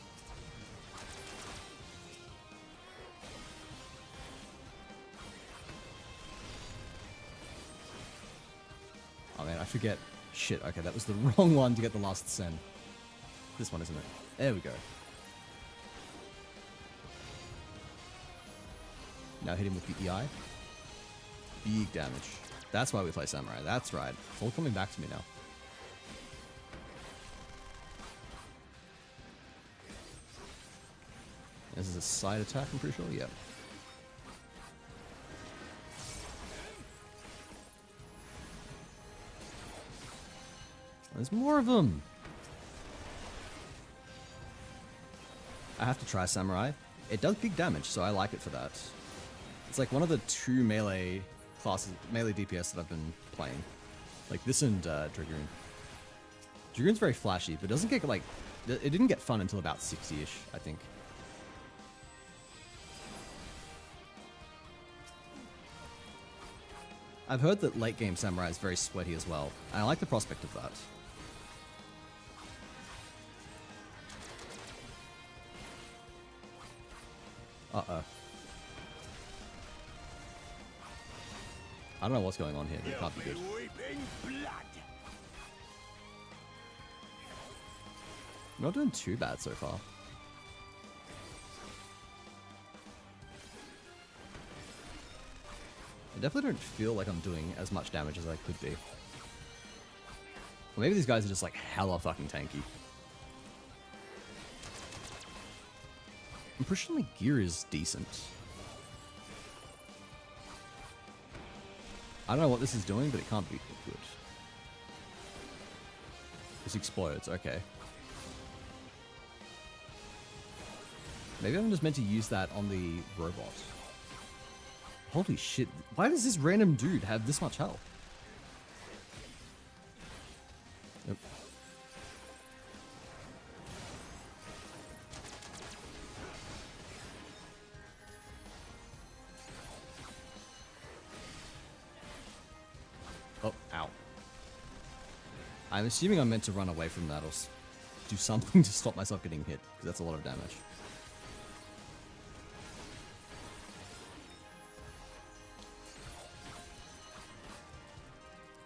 Oh man, I forget. Shit, okay, that was the wrong one to get the last send. This one, isn't it? There we go. Now hit him with the EI. Big damage. That's why we play Samurai. That's right. It's all coming back to me now. This is a side attack, I'm pretty sure. Yep. There's more of them. I have to try Samurai. It does big damage, so I like it for that. It's like one of the 2 melee classes, melee DPS that I've been playing. Like this and Dragoon. Dragoon's very flashy, but doesn't get like... It didn't get fun until about 60-ish, I think. I've heard that late game Samurai is very sweaty as well, and I like the prospect of that. Uh-oh. I don't know what's going on here, but it can't be good. I'm not doing too bad so far. I definitely don't feel like I'm doing as much damage as I could be. Or maybe these guys are just like hella fucking tanky. I'm pretty sure my gear is decent. I don't know what this is doing, but it can't be good. This explodes, okay. Maybe I'm just meant to use that on the robot. Holy shit, why does this random dude have this much health? Yep. Oh, ow. I'm assuming I'm meant to run away from that or do something to stop myself getting hit, because that's a lot of damage.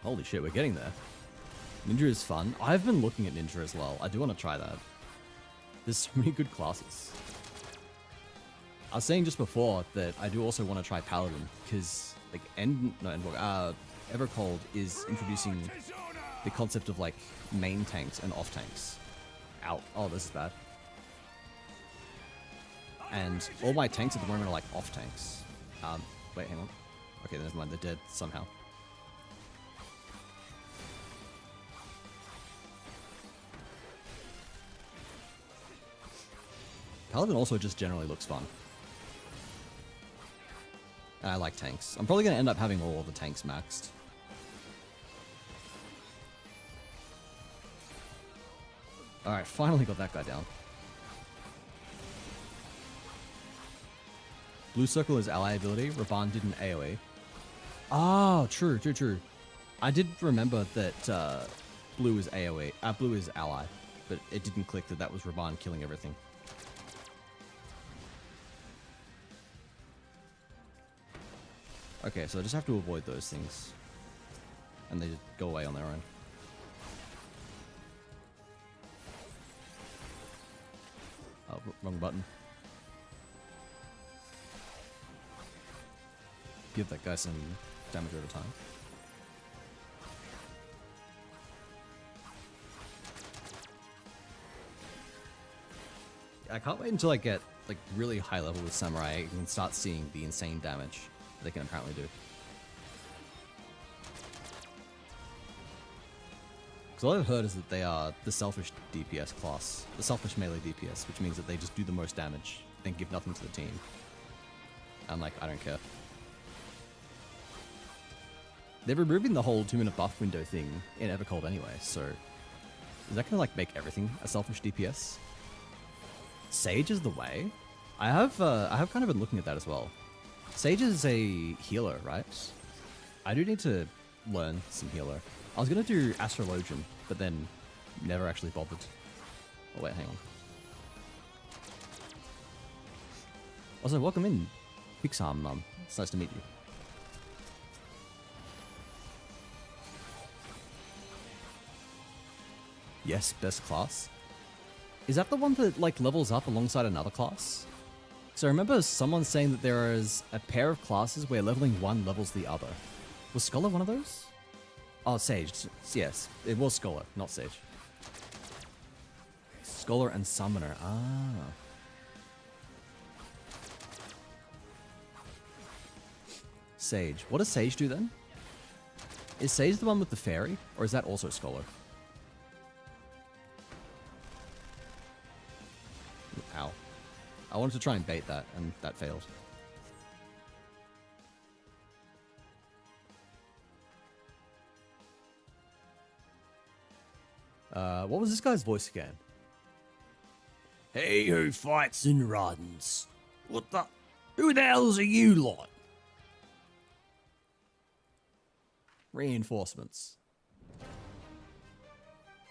Holy shit, we're getting there. Ninja is fun. I've been looking at Ninja as well. I do want to try that. There's so many good classes. I was saying just before that I do also want to try Paladin, because like Evercold is introducing the concept of like main tanks and off tanks. Ow. Oh, this is bad. And all my tanks at the moment are like off tanks. Wait, hang on. Okay, never mind. They're dead somehow. Paladin also just generally looks fun. And I like tanks. I'm probably going to end up having all of the tanks maxed. Alright, finally got that guy down. Blue circle is ally ability. Raban did an AoE. Oh, true. I did remember that blue is AoE. Blue is ally. But it didn't click that that was Raban killing everything. Okay, so I just have to avoid those things. And they just go away on their own. Oh, wrong button. Give that guy some damage over time. I can't wait until I get like really high level with Samurai and start seeing the insane damage they can apparently do. Because all I've heard is that they are the selfish DPS class, the selfish melee DPS, which means that they just do the most damage, then give nothing to the team. I'm like, I don't care. They're removing the whole 2-minute buff window thing in Evercold anyway, so is that gonna like make everything a selfish DPS? Sage is the way. I have kind of been looking at that as well. Sage is a healer, right? I do need to learn some healer. I was gonna do Astrologian, but then never actually bothered. Oh wait, hang on. Also, welcome in, Pixar Mum. It's nice to meet you. Yes, best class. Is that the one that like levels up alongside another class? So I remember someone saying that there is a pair of classes where leveling one levels the other. Was Scholar one of those? Oh, Sage. Yes, it was Scholar, not Sage. Scholar and Summoner. Ah. Sage. What does Sage do then? Is Sage the one with the fairy, or is that also Scholar? Ow. I wanted to try and bait that, and that failed. What was this guy's voice again? He who fights and runs. What the? Who the hells are you lot? Reinforcements.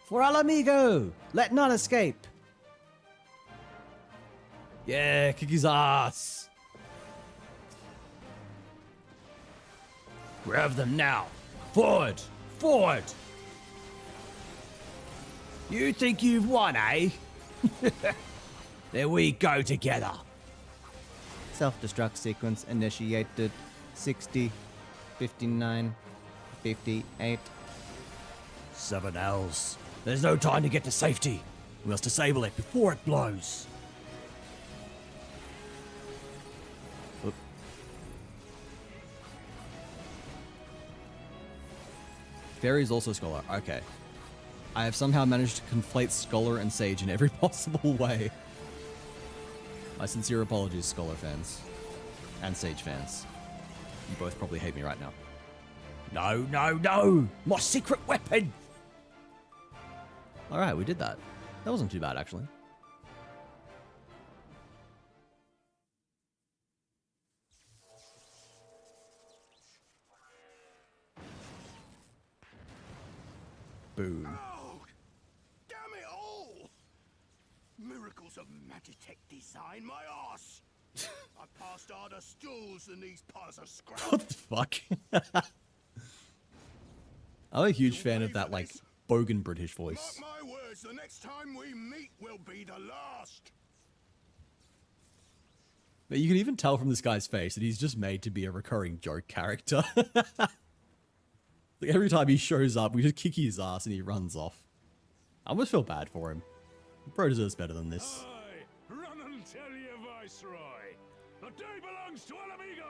For Al Amigo! Let none escape! Yeah, kick his ass! Grab them now. Forward! Forward! You think you've won, eh? There we go together. Self-destruct sequence initiated. 60, 59, 58. 7 L's. There's no time to get to safety. We must disable it before it blows. Oop. Fairy's also Scholar. Okay. I have somehow managed to conflate Scholar and Sage in every possible way. My sincere apologies, Scholar fans. And Sage fans. You both probably hate me right now. No, no, no! My secret weapon! Alright, we did that. That wasn't too bad, actually. Boom. Oh, damn it all! Miracles of Magitech design, my ass! I passed harder stools than these piles of scrap. What the fuck? I'm a huge fan of that, like, bogan British voice. Mark my words, the next time we meet will be the last. But you can even tell from this guy's face that he's just made to be a recurring joke character. Like, every time he shows up, we just kick his ass and he runs off. I almost feel bad for him. Bro deserves better than this. Aye, run and tell your viceroy. The day belongs to Al Amigo.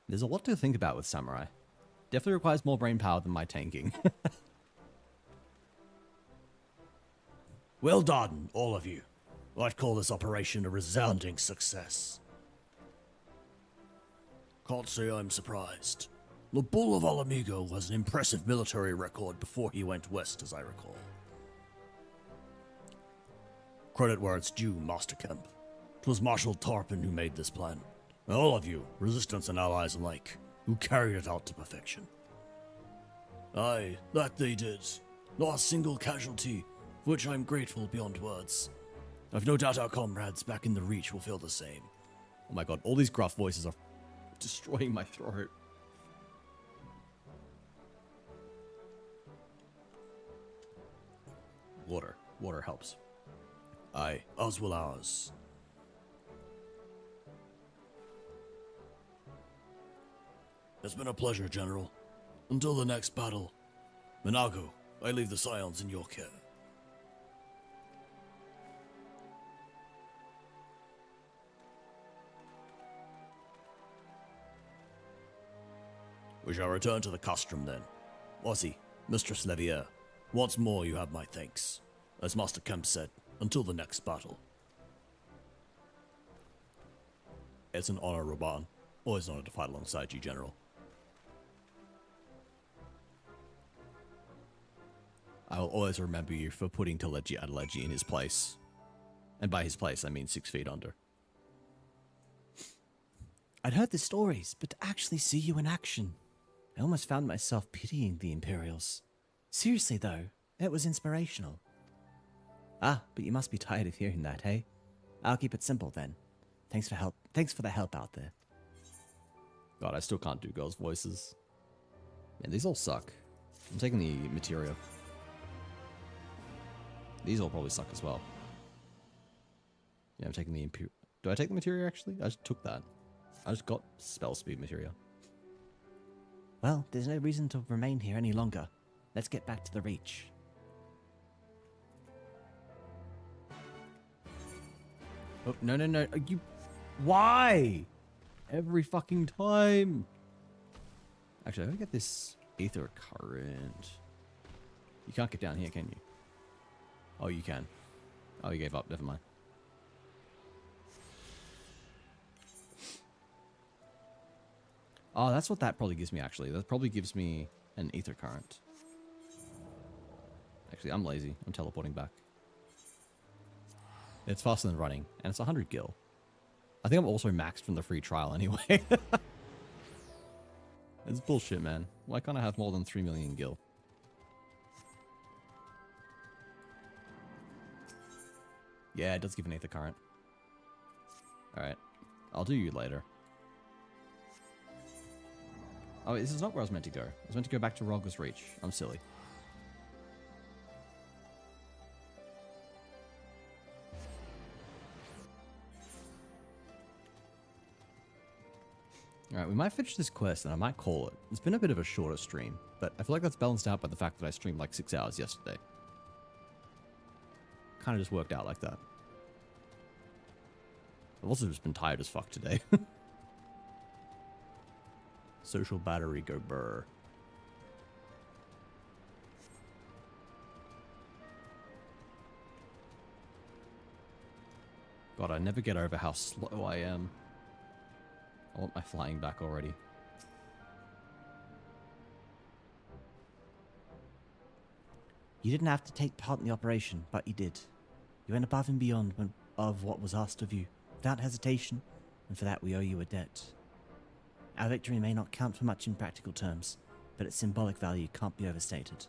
There's a lot to think about with Samurai. Definitely requires more brain power than my tanking. Well done, all of you. I'd call this operation a resounding success. Can't say I'm surprised. The Bull of Al Amigo has an impressive military record before he went west, as I recall. Credit where it's due, Master Kemp. 'Twas Marshal Tarpon who made this plan. And all of you, resistance and allies alike, who carried it out to perfection. Aye, that they did. Not a single casualty, for which I'm grateful beyond words. I've no doubt our comrades back in the Reach will feel the same. Oh my god, all these gruff voices are destroying my throat. Water. Water helps. Aye, as will ours. It's been a pleasure, General. Until the next battle. Minago, I leave the Scions in your care. We shall return to the castrum then. Wazzy, Mistress Levier, once more you have my thanks. As Master Kemp said, until the next battle. It's an honor, Raban. Always wanted to fight alongside you, General. I will always remember you for putting Teleji Adeleji in his place. And by his place, I mean 6 feet under. I'd heard the stories, but to actually see you in action, I almost found myself pitying the Imperials. Seriously, though, it was inspirational. Ah, but you must be tired of hearing that, hey? I'll keep it simple then. Thanks for the help out there. God, I still can't do girls' voices. Man, these all suck. I'm taking the materia. These all probably suck as well. Yeah, I'm taking the Imperial. Do I take the materia actually? I just took that. I just got spell speed materia. Well, there's no reason to remain here any longer. Let's get back to the Reach. Oh, no, no, no. You... Why? Every fucking time. Actually, I'm gonna get this ether current. You can't get down here, can you? Oh, you can. Oh, you gave up. Never mind. Oh, that's what that probably gives me, actually. That probably gives me an ether current. Actually, I'm lazy. I'm teleporting back. It's faster than running, and it's 100 gil. I think I'm also maxed from the free trial anyway. It's bullshit, man. Why can't I have more than 3 million gil? Yeah, it does give an ether current. Alright. I'll do you later. Oh, this is not where I was meant to go. I was meant to go back to Rogger's Reach. I'm silly. Alright, we might finish this quest and I might call it. It's been a bit of a shorter stream, but I feel like that's balanced out by the fact that I streamed like 6 hours yesterday. Kind of just worked out like that. I've also just been tired as fuck today. Social battery go burr. God, I never get over how slow I am. I want my flying back already. You didn't have to take part in the operation, but you did. You went above and beyond of what was asked of you, without hesitation, and for that we owe you a debt. Our victory may not count for much in practical terms, but its symbolic value can't be overstated.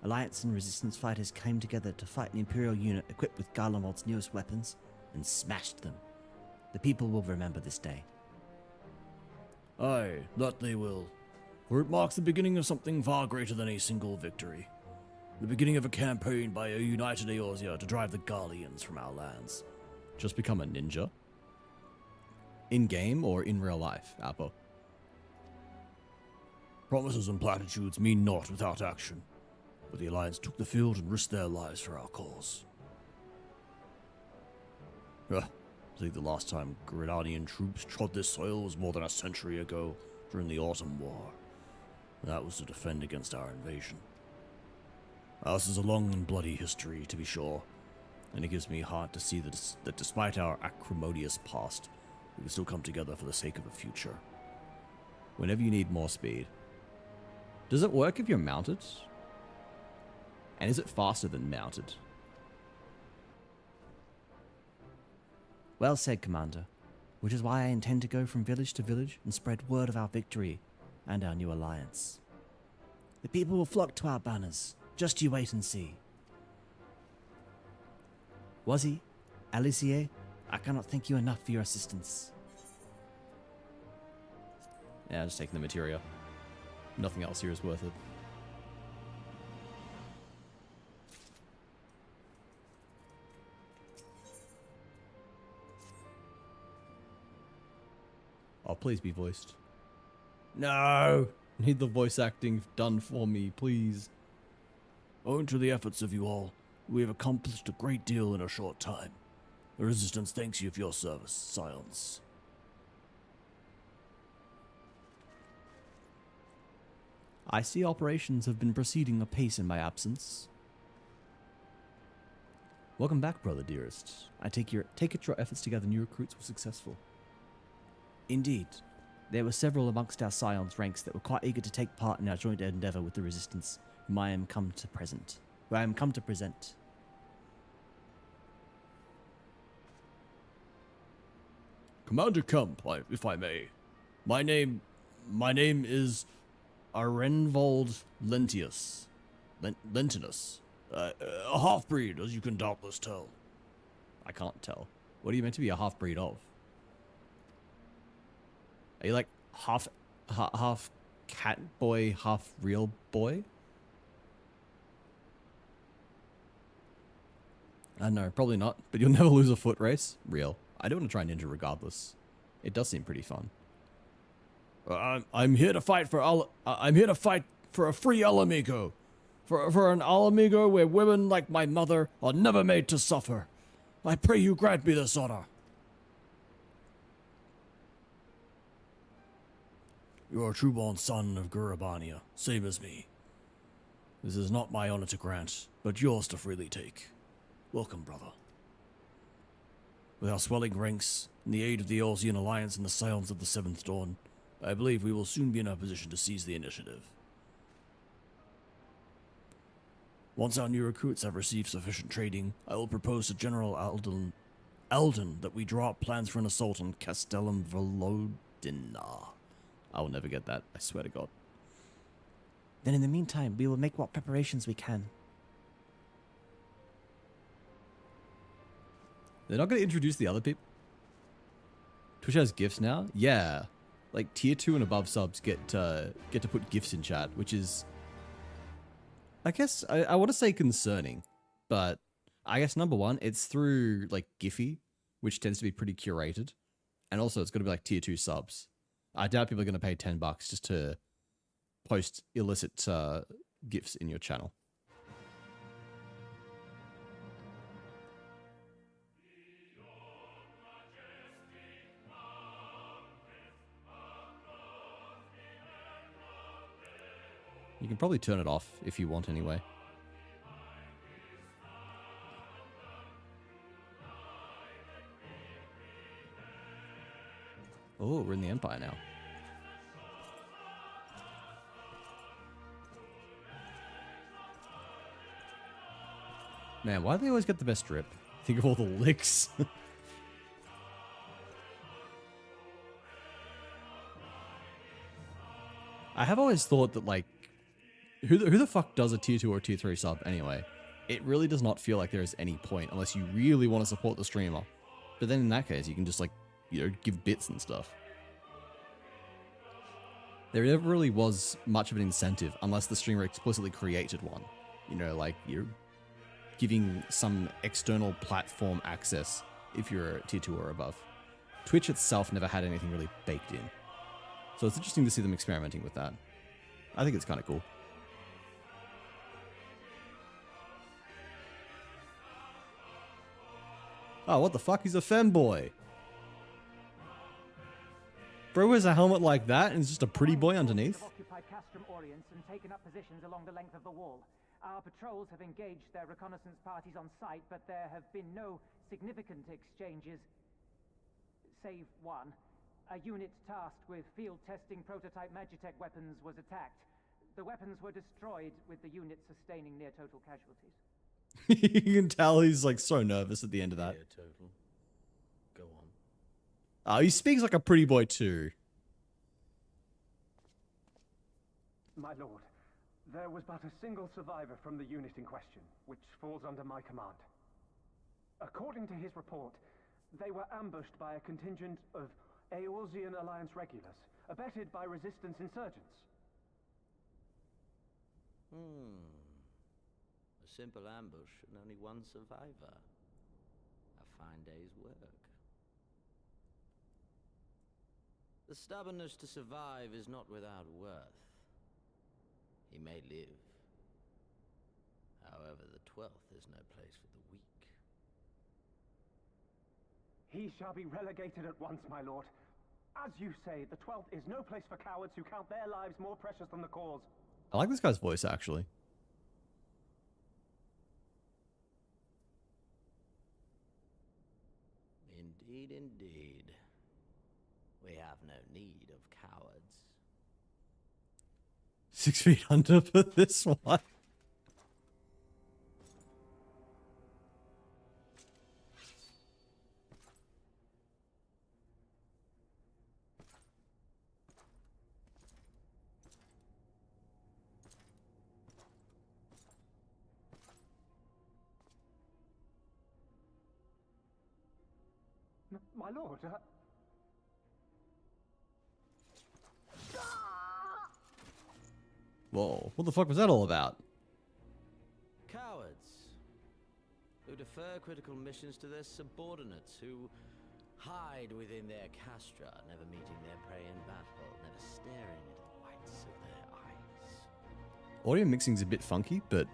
Alliance and Resistance fighters came together to fight an Imperial unit equipped with Garlemald's newest weapons, and smashed them. The people will remember this day. Aye, that they will. For it marks the beginning of something far greater than a single victory. The beginning of a campaign by a united Eorzea to drive the Garleans from our lands. Just become a ninja? In-game or in real life, Appo? Promises and platitudes mean naught without action. But the Alliance took the field and risked their lives for our cause. I think the last time Grenadian troops trod this soil was more than a century ago, during the Autumn War. That was to defend against our invasion. Ours is a long and bloody history, to be sure, and it gives me heart to see that despite our acrimonious past, we can still come together for the sake of a future. Whenever you need more speed. Does it work if you're mounted? And is it faster than mounted? Well said, Commander. Which is why I intend to go from village to village and spread word of our victory and our new alliance. The people will flock to our banners. Just you wait and see. Wazi, Alicia, I cannot thank you enough for your assistance. Yeah, just taking the materia. Nothing else here is worth it. Oh, please be voiced. No! Need the voice acting done for me, please. Owing to the efforts of you all, we have accomplished a great deal in a short time. The Resistance thanks you for your service, Scions. I see operations have been proceeding apace in my absence. Welcome back, brother dearest. I take it your efforts to gather new recruits were successful. Indeed, There were several amongst our scions' ranks that were quite eager to take part in our joint endeavour with the resistance, whom I am come to present. Commander Kump, if I may. My name is Arenvold Lentius. Lentinus. A half-breed, as you can doubtless tell. I can't tell. What are you meant to be a half-breed of? Are you like half cat boy, half real boy? I don't know, probably not, but you'll never lose a foot race. Real. I do want to try Ninja regardless. It does seem pretty fun. I'm here to fight for I'm here to fight for a free Alamigo. For an Alamigo where women like my mother are never made to suffer. I pray you grant me this honor. You are a true-born son of Gurabania, same as me. This is not my honor to grant, but yours to freely take. Welcome, brother. With our swelling ranks, and the aid of the Orsian Alliance and the Scions of the Seventh Dawn, I believe we will soon be in a position to seize the initiative. Once our new recruits have received sufficient training, I will propose to General Alden that we draw up plans for an assault on Castellum Volodina. I will never get that, I swear to God. Then in the meantime, we will make what preparations we can. They're not going to introduce the other people? Twitch has gifts now? Yeah. Like, tier 2 and above subs get to put gifts in chat, which is... I guess, I want to say concerning, but I guess number one, it's through, like, Giphy, which tends to be pretty curated, and also it's going to be, like, tier 2 subs. I doubt people are going to pay $10 just to post illicit gifs in your channel. You can probably turn it off if you want anyway. Oh, we're in the Empire now. Man, why do they always get the best drip? Think of all the licks. I have always thought that, like, who the fuck does a tier 2 or tier 3 sub anyway? It really does not feel like there is any point unless you really want to support the streamer. But then in that case, you can just, like, you know, give bits and stuff. There never really was much of an incentive unless the streamer explicitly created one. You know, like, you're giving some external platform access if you're a tier 2 or above. Twitch itself never had anything really baked in. So it's interesting to see them experimenting with that. I think it's kind of cool. Oh, what the fuck? He's a femboy. Bro wears a helmet like that and is just a pretty boy underneath. Occupied Castrum Orients and taken up positions along the length of the wall. Our patrols have engaged their reconnaissance parties on site, but there have been no significant exchanges, save one. A unit tasked with field testing prototype Magitech weapons was attacked. The weapons were destroyed, with the unit sustaining near total casualties. You can tell he's like so nervous at the end of that. Yeah, total. Go on. Oh, he speaks like a pretty boy too. My lord, there was but a single survivor from the unit in question, which falls under my command. According to his report, they were ambushed by a contingent of Eorzean Alliance regulars, abetted by resistance insurgents. A simple ambush and only one survivor. A fine day's work. The stubbornness to survive is not without worth. He may live. However, the 12th is no place for the weak. He shall be relegated at once, my lord. As you say, the 12th is no place for cowards who count their lives more precious than the cause. I like this guy's voice, actually. Indeed, indeed. We have no need of cowards. 6 feet under for this one. My lord, Whoa, what the fuck was that all about? Cowards who defer critical missions to their subordinates, who hide within their castra, never meeting their prey in battle, never staring into the whites of their eyes. Audio mixing's a bit funky, but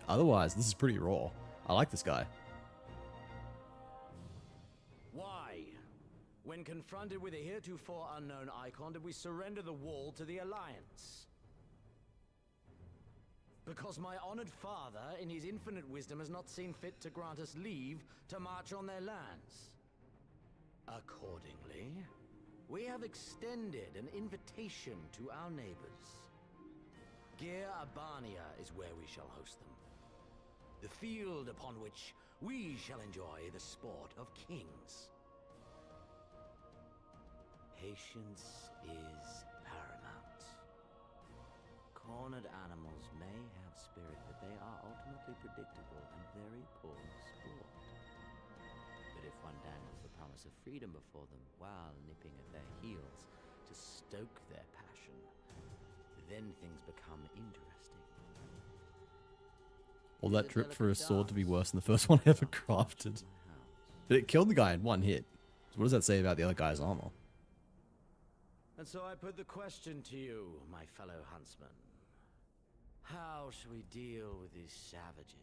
otherwise, this is pretty raw. I like this guy. Why, when confronted with a heretofore unknown icon, did we surrender the wall to the Alliance? Because my honored father, in his infinite wisdom, has not seen fit to grant us leave to march on their lands. Accordingly, we have extended an invitation to our neighbors. Gir Abania is where we shall host them. The field upon which we shall enjoy the sport of kings. Patience is paramount. Cornered animals may have spirit, but they are ultimately predictable and very poor sport. But if one dangles the promise of freedom before them while nipping at their heels to stoke their passion, then things become interesting. All that drip for a sword to be worse than the first one I ever crafted. But it killed the guy in one hit. So what does that say about the other guy's armor? And so I put the question to you, my fellow huntsman. How shall we deal with these savages?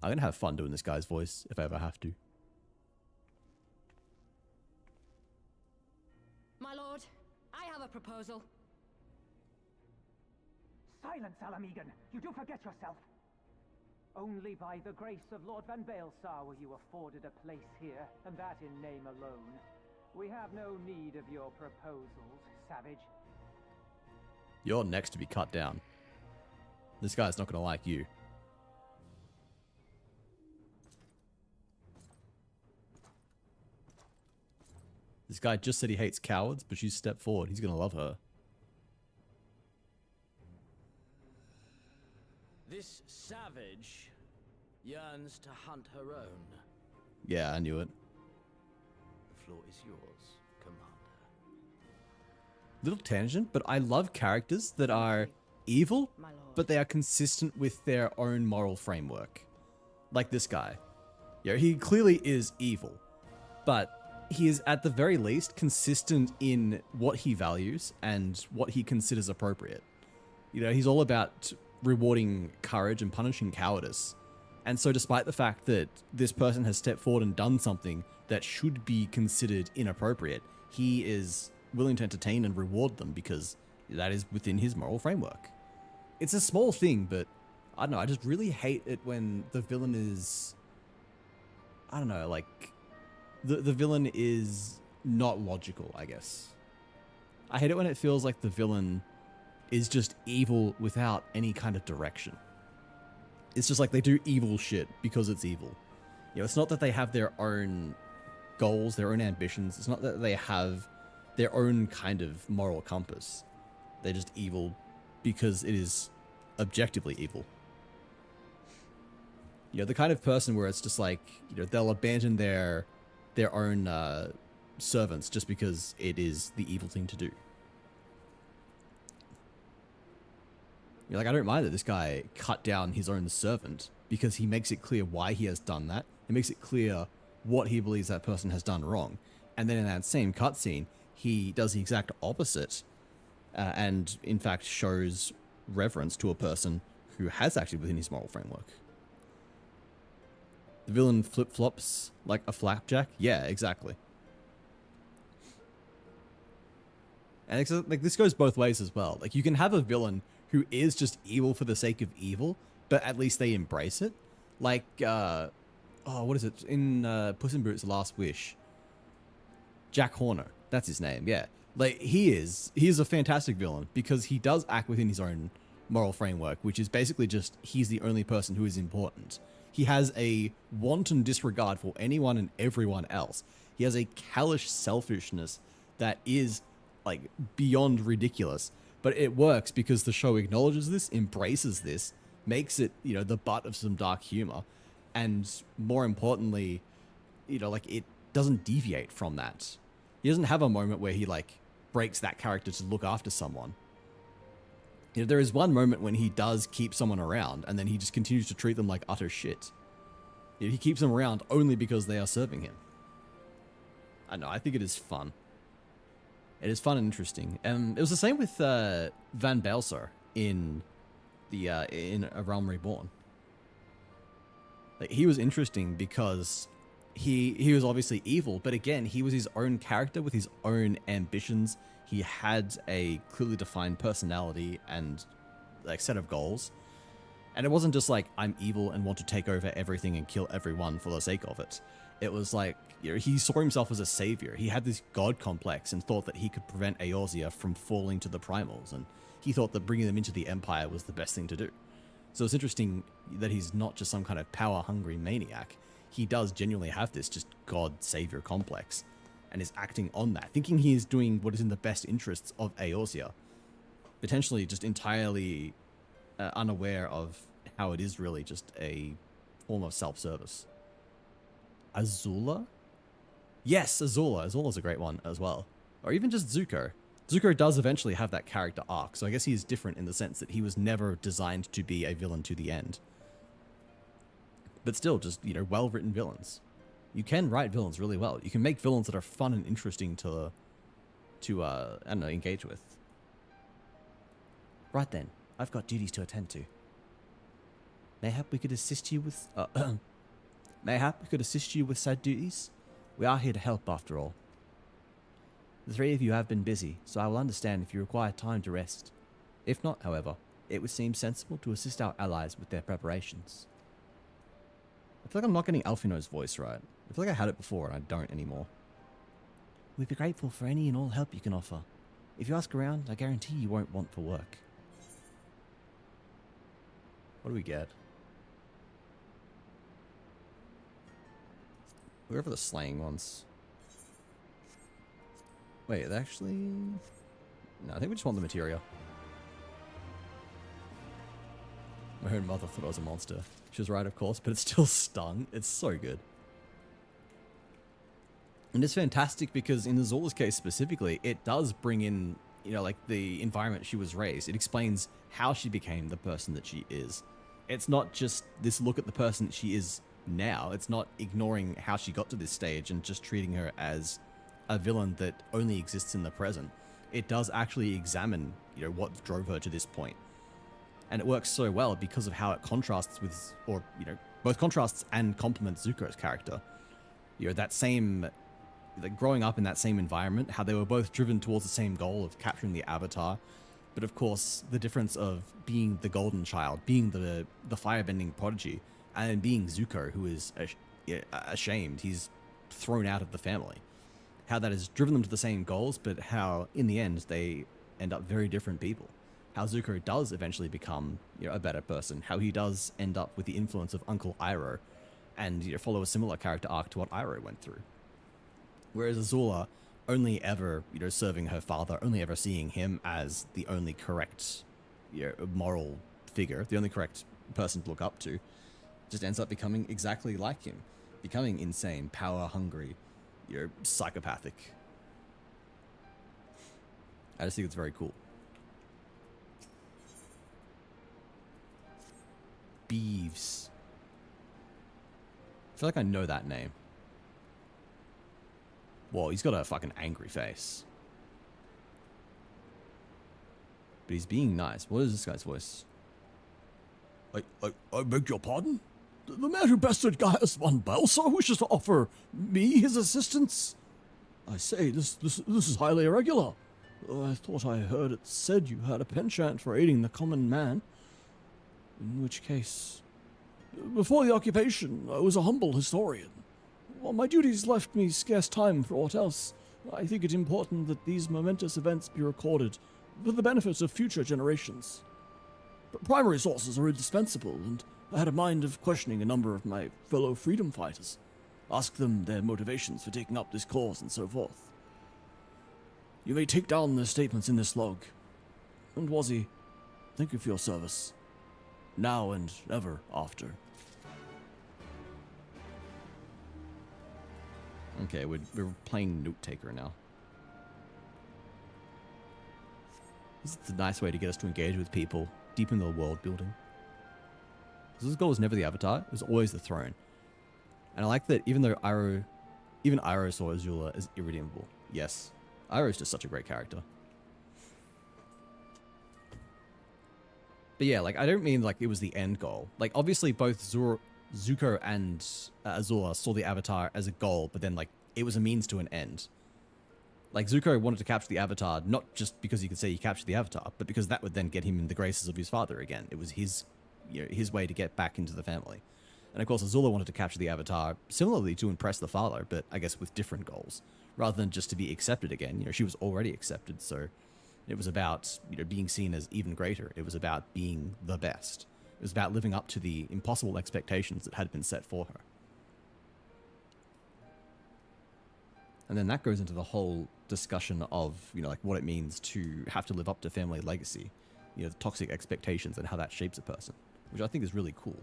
I'm gonna have fun doing this guy's voice if I ever have to. My lord, I have a proposal. silence, Alamegan! You do forget yourself! Only by the grace of Lord Van Baelsar were you afforded a place here, and that in name alone. We have no need of your proposals, savage. You're next to be cut down. This guy's not gonna like you. This guy just said he hates cowards, but she's stepped forward. He's gonna love her. This savage yearns to hunt her own. Yeah, I knew it. The floor is yours, Commander. Little tangent, but I love characters that are evil, but they are consistent with their own moral framework. Like this guy. Yeah, he clearly is evil, but he is at the very least consistent in what he values and what he considers appropriate. You know, he's all about rewarding courage and punishing cowardice. And so despite the fact that this person has stepped forward and done something that should be considered inappropriate, he is willing to entertain and reward them because that is within his moral framework. It's a small thing, but I don't know, I just really hate it when the villain is, I don't know, like, the villain is not logical, I guess. I hate it when it feels like the villain is just evil without any kind of direction. It's just like they do evil shit because it's evil. You know, it's not that they have their own goals, their own ambitions. It's not that they have their own kind of moral compass. They're just evil because it is objectively evil. You know, the kind of person where it's just like, you know, they'll abandon their own servants just because it is the evil thing to do. You're like, I don't mind that this guy cut down his own servant because he makes it clear why he has done that. He makes it clear what he believes that person has done wrong. And then in that same cutscene, he does the exact opposite and in fact shows reverence to a person who has acted within his moral framework. The villain flip-flops like a flapjack? Yeah, exactly. And it's like this goes both ways as well. Like, you can have a villain who is just evil for the sake of evil, but at least they embrace it. Like, what is it? In Puss in Boots: The Last Wish, Jack Horner, that's his name, yeah. Like, he is a fantastic villain because he does act within his own moral framework, which is basically just he's the only person who is important. He has a wanton disregard for anyone and everyone else. He has a callous selfishness that is, like, beyond ridiculous. But it works because the show acknowledges this, embraces this, makes it, you know, the butt of some dark humor. And more importantly, you know, like, it doesn't deviate from that. He doesn't have a moment where he, like, breaks that character to look after someone. You know, there is one moment when he does keep someone around, and then he just continues to treat them like utter shit. You know, he keeps them around only because they are serving him. I know, I think it is fun. It is fun and interesting. It was the same with Van Belsar in A Realm Reborn. Like, he was interesting because he was obviously evil, but again, he was his own character with his own ambitions. He had a clearly defined personality and, like, set of goals. And it wasn't just like, I'm evil and want to take over everything and kill everyone for the sake of it. It was like, you know, he saw himself as a savior. He had this god complex and thought that he could prevent Eorzea from falling to the primals. And he thought that bringing them into the Empire was the best thing to do. So it's interesting that he's not just some kind of power-hungry maniac. He does genuinely have this just god-savior complex and is acting on that, thinking he is doing what is in the best interests of Eorzea, potentially just entirely unaware of how it is really just a form of self-service. Azula? Yes, Azula. Azula's a great one as well. Or even just Zuko. Zuko does eventually have that character arc, so I guess he is different in the sense that he was never designed to be a villain to the end. But still, just, you know, well-written villains. You can write villains really well. You can make villains that are fun and interesting to I don't know, engage with. Right then, I've got duties to attend to. Mayhap we could assist you with... Mayhap we could assist you with said duties? We are here to help, after all. The three of you have been busy, so I will understand if you require time to rest. If not, however, it would seem sensible to assist our allies with their preparations. I feel like I'm not getting Alfino's voice right. I feel like I had it before and I don't anymore. We'd be grateful for any and all help you can offer. If you ask around, I guarantee you won't want for work. What do we get? Whoever the slaying ones. Wait, they actually... No, I think we just want the materia. My own mother thought I was a monster. She was right, of course, but it still stung. It's so good. And it's fantastic because in Azula's case specifically, it does bring in, you know, like the environment she was raised. It explains how she became the person that she is. It's not just this look at the person that she is now. It's not ignoring how she got to this stage and just treating her as a villain that only exists in the present. It does actually examine, you know, what drove her to this point. And it works so well because of how it contrasts with, or, you know, both contrasts and complements Zuko's character. You know, that same, like, growing up in that same environment, how they were both driven towards the same goal of capturing the Avatar. But of course, the difference of being the golden child, being the firebending prodigy, and being Zuko, who is ashamed, he's thrown out of the family. How that has driven them to the same goals, but how, in the end, they end up very different people. How Zuko does eventually become, you know, a better person. How he does end up with the influence of Uncle Iroh, and, you know, follow a similar character arc to what Iroh went through. Whereas Azula, only ever, you know, serving her father, only ever seeing him as the only correct, you know, moral figure, the only correct person to look up to, just ends up becoming exactly like him. Becoming insane, power-hungry, you know, psychopathic. I just think it's very cool. Beeves. I feel like I know that name. Whoa, he's got a fucking angry face. But he's being nice. What is this guy's voice? I beg your pardon? The man who bested Gaius von Belsar wishes to offer me his assistance? I say, this is highly irregular. I thought I heard it said you had a penchant for aiding the common man. In which case... Before the occupation, I was a humble historian. While my duties left me scarce time for aught else, I think it important that these momentous events be recorded for the benefit of future generations. Primary sources are indispensable, and I had a mind of questioning a number of my fellow freedom fighters. Ask them their motivations for taking up this cause and so forth. You may take down their statements in this log. And Wazzy, thank you for your service. Now and ever after. Okay, we're playing Note Taker now. This is a nice way to get us to engage with people, deepen the world building. This goal was never the Avatar, it was always the throne. And I like that even though even Iroh saw Azula as irredeemable. Yes, Iroh's just such a great character. But yeah, like, I don't mean like it was the end goal. Like, obviously both Zuko and Azula saw the Avatar as a goal, but then like it was a means to an end. Like, Zuko wanted to capture the Avatar, not just because he could say he captured the Avatar, but because that would then get him in the graces of his father again. It was his, his way to get back into the family. And of course, Azula wanted to capture the Avatar similarly to impress the father, but I guess with different goals. Rather than just to be accepted again, she was already accepted, so it was about, being seen as even greater. It was about being the best. It was about living up to the impossible expectations that had been set for her. And then that goes into the whole discussion of, like what it means to have to live up to family legacy, the toxic expectations and how that shapes a person, which I think is really cool.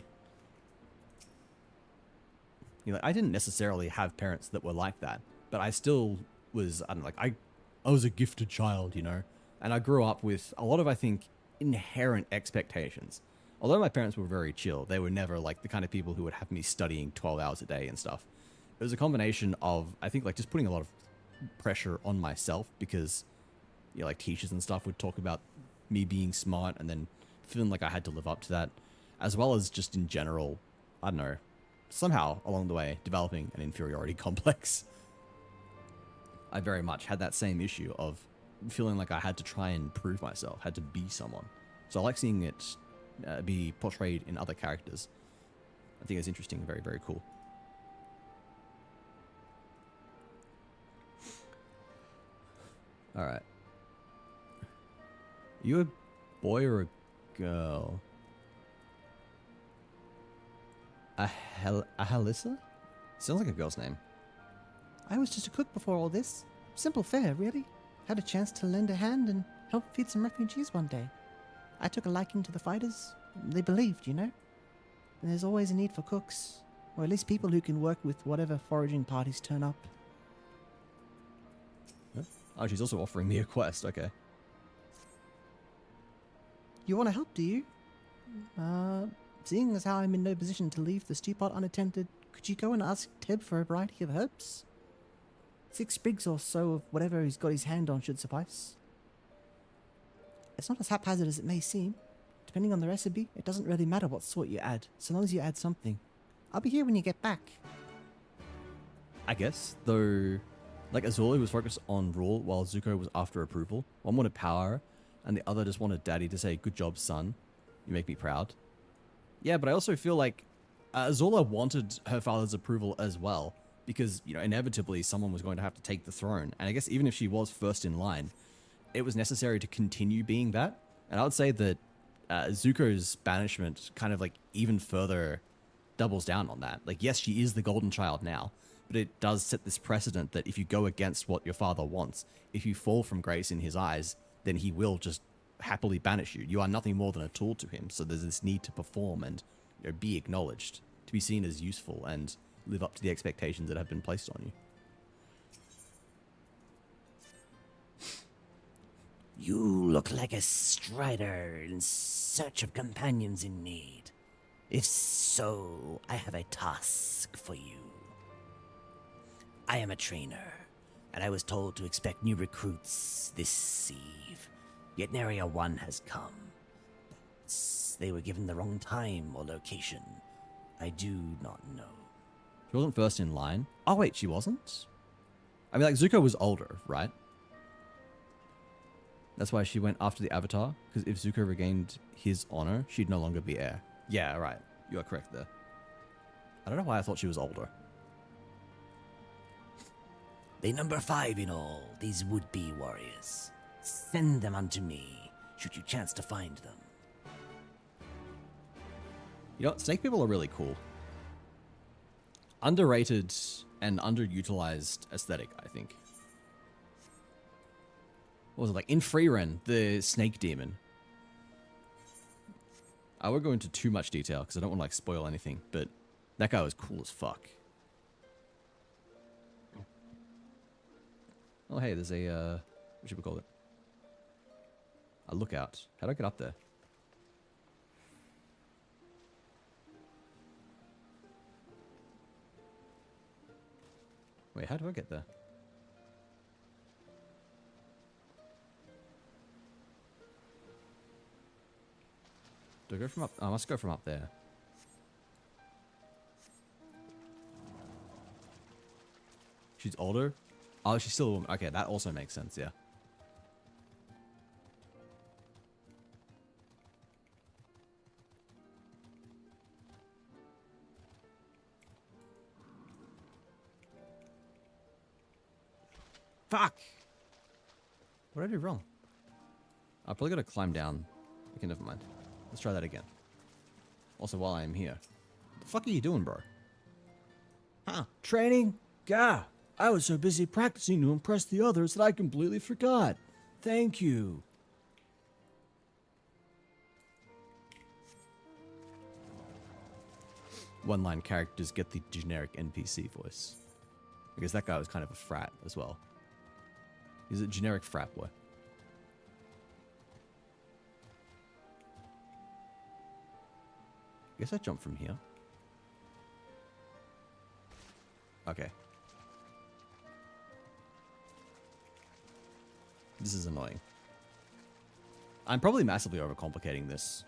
I didn't necessarily have parents that were like that, but I still was, I was a gifted child, and I grew up with a lot of, I think, inherent expectations. Although my parents were very chill, they were never like the kind of people who would have me studying 12 hours a day and stuff. It was a combination of, I think, like just putting a lot of pressure on myself because, like teachers and stuff would talk about me being smart and then feeling like I had to live up to that, as well as just in general, I don't know, somehow along the way developing an inferiority complex. I very much had that same issue of feeling like I had to try and prove myself, had to be someone. So I like seeing it be portrayed in other characters. I think it's interesting and very, very cool. Alright. You a boy or a girl? Ahalissa? Sounds like a girl's name. I was just a cook before all this. Simple fare, really. Had a chance to lend a hand and help feed some refugees one day. I took a liking to the fighters. They believed, And there's always a need for cooks. Or at least people who can work with whatever foraging parties turn up. Oh, she's also offering me a quest, okay. You want to help, do you? Seeing as how I'm in no position to leave the stew pot unattended, could you go and ask Teb for a variety of herbs? 6 sprigs or so of whatever he's got his hand on should suffice. It's not as haphazard as it may seem. Depending on the recipe, it doesn't really matter what sort you add, so long as you add something. I'll be here when you get back. I guess, though, like Azula was focused on rule while Zuko was after approval. One wanted power, and the other just wanted Daddy to say, "Good job, son. You make me proud." Yeah, but I also feel like Azula wanted her father's approval as well, because, inevitably someone was going to have to take the throne. And I guess even if she was first in line, it was necessary to continue being that. And I would say that Zuko's banishment kind of like even further doubles down on that. Like, yes, she is the golden child now, but it does set this precedent that if you go against what your father wants, if you fall from grace in his eyes, then he will just happily banish you. You are nothing more than a tool to him. So there's this need to perform and be acknowledged, to be seen as useful and live up to the expectations that have been placed on you. You look like a strider in search of companions in need. If so, I have a task for you. I am a trainer, and I was told to expect new recruits this eve. Yet Area 1 has come. But they were given the wrong time or location. I do not know. She wasn't first in line. Oh, wait, she wasn't? I mean, like, Zuko was older, right? That's why she went after the Avatar, because if Zuko regained his honor, she'd no longer be heir. Yeah, right. You are correct there. I don't know why I thought she was older. They number 5 in all, these would-be warriors. Send them unto me, should you chance to find them. You know what? Snake people are really cool. Underrated and underutilized aesthetic, I think. What was it like? In Freeren, the snake demon. I won't go into too much detail because I don't want to like spoil anything, but that guy was cool as fuck. Oh hey, there's a what should we call it? A lookout. How do I get up there? Wait, how do I get there? Do I go from up? I must go from up there. She's older? Oh, she's still a woman. Okay, that also makes sense, yeah. Fuck! What did I do wrong? I probably gotta climb down. Okay, never mind. Let's try that again. Also, while I am here. What the fuck are you doing, bro? Huh? Training? Gah! I was so busy practicing to impress the others that I completely forgot. Thank you. One-line characters get the generic NPC voice. I guess that guy was kind of a frat as well. He's a generic frat boy. I guess I jump from here. Okay. This is annoying. I'm probably massively overcomplicating this.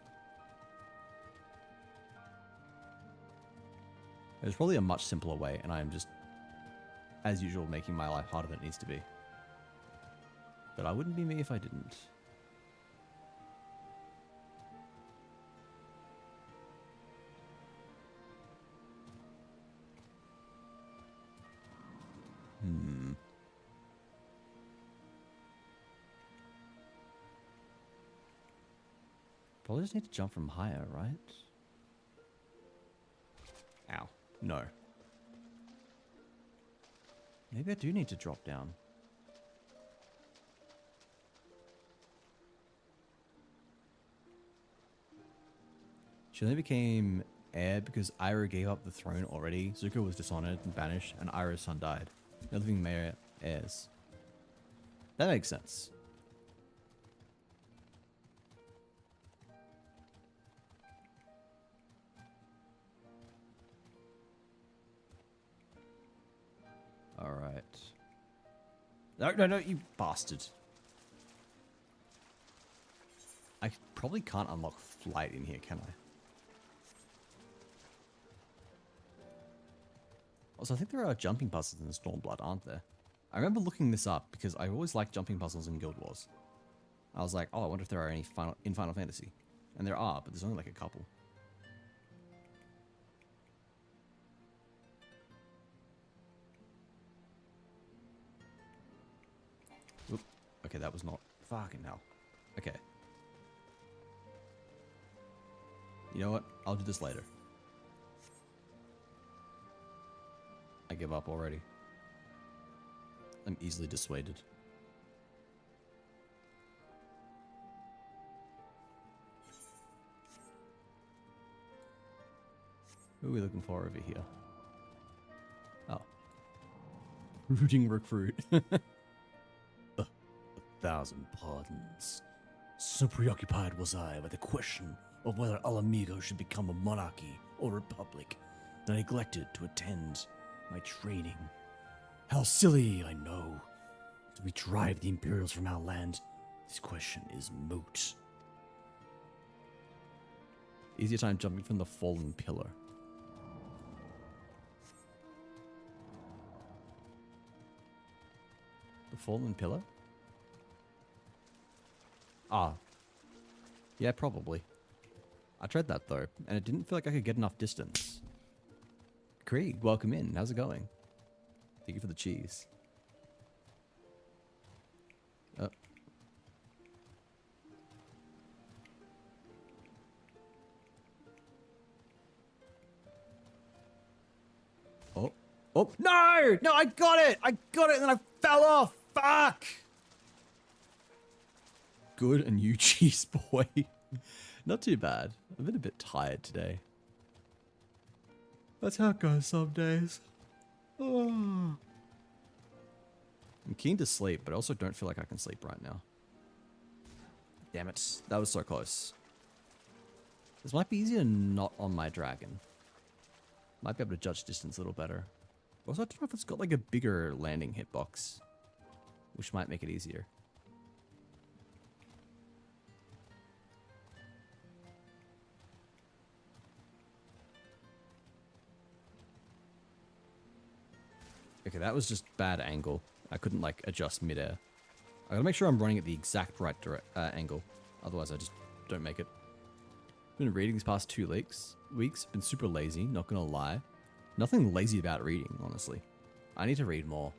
There's probably a much simpler way, and I'm just, as usual, making my life harder than it needs to be. But I wouldn't be me if I didn't. Probably just need to jump from higher, right? Ow. No. Maybe I do need to drop down. She only became heir because Ira gave up the throne already. Zuko was dishonored and banished, and Ira's son died. The other living male heirs. That makes sense. Alright. No, you bastard. I probably can't unlock flight in here, can I? Also, I think there are jumping puzzles in Stormblood, aren't there? I remember looking this up because I always liked jumping puzzles in Guild Wars. I was like, oh, I wonder if there are any in Final Fantasy. And there are, but there's only like a couple. Oop. Okay, that was not fucking hell. Okay. You know what? I'll do this later. I give up already. I'm easily dissuaded. Who are we looking for over here? Oh. Rooting recruit. 1,000 pardons. So preoccupied was I with the question of whether Alamigo should become a monarchy or republic that I neglected to attend my training. How silly, I know. Do we drive the Imperials from our land? This question is moot. Easier time jumping from the fallen pillar. The fallen pillar? Ah. Yeah, probably. I tried that though, and it didn't feel like I could get enough distance. Krieg, welcome in. How's it going? Thank you for the cheese. Oh. Oh, no! No, I got it! I got it and then I fell off! Fuck! Good and you, cheese boy. Not too bad. I've been a bit tired today. That's how it goes some days. Oh. I'm keen to sleep, but I also don't feel like I can sleep right now. Damn it. That was so close. This might be easier not on my dragon. Might be able to judge distance a little better. Also, I don't know if it's got like a bigger landing hitbox, which might make it easier. Okay, that was just bad angle. I couldn't like adjust midair. I gotta make sure I'm running at the exact right angle. Otherwise, I just don't make it. Been reading these past 2 weeks. Been super lazy, not gonna lie. Nothing lazy about reading, honestly. I need to read more.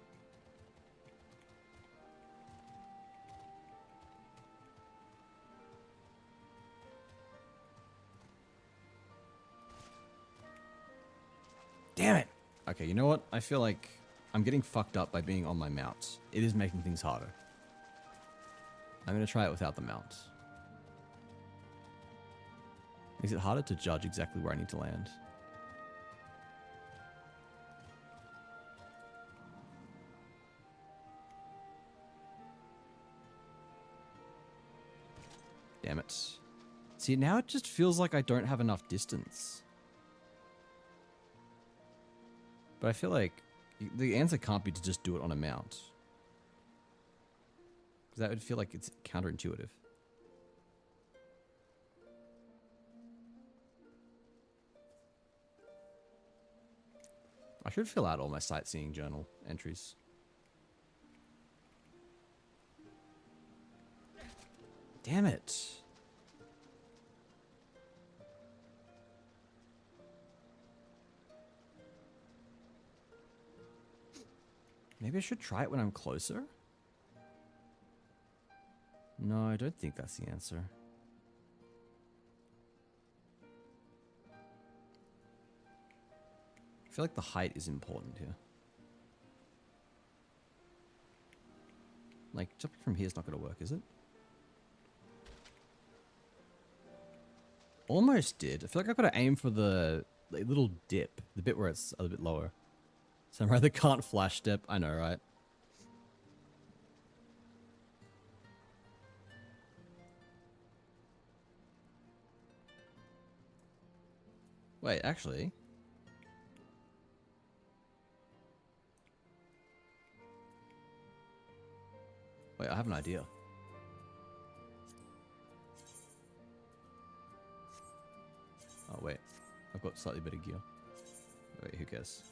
Damn it! Okay, you know what? I feel like I'm getting fucked up by being on my mount. It is making things harder. I'm gonna try it without the mount. Makes it harder to judge exactly where I need to land. Damn it. See, now it just feels like I don't have enough distance. But I feel like the answer can't be to just do it on a mount. Because that would feel like it's counterintuitive. I should fill out all my sightseeing journal entries. Damn it. Maybe I should try it when I'm closer? No, I don't think that's the answer. I feel like the height is important here. Like, jumping from here is not going to work, is it? Almost did. I feel like I've got to aim for the little dip. The bit where it's a bit lower. So I rather can't flash step. I know, right? Wait, actually... Wait, I have an idea. Oh, wait. I've got slightly better gear. Wait, who cares?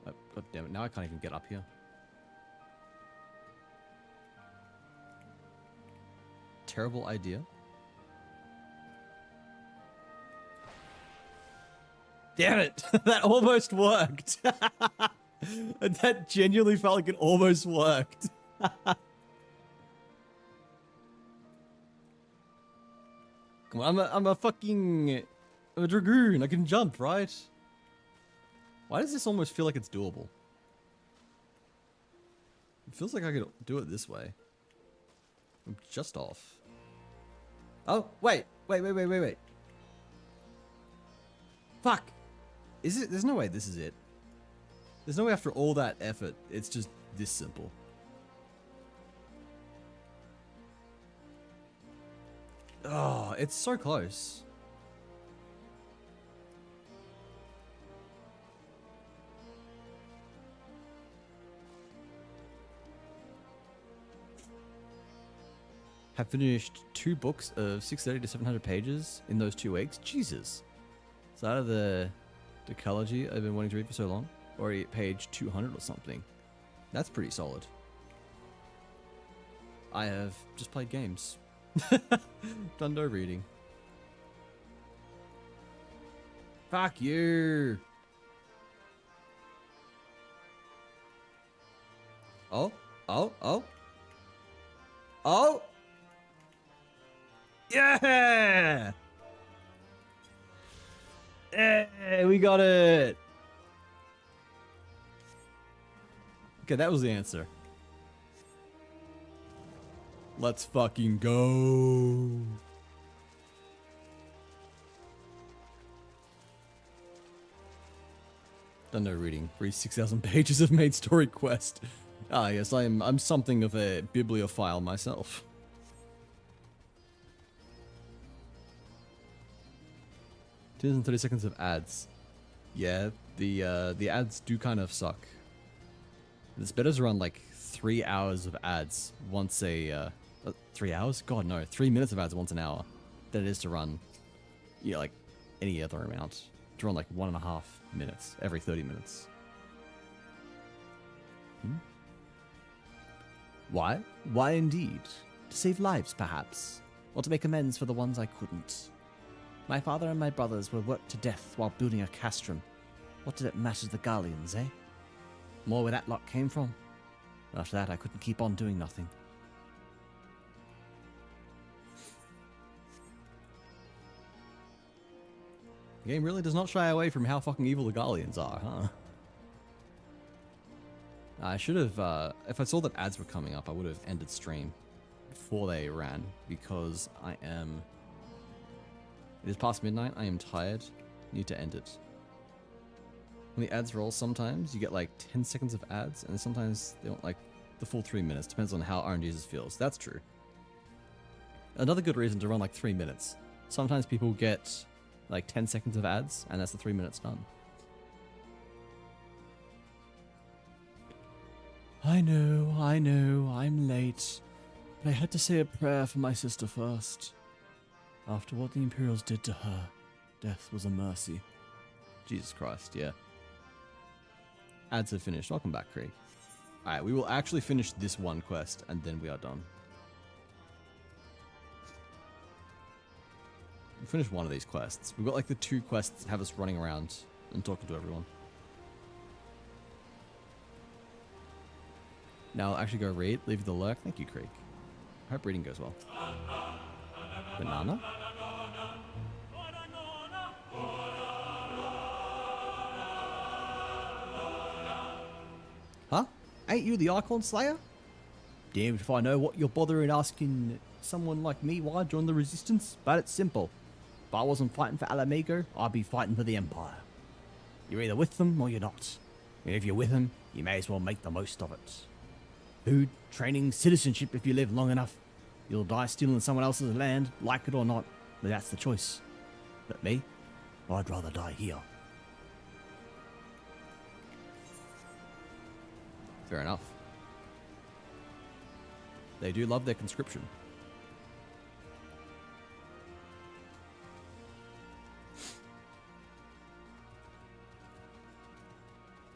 Oh, God damn it, now I can't even get up here. Terrible idea. Damn it! That almost worked! That genuinely felt like it almost worked. Come on, I'm a dragoon. I can jump, right? Why does this almost feel like it's doable? It feels like I could do it this way. I'm just off. Oh, wait. Fuck. Is it? There's no way this is it. There's no way after all that effort, it's just this simple. Oh, it's so close. have finished 2 books of 630 to 700 pages in those 2 weeks. Jesus. Is that the decalogy I've been wanting to read for so long? Already at page 200 or something. That's pretty solid. I have just played games. Done no reading. Fuck you. Oh. Yeah! Hey, we got it. Okay, that was the answer. Let's fucking go. Done no reading. Read 6,000 pages of main story quest. Ah, yes, I'm something of a bibliophile myself. Two and 30 seconds of ads. Yeah, the ads do kind of suck. It's better to run like 3 hours of ads once 3 hours? God no, 3 minutes of ads once an hour than it is to run, yeah, like any other amount. To run like 1.5 minutes every 30 minutes. Why? Why indeed? To save lives, perhaps, or to make amends for the ones I couldn't. My father and my brothers were worked to death while building a castrum. What did it matter to the Garleans, eh? More where that luck came from. After that, I couldn't keep on doing nothing. The game really does not shy away from how fucking evil the Garleans are, huh? I should have, if I saw that ads were coming up, I would have ended stream before they ran, because it is past midnight, I am tired, need to end it. When the ads roll, sometimes you get like 10 seconds of ads, and sometimes they want like the full 3 minutes, depends on how RNGesus feels. That's true. Another good reason to run like 3 minutes. Sometimes people get like 10 seconds of ads, and that's the 3 minutes done. I know, I'm late. But I had to say a prayer for my sister first. After what the Imperials did to her, death was a mercy. Jesus Christ, yeah. Ads have finished. Welcome back, Craig. Alright, we will actually finish this one quest, and then we are done. We'll finish one of these quests. We've got like the 2 quests that have us running around and talking to everyone. Now I'll actually go read. Leave the lurk. Thank you, Craig. I hope reading goes well. Banana? Huh? Ain't you the Icon Slayer? Damned if I know what you're bothering asking someone like me why I joined the Resistance, but it's simple. If I wasn't fighting for Alamigo, I'd be fighting for the Empire. You're either with them or you're not. And if you're with them, you may as well make the most of it. Food, training, citizenship if you live long enough. You'll die stealing someone else's land, like it or not, but that's the choice. But me, I'd rather die here. Fair enough. They do love their conscription.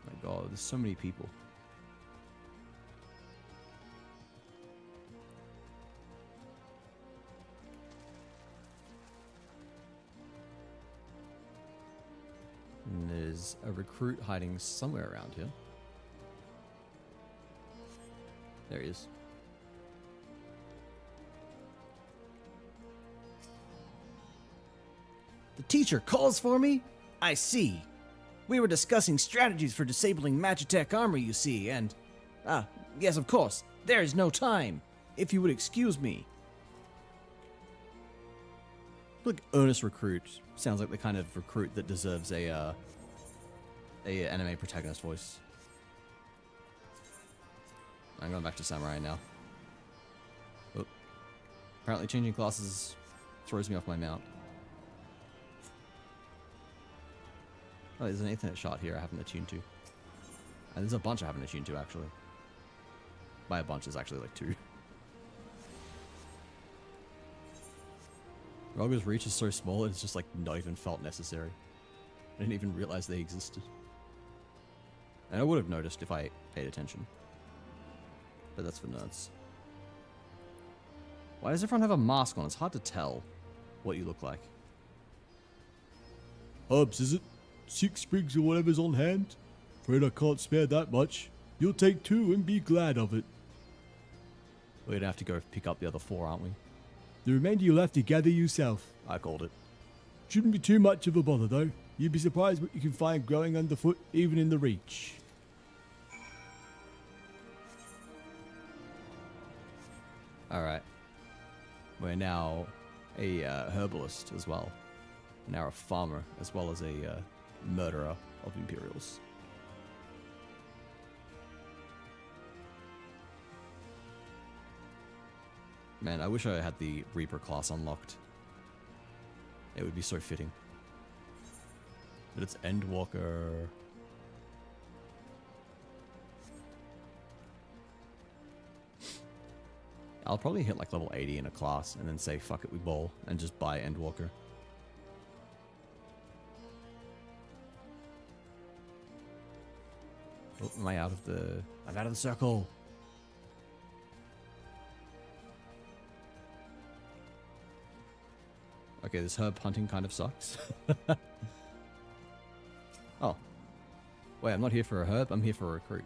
My God, there's so many people. And there's a recruit hiding somewhere around here. There he is. The teacher calls for me? I see. We were discussing strategies for disabling Magitech armor, you see, and... yes, of course. There is no time. If you would excuse me. Like, earnest recruit. Sounds like the kind of recruit that deserves a anime protagonist voice. I'm going back to Samurai now. Oh. Apparently changing classes throws me off my mount. Oh, there's an Ethernet shot here I haven't attuned to. And there's a bunch I haven't attuned to, actually. By a bunch, there's actually like 2. Roger's reach is so small, it's just like not even felt necessary. I didn't even realize they existed. And I would have noticed if I paid attention. But that's for nerds. Why does everyone have a mask on? It's hard to tell what you look like. Hubs, is it 6 sprigs or whatever's on hand? Afraid I can't spare that much. You'll take 2 and be glad of it. We're gonna have to go pick up the other 4, aren't we? The remainder you'll have to gather yourself. I called it. Shouldn't be too much of a bother though. You'd be surprised what you can find growing underfoot even in the Reach. Alright. We're now a herbalist as well. Now a farmer as well as a murderer of Imperials. Man, I wish I had the Reaper class unlocked. It would be so fitting. But it's Endwalker. I'll probably hit like level 80 in a class and then say fuck it, we bowl and just buy Endwalker. Oh, am I out of the... I'm out of the circle. Okay, this herb hunting kind of sucks. Oh. Wait, I'm not here for a herb, I'm here for a recruit.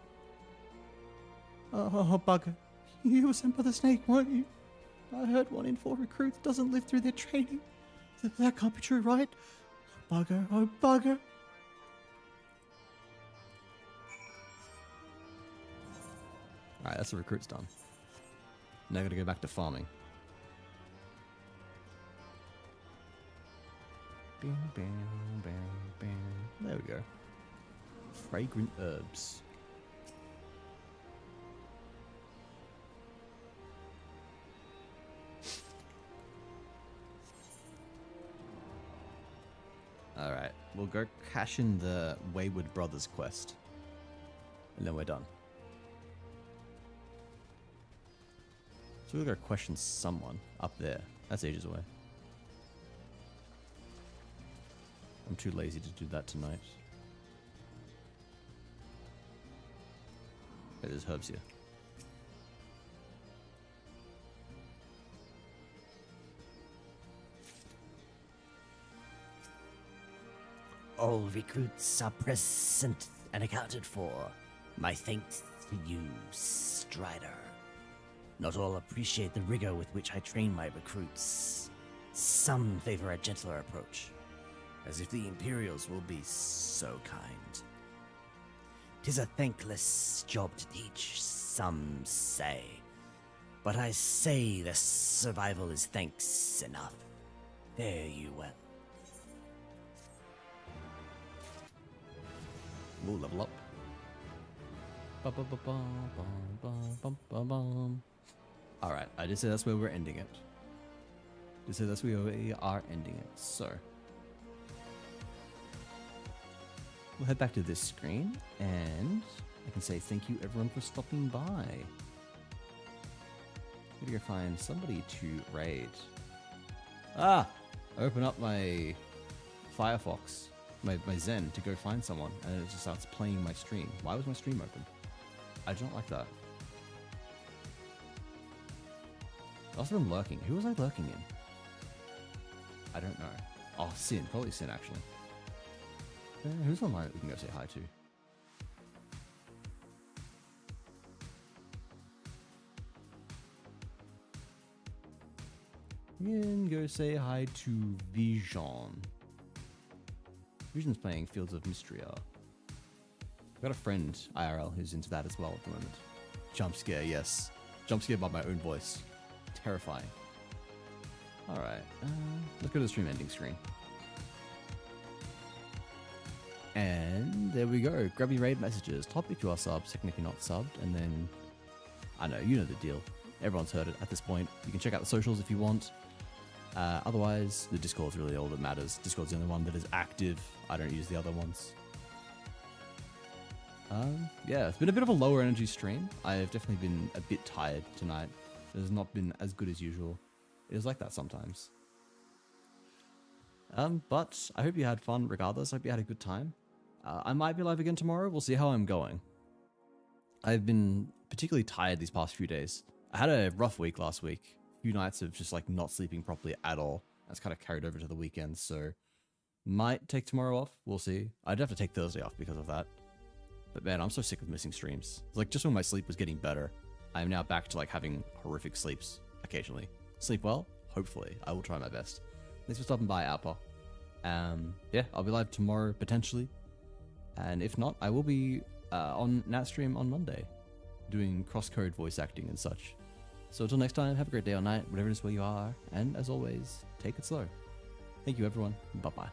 Oh, bugger. You were sent by the snake, weren't you? I heard 1 in 4 recruits doesn't live through their training. That can't be true, right? Bugger, oh bugger. Alright, that's the recruits done. Now I gotta go back to farming. There we go. Fragrant herbs. Alright, we'll go cash in the Wayward Brothers quest. And then we're done. So we'll go question someone up there. That's ages away. I'm too lazy to do that tonight. Okay, there's herbs here. All recruits are present and accounted for. My thanks to you, Strider. Not all appreciate the rigor with which I train my recruits. Some favor a gentler approach, as if the Imperials will be so kind. 'Tis a thankless job to teach, some say. But I say the survival is thanks enough. Fare you well. We'll level up. Alright, I did say that's where we're ending it. Did say that's where we are ending it. So we'll head back to this screen and I can say thank you everyone for stopping by. I'm gonna go find somebody to raid. Open up my Firefox, my Zen to go find someone, and it just starts playing my stream. Why was my stream open? I don't like that. I've also been lurking. Who was I lurking in? I don't know. Oh, Sin. Probably Sin, actually. Who's online that we can go say hi to? We can go say hi to Vision. Vision's playing Fields of Mystria. I've got a friend, IRL, who's into that as well at the moment. Jump scare, yes. Jump scare by my own voice. Terrifying. Alright, let's go to the stream ending screen. And there we go. Grab your raid messages. Top if you are subbed, second if you're not subbed, and then I know, you know the deal. Everyone's heard it at this point. You can check out the socials if you want. Otherwise, the Discord's really all that matters. Discord's the only one that is active. I don't use the other ones. Yeah, it's been a bit of a lower energy stream. I've definitely been a bit tired tonight. It has not been as good as usual. It is like that sometimes. But I hope you had fun regardless. I hope you had a good time. I might be live again tomorrow. We'll see how I'm going. I've been particularly tired these past few days. I had a rough week last week. A few nights of just like not sleeping properly at all. That's kind of carried over to the weekend, so might take tomorrow off. We'll see. I'd have to take Thursday off because of that. But man, I'm so sick of missing streams. Like just when my sleep was getting better, I am now back to like having horrific sleeps occasionally. Sleep well? Hopefully. I will try my best. Thanks for stopping by, Alpa. Yeah, I'll be live tomorrow potentially. And if not, I will be on Natstream on Monday, doing cross-code voice acting and such. So until next time, have a great day or night, whatever it is where you are, and as always, take it slow. Thank you everyone, bye-bye.